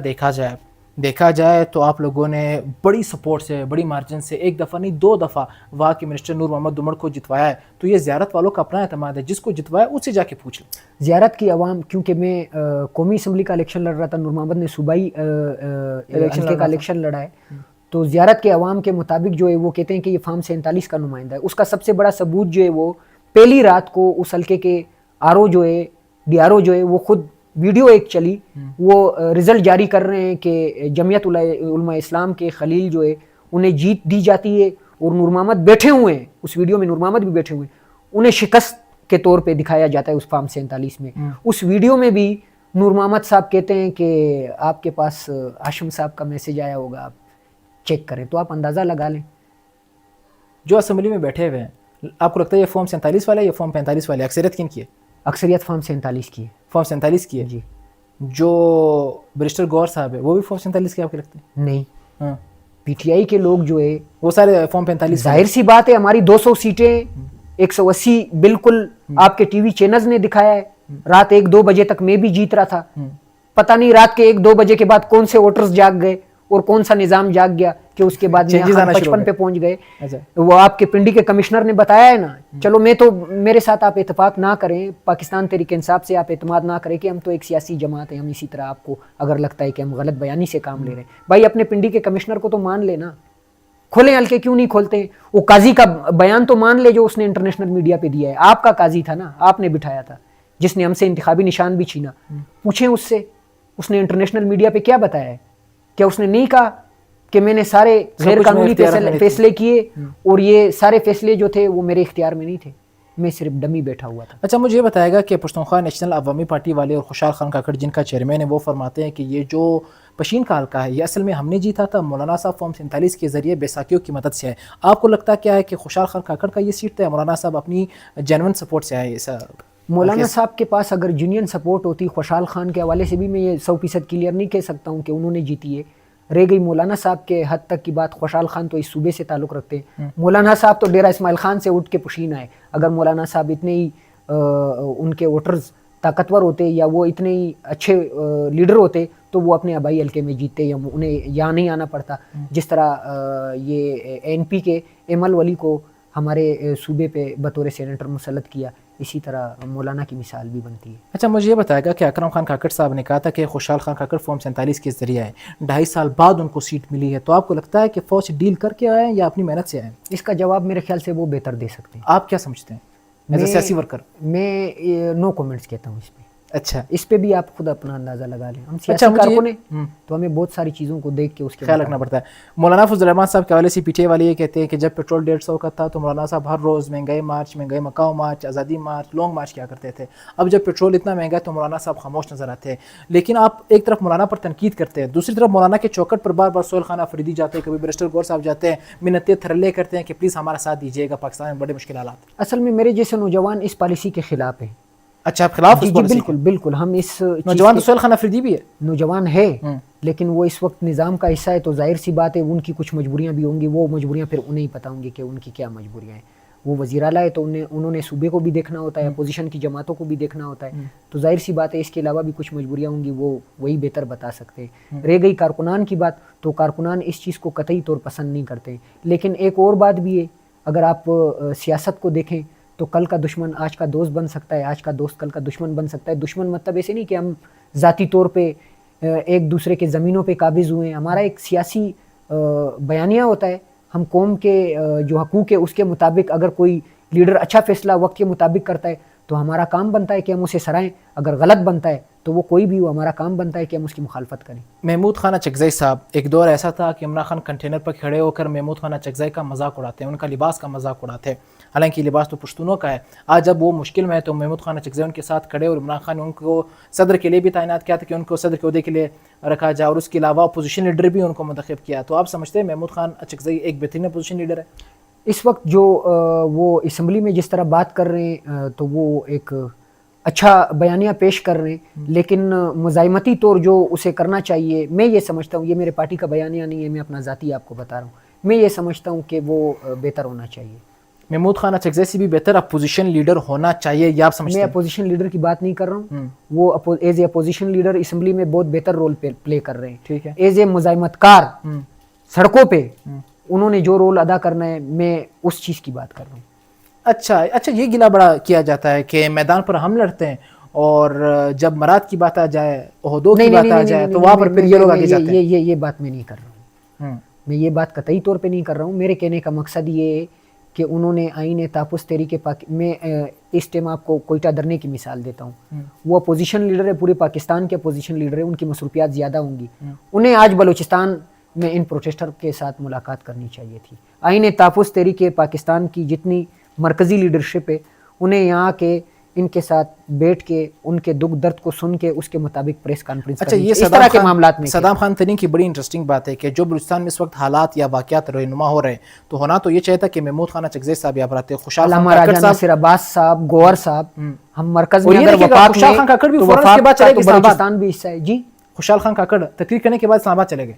دیکھا جائے تو آپ لوگوں نے بڑی سپورٹ سے، بڑی مارجن سے 1 دفعہ نہیں 2 دفعہ وہاں کے منسٹر نور محمد دمڑ کو جتوایا ہے، تو یہ زیارت والوں کا اپنا اعتماد ہے، جس کو جتوایا اس سے جا کے پوچھ لیں. زیارت کی عوام، کیونکہ میں قومی اسمبلی کا الیکشن لڑ رہا تھا، نور محمد نے صوبائی حلقے کا الیکشن لڑا ہے، تو زیارت کے عوام کے مطابق جو ہے وہ کہتے ہیں کہ یہ فارم 47 کا نمائندہ ہے. اس کا سب سے بڑا ثبوت جو ہے وہ پہلی رات کو اس حلقے کے آرو جو ہے، ڈی آر او جو ہے، وہ خود ویڈیو ایک چلی، وہ رزلٹ جاری کر رہے ہیں کہ جمعیت علماء اسلام کے خلیل جو ہے انہیں جیت دی جاتی ہے، اور نور محمد بیٹھے ہوئے ہیں اس ویڈیو میں، نور محمد بھی بیٹھے ہوئے ہیں، انہیں شکست کے طور پہ دکھایا جاتا ہے اس فارم 47 میں. اس ویڈیو میں بھی نور محمد صاحب کہتے ہیں کہ آپ کے پاس ہاشم صاحب کا میسج آیا ہوگا، آپ چیک کریں. تو آپ اندازہ لگا لیں جو اسمبلی میں بیٹھے ہوئے ہیں، آپ کو لگتا ہے یہ فارم 47 والا ہے یا فارم 45 والا ہے؟ اکثریت کن کی ہے؟ اکثریت فارم 47 کی ہے. فارم 47 کی ہے جی. جو بیرسٹر گور صاحب ہے وہ بھی فارم 47 کے آپ کے لگتے ہیں؟ نہیں، ہاں، پی ٹی آئی کے لوگ جو ہے وہ سارے فارم 45. ظاہر سی بات ہے، ہماری 200 سیٹیں 180 بالکل آپ کے ٹی وی چینلز نے دکھایا ہے. رات 1-2 بجے تک میں بھی جیت رہا تھا، پتہ نہیں رات کے 1-2 بجے کے بعد کون سے ووٹرز جاگ گئے اور کون سا نظام جاگ گیا کہ اس کے بعد 55 پہ پہنچ گئے. وہ آپ کے پنڈی کے کمشنر نے بتایا ہے نا. چلو میں تو، میرے ساتھ آپ اتفاق نہ کریں، پاکستان تحریک انصاف سے آپ اعتماد نہ کریں کہ ہم تو ایک سیاسی جماعت ہیں، ہم اسی طرح آپ کو اگر لگتا ہے کہ ہم غلط بیانی سے کام لے رہے ہیں، بھائی اپنے پنڈی کے کمشنر کو تو مان لینا. کھولیں حلقے کیوں نہیں کھولتے؟ وہ قاضی کا بیان تو مان لے جو اس نے انٹرنیشنل میڈیا پہ دیا ہے. آپ کا قاضی تھا نا، آپ نے بٹھایا تھا، جس نے ہم سے انتخابی نشان بھی چھینا. پوچھیں اس سے، اس نے انٹرنیشنل میڈیا پہ کیا بتایا ہے؟ کیا اس نے نہیں کہا کہ میں نے سارے غیر قانونی فیصلے کیے اور یہ سارے فیصلے جو تھے وہ میرے اختیار میں نہیں تھے، میں صرف ڈمی بیٹھا ہوا تھا؟ اچھا، مجھے یہ بتائے گا کہ پشتونخوا نیشنل عوامی پارٹی والے اور خوشحال خان کاکڑ جن کا چیئرمین ہے، وہ فرماتے ہیں کہ یہ جو پشین کا حلقہ ہے یہ اصل میں ہم نے جیتا تھا، مولانا صاحب فارم 47 کے ذریعے بیساکھیوں کی مدد سے ہے. آپ کو لگتا کیا ہے کہ خوشحال خان کاکڑ کا یہ سیٹ ہے، مولانا صاحب اپنی جینون سپورٹ سے آئے؟ مولانا صاحب کے پاس اگر جینین سپورٹ ہوتی، خوشحال خان کے حوالے سے بھی میں یہ 100% کلیئر نہیں کہہ سکتا ہوں کہ انہوں نے جیتی ہے. رہ گئی مولانا صاحب کے حد تک کی بات، خوشحال خان تو اس صوبے سے تعلق رکھتے ہیں. مولانا صاحب تو ڈیرہ اسماعیل خان سے اٹھ کے پشین آئے. اگر مولانا صاحب اتنے ہی ان کے ووٹرز طاقتور ہوتے یا وہ اتنے ہی اچھے لیڈر ہوتے تو وہ اپنے آبائی حلقے میں جیتے یا انہیں یہاں نہیں آنا پڑتا. جس طرح یہ این پی کے ایمل ولی کو ہمارے صوبے پہ بطور سینیٹر مسلط کیا، اسی طرح مولانا کی مثال بھی بنتی ہے. اچھا، مجھے یہ بتائے گا کہ اکرم خان کاکڑ صاحب نے کہا تھا کہ خوشحال خان کاکڑ فارم 47 کے ذریعے آئے، 2.5 سال بعد ان کو سیٹ ملی ہے، تو آپ کو لگتا ہے کہ فوج ڈیل کر کے آئے یا اپنی محنت سے آئے؟ اس کا جواب میرے خیال سے وہ بہتر دے سکتے ہیں. آپ کیا سمجھتے ہیں ایز اے سیاسی ورکر؟ میں نو کومنٹس کہتا ہوں اس پہ. اچھا اس پہ بھی آپ خود اپنا اندازہ لگا لیں. ہم سیاسی کارکن ہیں تو ہمیں بہت ساری چیزوں کو دیکھ کے اس کے خیال رکھنا پڑتا ہے. مولانا فضل الرحمان صاحب کے حوالے سے پی ٹی آئی والے یہ کہتے ہیں کہ جب پیٹرول 150 کا تھا تو مولانا صاحب ہر روز مہنگائی مارچ، مہنگائی مکاؤ مارچ، آزادی مارچ، لانگ مارچ کیا کرتے تھے. اب جب پیٹرول اتنا مہنگا ہے تو مولانا صاحب خاموش نظر آتے ہیں. لیکن آپ ایک طرف مولانا پر تنقید کرتے ہیں، دوسری طرف مولانا کے چوکٹ پر بار بار سہیل خان آفریدی جاتے ہیں، کبھی بیرسٹر گور صاحب جاتے ہیں، منتیں تھرلے کرتے ہیں کہ پلیز ہمارا ساتھ دیجیے گا، پاکستان میں بڑے مشکل حالات. اصل میں میرے جیسے نوجوان اس پالیسی کے خلاف ہیں. اچھا آپ خلاف جی اس جی پالیسی بالکل بالکل. ہم اس نوجوان تو سہیل خان آفریدی بھی ہے، نوجوان ہے لیکن وہ اس وقت نظام کا حصہ ہے تو ظاہر سی بات ہے ان کی کچھ مجبوریاں بھی ہوں گی. وہ مجبوریاں پھر انہیں ہی پتہ ہوں گی کہ ان کی کیا مجبوریاں ہیں. وہ وزیر اعلیٰ ہے تو انہوں نے صوبے کو بھی دیکھنا ہوتا ہے، اپوزیشن کی جماعتوں کو بھی دیکھنا ہوتا ہے. تو ظاہر سی بات ہے اس کے علاوہ بھی کچھ مجبوریاں ہوں گی، وہ وہی بہتر بتا سکتے ہیں. رہ گئی کارکنان کی بات تو کارکنان اس چیز کو قطعی طور پسند نہیں کرتے. لیکن ایک اور بات بھی ہے، اگر آپ سیاست کو دیکھیں تو کل کا دشمن آج کا دوست بن سکتا ہے، آج کا دوست کل کا دشمن بن سکتا ہے. دشمن مطلب ایسے نہیں کہ ہم ذاتی طور پہ ایک دوسرے کے زمینوں پہ قابض ہوئے ہیں. ہمارا ایک سیاسی بیانیہ ہوتا ہے. ہم قوم کے جو حقوق ہے اس کے مطابق اگر کوئی لیڈر اچھا فیصلہ وقت کے مطابق کرتا ہے تو ہمارا کام بنتا ہے کہ ہم اسے سرائیں. اگر غلط بنتا ہے تو وہ کوئی بھی ہو، ہمارا کام بنتا ہے کہ ہم اس کی مخالفت کریں. محمود خان اچکزئی صاحب، ایک دور ایسا تھا کہ عمران خان کنٹینر پر کھڑے ہو کر محمود خان اچکزئی کا مذاق اڑاتے ہیں، ان کا لباس کا مذاق اڑاتے ہیں. حالانکہ لباس تو پشتونوں کا ہے. آج جب وہ مشکل میں ہے تو محمود خان اچکزئی ان کے ساتھ کھڑے، اور عمران خان نے ان کو صدر کے لیے بھی تعینات کیا تھا کہ ان کو صدر کے عہدے کے لیے رکھا جائے، اور اس کے علاوہ اپوزیشن لیڈر بھی ان کو منتخب کیا. تو آپ سمجھتے ہیں محمود خان اچکزئی ایک بہترین اپوزیشن لیڈر ہے؟ اس وقت جو وہ اسمبلی میں جس طرح بات کر رہے ہیں تو وہ ایک اچھا بیانیہ پیش کر رہے ہیں، لیکن مزاحمتی طور جو اسے کرنا چاہیے، میں یہ سمجھتا ہوں، یہ میرے پارٹی کا بیانیہ نہیں ہے، میں اپنا ذاتی آپ کو بتا رہا ہوں، میں یہ سمجھتا ہوں کہ وہ بہتر ہونا چاہیے. محمود خان اچکزئی سے بھی بہتر اپوزیشن لیڈر ہونا چاہیے، یہ آپ سمجھتے میں ہیں؟ اپوزیشن لیڈر کی بات نہیں کر رہا ہوں. وہ as a opposition leader assembly میں بہت بہتر رول پلے کر رہے ہیں. ٹھیک ہے. ایز اے مزاحمت کار سڑکوں پہ انہوں نے جو رول ادا کرنا ہے، میں اس چیز کی بات کر رہا ہوں. اچھا یہ گلہ بڑا کیا جاتا ہے کہ میدان پر ہم لڑتے ہیں اور جب مراد کی بات آ جائے، عہدوں کی بات آ جائے تو وہاں پر پھر یہ لوگ آگے جاتے ہیں. یہ بات میں نہیں کر رہا ہوں. میں یہ بات قطعی طور پہ نہیں کر رہا ہوں. میرے کہنے کا مقصد یہ ہے کہ انہوں نے آئین تحفظ تحریک میں اس ٹائم آپ کو کوئٹہ دھرنے کی مثال دیتا ہوں. وہ اپوزیشن لیڈر ہے، پورے پاکستان کے اپوزیشن لیڈر ہے، ان کی مصروفیات زیادہ ہوں گی. انہیں آج بلوچستان میں ان پروٹیسٹر کے ساتھ ملاقات کرنی چاہیے تھی. آئین تحفظ تحریک پاکستان کی جتنی مرکزی لیڈرشپ ہے انہیں یہاں کے ان کے ساتھ بیٹھ کے ان کے دکھ درد کو سن کے اس کے مطابق پریس کانفرنس کرنی چاہیے. اس طرح کے معاملات میں صدام خان ترین کی بڑی انٹرسٹنگ بات ہے کہ جو بلوچستان میں اس وقت حالات یا واقعات رہنما ہو رہے ہیں تو ہونا تو یہ چاہیے تھا کہ محمود خان اچکزئی صاحب یہاں پر آتے، خوشحال خان راجہ ناصر عباس صاحب، گوہر صاحب. ہم مرکز میں اگر وفاق خوشحال خان کاکڑ بھی فوراً اس کے بعد چلے گئے بلوچستان بھی حصہ ہے. جی خوشحال خان کاکڑ تقریر کرنے کے بعد اسلام آباد چلے گئے.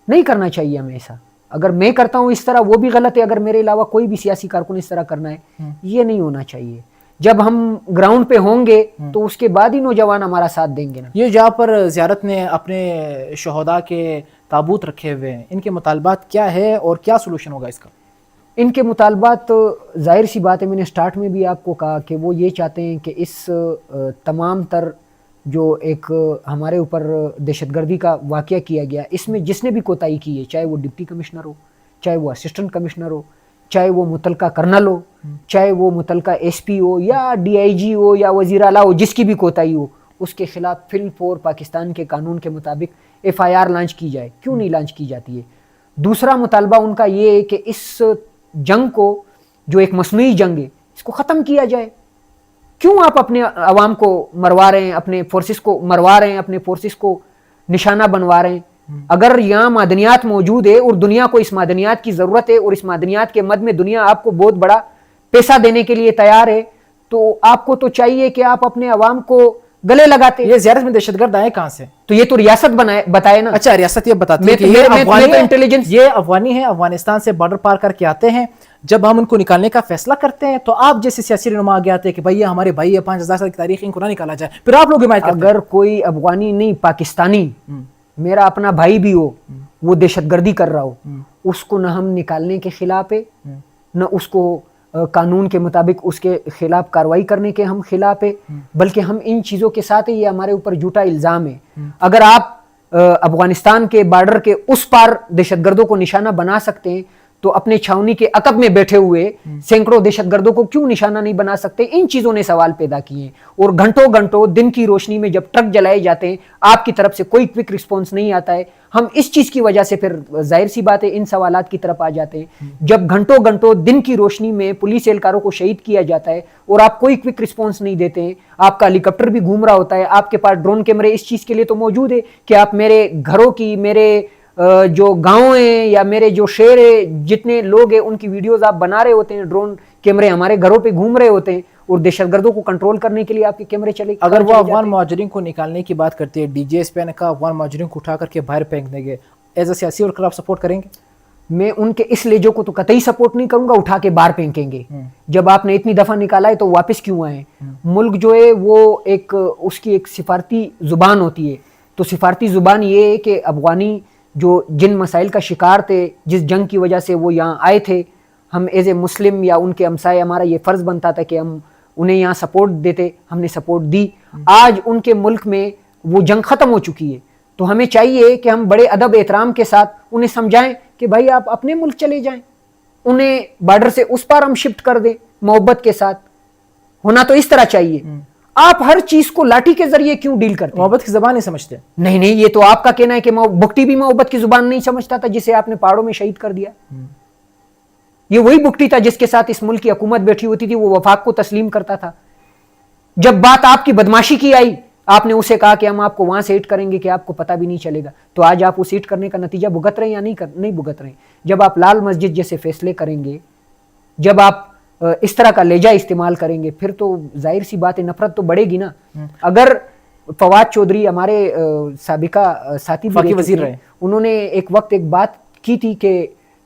نہیں کرنا چاہیے ہمیں ایسا. اگر میں کرتا ہوں اس طرح وہ بھی غلط ہے. اگر میرے علاوہ کوئی بھی سیاسی کارکن اس طرح کرنا ہے، یہ نہیں ہونا چاہیے. جب ہم گراؤنڈ پہ ہوں گے تو اس کے بعد ہی نوجوان ہمارا ساتھ دیں گے نا. یہ جہاں پر زیارت نے اپنے شہداء کے تابوت رکھے ہوئے ہیں، ان کے مطالبات کیا ہے اور کیا سلوشن ہوگا اس کا؟ ان کے مطالبات ظاہر سی بات ہے، میں نے سٹارٹ میں بھی آپ کو کہا کہ وہ یہ چاہتے ہیں کہ اس تمام تر جو ایک ہمارے اوپر دہشت گردی کا واقعہ کیا گیا، اس میں جس نے بھی کوتاہی کی ہے، چاہے وہ ڈپٹی کمشنر ہو، چاہے وہ اسسٹنٹ کمشنر ہو، چاہے وہ متعلقہ کرنل ہو، چاہے وہ متعلقہ ایس پی ہو یا ڈی آئی جی ہو یا وزیر اعلیٰ ہو، جس کی بھی کوتاہی ہو، اس کے خلاف فل فور پاکستان کے قانون کے مطابق ایف آئی آر لانچ کی جائے. کیوں نہیں لانچ کی جاتی ہے؟ دوسرا مطالبہ ان کا یہ ہے کہ اس جنگ کو، جو ایک مصنوعی جنگ ہے، اس کو ختم کیا جائے. کیوں آپ اپنے عوام کو مروا رہے ہیں، اپنے فورسز کو مروا رہے ہیں، اپنے فورسز کو نشانہ بنوا رہے ہیں؟ اگر یہاں معدنیات موجود ہے اور دنیا کو اس معدنیات کی ضرورت ہے اور اس معدنیات کے مد میں دنیا آپ کو بہت بڑا پیسہ دینے کے لیے تیار ہے، تو آپ کو تو چاہیے کہ آپ اپنے عوام کو گلے لگاتے. یہ زیارت میں دہشت گرد آئے کہاں سے؟ تو یہ تو ریاست بتائے نا. اچھا ریاست یہ بتاتی ہے کہ یہ افغانی ہیں، افغانستان سے بارڈر پار کر کے آتے ہیں. جب ہم ان کو نکالنے کا فیصلہ کرتے ہیں تو آپ جیسے سیاسی رہنما آگے آتے ہیں کہ بھائی یہ ہمارے بھائی ہے، 5000 سال کی تاریخ، ان کو نہ نکالا جائے، پھر آپ لوگ حمایت کرتے ہیں. اگر کوئی افغانی نہیں، پاکستانی میرا اپنا بھائی بھی ہو، وہ دہشت گردی کر رہا ہو، اس کو نہ ہم نکالنے کے خلاف ہے، نہ اس کو قانون کے مطابق اس کے خلاف کارروائی کرنے کے ہم خلاف ہے، بلکہ ہم ان چیزوں کے ساتھ یہ ہمارے اوپر جھوٹا الزام ہے. اگر آپ افغانستان کے بارڈر کے اس پار دہشت گردوں کو نشانہ بنا سکتے ہیں تو اپنے چھاونی کے عقب میں بیٹھے ہوئے سینکڑوں دہشت گردوں کو کیوں نشانہ نہیں بنا سکتے؟ ان چیزوں نے سوال پیدا کیے ہیں. اور گھنٹوں گھنٹوں دن کی روشنی میں جب ٹرک جلائے جاتے ہیں آپ کی طرف سے کوئی کوئک رسپانس نہیں آتا ہے. ہم اس چیز کی وجہ سے پھر ظاہر سی بات ہے ان سوالات کی طرف آ جاتے ہیں. جب گھنٹوں گھنٹوں دن کی روشنی میں پولیس اہلکاروں کو شہید کیا جاتا ہے اور آپ کوئی کوئک رسپانس نہیں دیتے ہیں, آپ کا ہیلی کاپٹر بھی گھوم رہا ہوتا ہے, آپ کے پاس ڈرون کیمرے اس چیز کے لیے تو موجود ہے کہ آپ میرے گھروں کی, میرے جو گاؤں ہیں یا میرے جو شہر ہے, جتنے لوگ ہیں ان کی ویڈیوز آپ بنا رہے ہوتے ہیں, ڈرون کیمرے ہمارے گھروں پہ گھوم رہے ہوتے ہیں, اور دہشت گردوں کو کنٹرول کرنے کے لیے آپ کے کیمرے چلے. اگر وہ افغان مہاجرین کو نکالنے کی بات کرتے ہیں, ڈی جی ایس پی نے کہا افغان مہاجرین کو اٹھا کر کے باہر پھینک دیں گے, ایز اے سیاسی ورکر آپ سپورٹ کریں گے؟ میں ان کے اس لہجوں کو تو قطعی سپورٹ نہیں کروں گا. اٹھا کے باہر پھینکیں گے. جب آپ نے اتنی دفعہ نکالا ہے تو واپس کیوں آئے؟ ملک جو ہے وہ ایک اس کی ایک سفارتی زبان ہوتی ہے. تو سفارتی زبان یہ ہے کہ افغانی جو جن مسائل کا شکار تھے, جس جنگ کی وجہ سے وہ یہاں آئے تھے, ہم ایز اے مسلم یا ان کے ہمسائے ہمارا یہ فرض بنتا تھا کہ ہم انہیں یہاں سپورٹ دیتے, ہم نے سپورٹ دی. آج ان کے ملک میں وہ جنگ ختم ہو چکی ہے, تو ہمیں چاہیے کہ ہم بڑے ادب احترام کے ساتھ انہیں سمجھائیں کہ بھائی آپ اپنے ملک چلے جائیں, انہیں بارڈر سے اس پار ہم شفٹ کر دیں. محبت کے ساتھ ہونا تو اس طرح چاہیے. آپ ہر چیز کو لاٹھی کے ذریعے کیوں ڈیل کرتے ہیں؟ محبت کی زبان نہیں سمجھتے؟ نہیں, یہ تو آپ کا کہنا ہے کہ بگٹی بھی محبت کی زبان نہیں سمجھتا تھا جسے آپ نے پہاڑوں میں شہید کر دیا. یہ وہی بگٹی تھا جس کے ساتھ اس ملک کی حکومت بیٹھی ہوتی تھی, وہ وفاق کو تسلیم کرتا تھا. جب بات آپ کی بدماشی کی آئی, آپ نے اسے کہا کہ ہم آپ کو وہاں سے ہٹ کریں گے کہ آپ کو پتہ بھی نہیں چلے گا. تو آج آپ اس ہٹ کرنے کا نتیجہ بھگت رہے ہیں یا نہیں بھگت رہے ہیں؟ جب آپ لال مسجد جیسے فیصلے کریں گے, جب آپ اس طرح کا لہجہ استعمال کریں گے, پھر تو ظاہر سی بات ہے نفرت تو بڑھے گی نا. اگر فواد چودھری ہمارے سابقہ ساتھی بھی وزیر رہے, انہوں نے ایک وقت ایک بات کی تھی کہ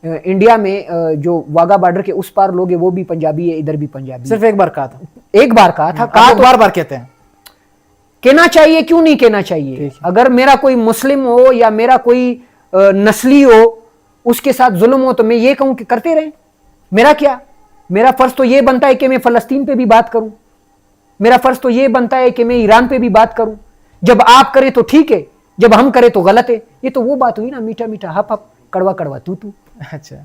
انڈیا میں جو واگا بارڈر کے اس پار لوگ ہیں وہ بھی پنجابی ہے, ادھر بھی پنجابی. صرف ایک بار کہا تھا, ایک بار کہا تھا, کہا تو بار بار کہتے ہیں. کہنا چاہیے, کیوں نہیں کہنا چاہیے؟ اگر میرا کوئی مسلم ہو یا میرا کوئی نسلی ہو اس کے ساتھ ظلم ہو تو میں یہ کہوں کہ کرتے رہیں. میرا کیا, میرا فرض تو یہ بنتا ہے کہ میں فلسطین پہ بھی بات کروں, میرا فرض تو یہ بنتا ہے کہ میں ایران پہ بھی بات کروں. جب آپ کریں تو ٹھیک ہے, جب ہم کریں تو غلط ہے. یہ تو وہ بات ہوئی نا, میٹھا میٹھا ہپ ہپ, کڑوا کڑوا تو. اچھا,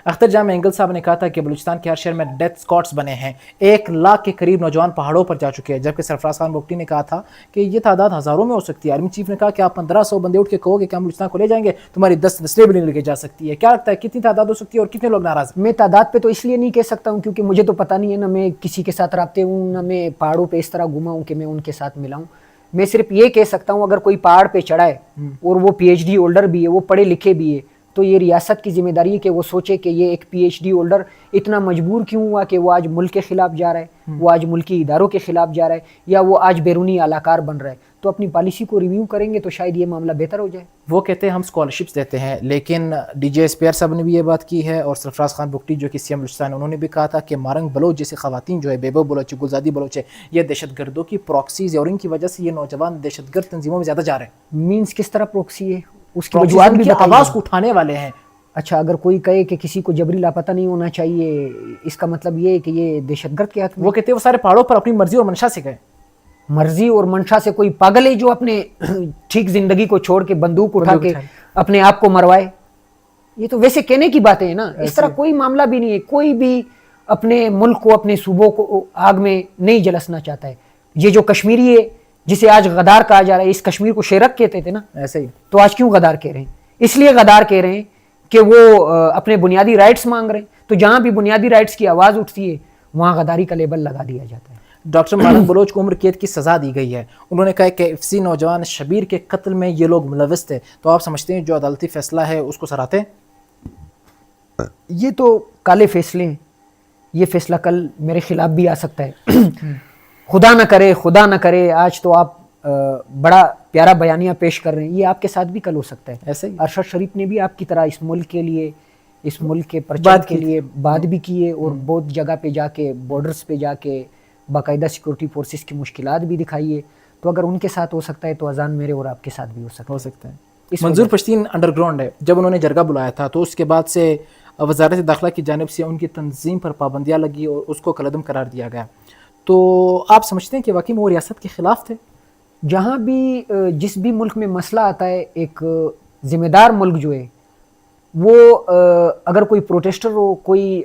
اختر جامع انگل صاحب نے کہا تھا کہ بلوچستان کے ہر شہر میں ڈیتھ اسکواڈز بنے ہیں, 1,00,000 کے قریب نوجوان پہاڑوں پر جا چکے ہیں, جبکہ سرفراز خان بگٹی نے کہا تھا کہ یہ تعداد ہزاروں میں ہو سکتی ہے. آرمی چیف نے کہا کہ آپ 1,500 بندے اٹھ کے کہو گے کہ ہم بلوچستان کو لے جائیں گے, تمہاری 10 نسلیں بھی نہیں لے کے جا سکتی ہے. کیا لگتا ہے کتنی تعداد ہو سکتی ہے اور کتنے لوگ ناراض ہیں؟ میں تعداد پہ تو اس لیے نہیں کہہ سکتا ہوں کیونکہ مجھے تو پتہ نہیں ہے, نہ میں کسی کے ساتھ رابطے ہوں, نہ میں پہاڑوں پہ اس طرح گھوما ہوں کہ میں ان کے ساتھ ملا ہوں. میں صرف یہ کہہ سکتا ہوں اگر کوئی پہاڑ پہ چڑھا ہے اور وہ پی ایچ ڈی ہولڈر بھی ہے, وہ پڑھے لکھے بھی ہے, تو یہ ریاست کی ذمہ داری ہے کہ وہ سوچے کہ یہ ایک پی ایچ ڈی ہولڈر اتنا مجبور کیوں ہوا کہ وہ آج ملک کے خلاف جا رہا ہے, وہ آج ملکی اداروں کے خلاف جا رہا ہے, یا وہ آج بیرونی اعلی بن رہا ہے. تو اپنی پالیسی کو ریویو کریں گے تو شاید یہ معاملہ بہتر ہو جائے. وہ کہتے ہیں ہم اسکالرشپس دیتے ہیں, لیکن D J S P R صاحب نے بھی یہ بات کی ہے, اور سرفراز خان بگٹی جو کہ سی ایم بلوچستان انہوں نے بھی کہا تھا کہ مارنگ بلوچ جیسے خواتین جو ہے, بیبو بلوچ, گلزادی بلوچ ہے, یہ دہشت گردوں کی پراکسیز ہے اور ان کی وجہ سے یہ نوجوان دہشت گرد تنظیموں میں زیادہ جا رہے ہیں. مینس کس طرح پروکسی ہے, اس کی وجوہات بھی آواز کو اٹھانے والے ہیں. اچھا, اگر کوئی کہے کہ کسی کو جبری لاپتہ نہیں ہونا چاہیے, اس کا مطلب یہ ہے کہ یہ دہشت گرد کے ہاتھ میں. وہ کہتے ہیں وہ سارے پہاڑوں پر اپنی مرضی اور منشا سے گئے. مرضی اور منشا سے کوئی پاگل ہے جو اپنے ٹھیک زندگی کو چھوڑ کے بندوق اٹھا کے اپنے آپ کو مروائے؟ یہ تو ویسے کہنے کی باتیں ہیں نا, اس طرح کوئی معاملہ بھی نہیں ہے. کوئی بھی اپنے ملک کو, اپنے صوبوں کو آگ میں نہیں جلسنا چاہتا ہے. یہ جو کشمیری ہے جسے آج غدار کہا جا رہا ہے, اس کشمیر کو شیرک کہتے تھے نا, ایسے ہی تو آج کیوں غدار کہہ رہے ہیں؟ اس لیے غدار کہہ رہے ہیں کہ وہ اپنے بنیادی رائٹس مانگ رہے ہیں. تو جہاں بھی بنیادی رائٹس کی آواز اٹھتی ہے وہاں غداری کا لیبل لگا دیا جاتا ہے. ڈاکٹر مارنگ بلوچ کو عمر قید کی سزا دی گئی ہے. انہوں نے کہا کہ اسی نوجوان شبیر کے قتل میں یہ لوگ ملوث تھے. تو آپ سمجھتے ہیں جو عدالتی فیصلہ ہے اس کو سراہتے ہیں؟ یہ تو کالے فیصلے ہیں, یہ فیصلہ کل میرے خلاف بھی آ سکتا ہے. خدا نہ کرے آج تو آپ بڑا پیارا بیانیہ پیش کر رہے ہیں, یہ آپ کے ساتھ بھی کل ہو سکتا ہے. ایسے ہی ارشد شریف نے بھی آپ کی طرح اس ملک کے لیے, اس ملک کے پرچم کے لیے بات بھی کی ہے, اور بہت جگہ پہ جا کے, بارڈرز پہ جا کے باقاعدہ سیکورٹی فورسز کی مشکلات بھی دکھائی ہے. تو اگر ان کے ساتھ ہو سکتا ہے تو اذان میرے اور آپ کے ساتھ بھی ہو سکتا ہے. منظور پشتین انڈر گراؤنڈ ہے, جب انہوں نے جرگہ بلایا تھا تو اس کے بعد سے وزارت داخلہ کی جانب سے ان کی تنظیم پر پابندیاں لگی اور اس کو کالعدم قرار دیا گیا. تو آپ سمجھتے ہیں کہ واقعی وہ ریاست کے خلاف تھے؟ جہاں بھی جس بھی ملک میں مسئلہ آتا ہے, ایک ذمہ دار ملک جو ہے وہ اگر کوئی پروٹیسٹر ہو, کوئی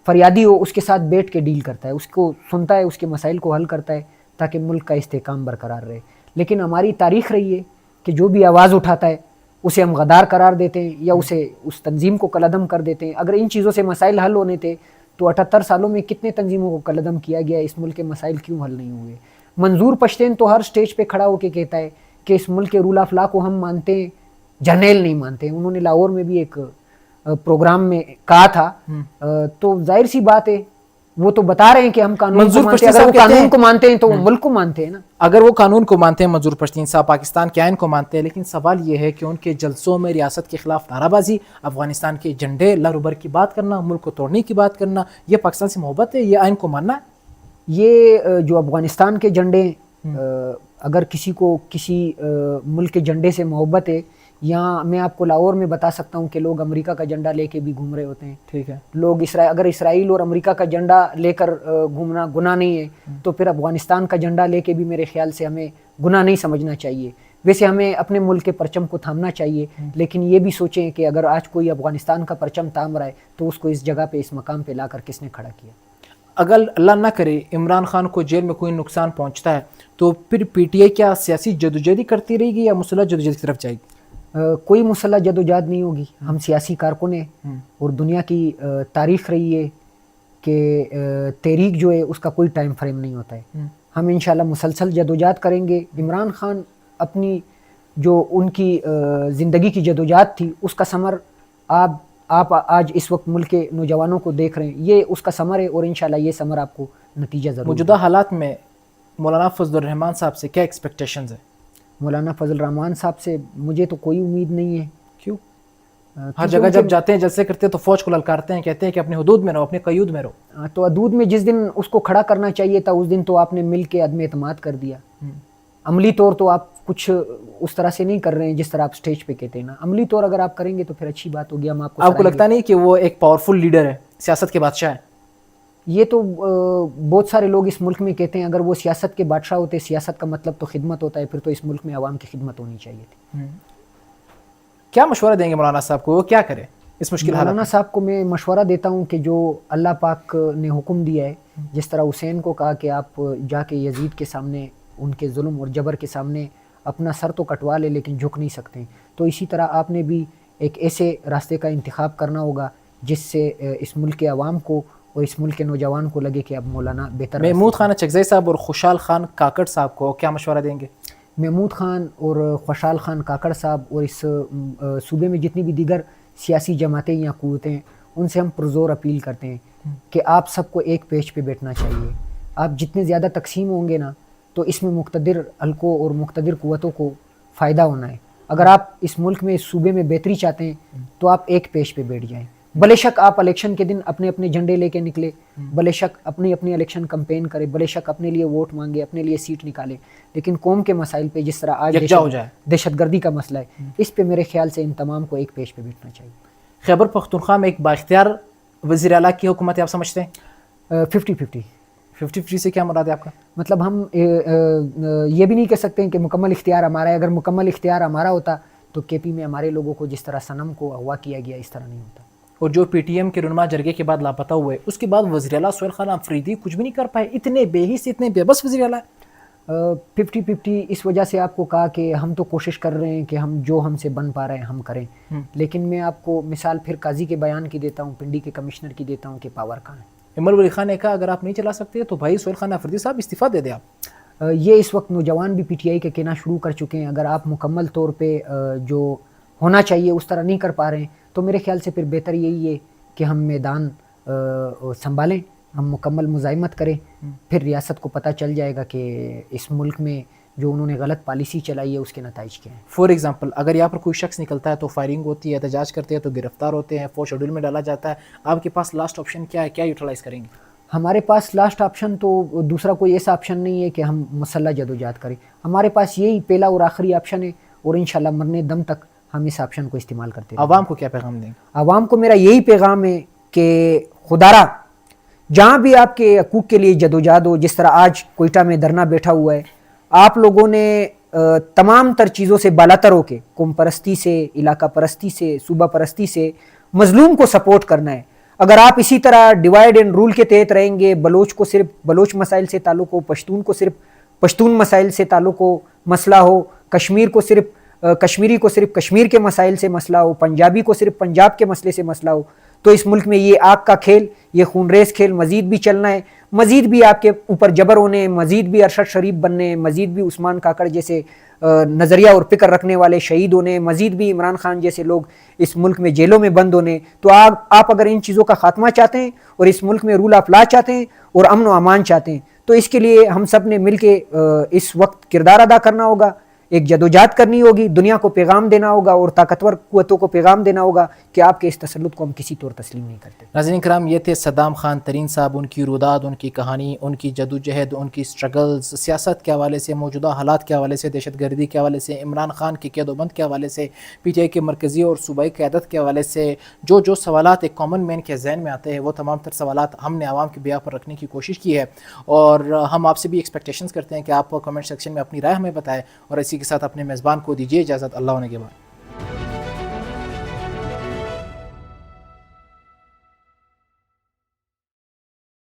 فریادی ہو, اس کے ساتھ بیٹھ کے ڈیل کرتا ہے, اس کو سنتا ہے, اس کے مسائل کو حل کرتا ہے تاکہ ملک کا استحکام برقرار رہے. لیکن ہماری تاریخ رہی ہے کہ جو بھی آواز اٹھاتا ہے اسے ہم غدار قرار دیتے ہیں یا اسے اس تنظیم کو کالعدم کر دیتے ہیں. اگر ان چیزوں سے مسائل حل ہونے تھے تو 78 سالوں میں کتنے تنظیموں کو کالعدم کیا گیا, اس ملک کے مسائل کیوں حل نہیں ہوئے؟ منظور پشتین تو ہر سٹیج پہ کھڑا ہو کے کہتا ہے کہ اس ملک کے رول آف لا کو ہم مانتے ہیں, جرنیل نہیں مانتے. انہوں نے لاہور میں بھی ایک پروگرام میں کہا تھا. تو ظاہر سی بات ہے وہ تو بتا رہے ہیں کہ ہم قانون کو مانتے ہیں. اگر وہ قانون کو مانتے ہیں تو وہ ملک کو مانتے ہیں نا. اگر وہ قانون کو مانتے ہیں, منظور پشتین صاحب پاکستان کے آئین کو مانتے ہیں, لیکن سوال یہ ہے کہ ان کے جلسوں میں ریاست کے خلاف نعرہ بازی, افغانستان کے جھنڈے لہروبر کی بات کرنا, ملک کو توڑنے کی بات کرنا, یہ پاکستان سے محبت ہے, یہ آئین کو ماننا ہے؟ یہ جو افغانستان کے جھنڈے, اگر کسی کو کسی ملک کے جھنڈے سے محبت ہے, یا میں آپ کو لاہور میں بتا سکتا ہوں کہ لوگ امریکہ کا جھنڈا لے کے بھی گھوم رہے ہوتے ہیں. ٹھیک ہے, لوگ اگر اسرائیل اور امریکہ کا جھنڈا لے کر گھومنا گناہ نہیں ہے, تو پھر افغانستان کا جھنڈا لے کے بھی میرے خیال سے ہمیں گناہ نہیں سمجھنا چاہیے. ویسے ہمیں اپنے ملک کے پرچم کو تھامنا چاہیے, لیکن یہ بھی سوچیں کہ اگر آج کوئی افغانستان کا پرچم تھام رہا ہے تو اس کو اس جگہ پہ, اس مقام پہ لا کر کس نے کھڑا کیا؟ اگر اللہ نہ کرے عمران خان کو جیل میں کوئی نقصان پہنچتا ہے تو پھر پی ٹی آئی کیا سیاسی جدوجہدی کرتی رہے گی یا مسلح جدوجہد کی طرف جائے گی؟ کوئی مسلح جدوجہد نہیں ہوگی. ہم سیاسی کارکن ہیں اور دنیا کی تاریخ رہی ہے کہ تحریک جو ہے اس کا کوئی ٹائم فریم نہیں ہوتا ہے. ہم انشاءاللہ مسلسل جدوجہد کریں گے. عمران خان اپنی جو ان کی زندگی کی جدوجہد تھی اس کا ثمر آپ آج اس وقت ملک کے نوجوانوں کو دیکھ رہے ہیں, یہ اس کا ثمر ہے اور انشاءاللہ یہ ثمر آپ کو نتیجہ ضرور. موجودہ حالات میں مولانا فضل الرحمان صاحب سے کیا ایکسپیکٹیشنز ہیں؟ مولانا فضل الرحمان صاحب سے مجھے تو کوئی امید نہیں ہے. کیوں؟ ہر جگہ جب جاتے ہیں جلسے کرتے ہیں تو فوج کو للکارتے ہیں, کہتے ہیں کہ اپنے حدود میں رہو, اپنے قیود میں رہو. تو حدود میں جس دن اس کو کھڑا کرنا چاہیے تھا اس دن تو آپ نے مل کے عدم اعتماد کر دیا. عملی طور تو آپ کچھ اس طرح سے نہیں کر رہے ہیں جس طرح آپ سٹیج پہ کہتے ہیں نا. عملی طور اگر آپ کریں گے تو پھر اچھی بات ہوگی. ہم آپ کو لگتا نہیں کہ وہ ایک پاورفل لیڈر ہے, سیاست کے بادشاہ ہے؟ یہ تو بہت سارے لوگ اس ملک میں کہتے ہیں. اگر وہ سیاست کے بادشاہ ہوتے, سیاست کا مطلب تو خدمت ہوتا ہے, پھر تو اس ملک میں عوام کی خدمت ہونی چاہیے تھی. کیا مشورہ دیں گے مولانا صاحب کو, وہ کیا کرے اس مشکل حالات میں؟ مولانا صاحب کو میں مشورہ دیتا ہوں کہ جو اللہ پاک نے حکم دیا ہے, جس طرح حسین کو کہا کہ آپ جا کے یزید کے سامنے ان کے ظلم اور جبر کے سامنے اپنا سر تو کٹوا لے لیکن جھک نہیں سکتے, تو اسی طرح آپ نے بھی ایک ایسے راستے کا انتخاب کرنا ہوگا جس سے اس ملک کے عوام کو اور اس ملک کے نوجوان کو لگے کہ اب مولانا بہتر. محمود خان اچکزئی صاحب اور خوشحال خان کاکڑ صاحب کو کیا مشورہ دیں گے؟ محمود خان اور خوشحال خان کاکڑ صاحب اور اس صوبے میں جتنی بھی دیگر سیاسی جماعتیں یا قوتیں, ان سے ہم پرزور اپیل کرتے ہیں کہ آپ سب کو ایک پیج پہ بیٹھنا چاہیے. آپ جتنے زیادہ تقسیم ہوں گے نا تو اس میں مقتدر حلقوں اور مقتدر قوتوں کو فائدہ ہونا ہے. اگر آپ اس ملک میں, اس صوبے میں بہتری چاہتے ہیں تو آپ ایک پیج پہ بیٹھ جائیں. بلے شک آپ الیکشن کے دن اپنے اپنے جھنڈے لے کے نکلے, بلے شک اپنی اپنی الیکشن کمپین کرے, بلے شک اپنے لیے ووٹ مانگے, اپنے لیے سیٹ نکالے, لیکن قوم کے مسائل پہ جس طرح آج دہشت گردی کا مسئلہ ہے, اس پہ میرے خیال سے ان تمام کو ایک پیج پہ بیٹھنا چاہیے. خیبر پختونخوا میں ایک بااختیار وزیر اعلیٰ کی حکومت ہے, آپ سمجھتے ہیں؟ 50-50 سے کیا مراد ہے آپ کا؟ مطلب ہم یہ بھی نہیں کہہ سکتے ہیں کہ مکمل اختیار ہمارا ہے. اگر مکمل اختیار ہمارا ہوتا تو کے پی میں ہمارے لوگوں کو جس طرح صنم کو اغوا کیا گیا اس طرح نہیں ہوتا. اور جو پی ٹی ایم کے رہنما جرگے کے بعد لاپتہ ہوئے, اس کے بعد وزیر اعلیٰ سہیل خان آفریدی کچھ بھی نہیں کر پائے, اتنے بے حس, اتنے بے بس وزیر اعلیٰ. 50-50 اس وجہ سے آپ کو کہا کہ ہم تو کوشش کر رہے ہیں کہ ہم سے بن پا رہے ہیں ہم کریں, لیکن میں آپ کو مثال پھر قاضی کے بیان کی دیتا ہوں, پنڈی کے کمشنر کی دیتا ہوں کہ پاور کہاں ہے. عمر ولی خان نے کہا اگر آپ نہیں چلا سکتے تو بھائی سہیل خان آفریدی صاحب استعفیٰ دے دیں آپ. یہ اس وقت نوجوان بھی پی ٹی آئی کے کہنا شروع کر چکے ہیں. اگر آپ مکمل طور پہ جو ہونا چاہیے اس طرح نہیں کر پا رہے ہیں تو میرے خیال سے پھر بہتر یہی ہے کہ ہم میدان سنبھالیں, ہم مکمل مزاحمت کریں, پھر ریاست کو پتہ چل جائے گا کہ اس ملک میں جو انہوں نے غلط پالیسی چلائی ہے اس کے نتائج کیا ہیں. فار ایگزامپل اگر یہاں پر کوئی شخص نکلتا ہے تو فائرنگ ہوتی ہے, احتجاج کرتے ہیں تو گرفتار ہوتے ہیں, فوج شیڈول میں ڈالا جاتا ہے, آپ کے پاس لاسٹ آپشن کیا ہے, کیا یوٹیلائز کریں گے؟ ہمارے پاس لاسٹ آپشن تو دوسرا کوئی ایسا آپشن نہیں ہے کہ ہم مسلح جدوجہد کریں. ہمارے پاس یہی پہلا اور آخری آپشن ہے اور انشاءاللہ مرنے دم تک ہم اس آپشن کو استعمال کرتے ہیں. عوام کو کیا پیغام دیں گے؟ عوام کو میرا یہی پیغام ہے کہ خدارا جہاں بھی آپ کے حقوق کے لیے جدوجہد ہو, جس طرح آج کوئٹہ میں دھرنا بیٹھا ہوا ہے, آپ لوگوں نے تمام تر چیزوں سے بالاتر ہو کے، قوم پرستی سے، علاقہ پرستی سے، صوبہ پرستی سے مظلوم کو سپورٹ کرنا ہے. اگر آپ اسی طرح ڈیوائڈ اینڈ رول کے تحت رہیں گے، بلوچ کو صرف بلوچ مسائل سے تعلق ہو، پشتون کو صرف پشتون مسائل سے تعلق ہو، مسئلہ ہو، کشمیری کو صرف کشمیر کے مسائل سے مسئلہ ہو، پنجابی کو صرف پنجاب کے مسئلے سے مسئلہ ہو، تو اس ملک میں یہ آگ کا کھیل، یہ خون ریز کھیل مزید بھی چلنا ہے. مزید بھی آپ کے اوپر جبر ہونے ہیں، مزید بھی ارشد شریف بننے ہیں، مزید بھی عثمان کاکڑ جیسے نظریہ اور فکر رکھنے والے شہید ہونے ہیں، مزید بھی عمران خان جیسے لوگ اس ملک میں جیلوں میں بند ہونے. تو آپ اگر ان چیزوں کا خاتمہ چاہتے ہیں اور اس ملک میں رول آف لا چاہتے ہیں اور امن و امان چاہتے ہیں، تو اس کے لیے ہم سب نے مل کے اس وقت کردار ادا کرنا ہوگا، ایک جدوجہد کرنی ہوگی، دنیا کو پیغام دینا ہوگا اور طاقتور قوتوں کو پیغام دینا ہوگا کہ آپ کے اس تسلط کو ہم کسی طور تسلیم نہیں کرتے. ناظرین کرام، یہ تھے صدام خان ترین صاحب، ان کی روداد، ان کی کہانی، ان کی جدوجہد، ان کی سٹرگلز، سیاست کے حوالے سے، موجودہ حالات کے حوالے سے، دہشت گردی کے حوالے سے، عمران خان کی قید و بند کے حوالے سے، پی ٹی آئی کے مرکزی اور صوبائی قیادت کے حوالے سے جو سوالات ایک کامن مین کے ذہن میں آتے ہیں، وہ تمام تر سوالات ہم نے عوام کی بیاہ پر رکھنے کی کوشش کی ہے. اور ہم آپ سے بھی ایکسپیکٹیشنز کرتے ہیں کہ آپ کمنٹ سیکشن میں اپنی رائے ہمیں بتائیں. اور اسی کے ساتھ اپنے میزبان کو دیجیے اجازت. اللہ ہونے کے بعد.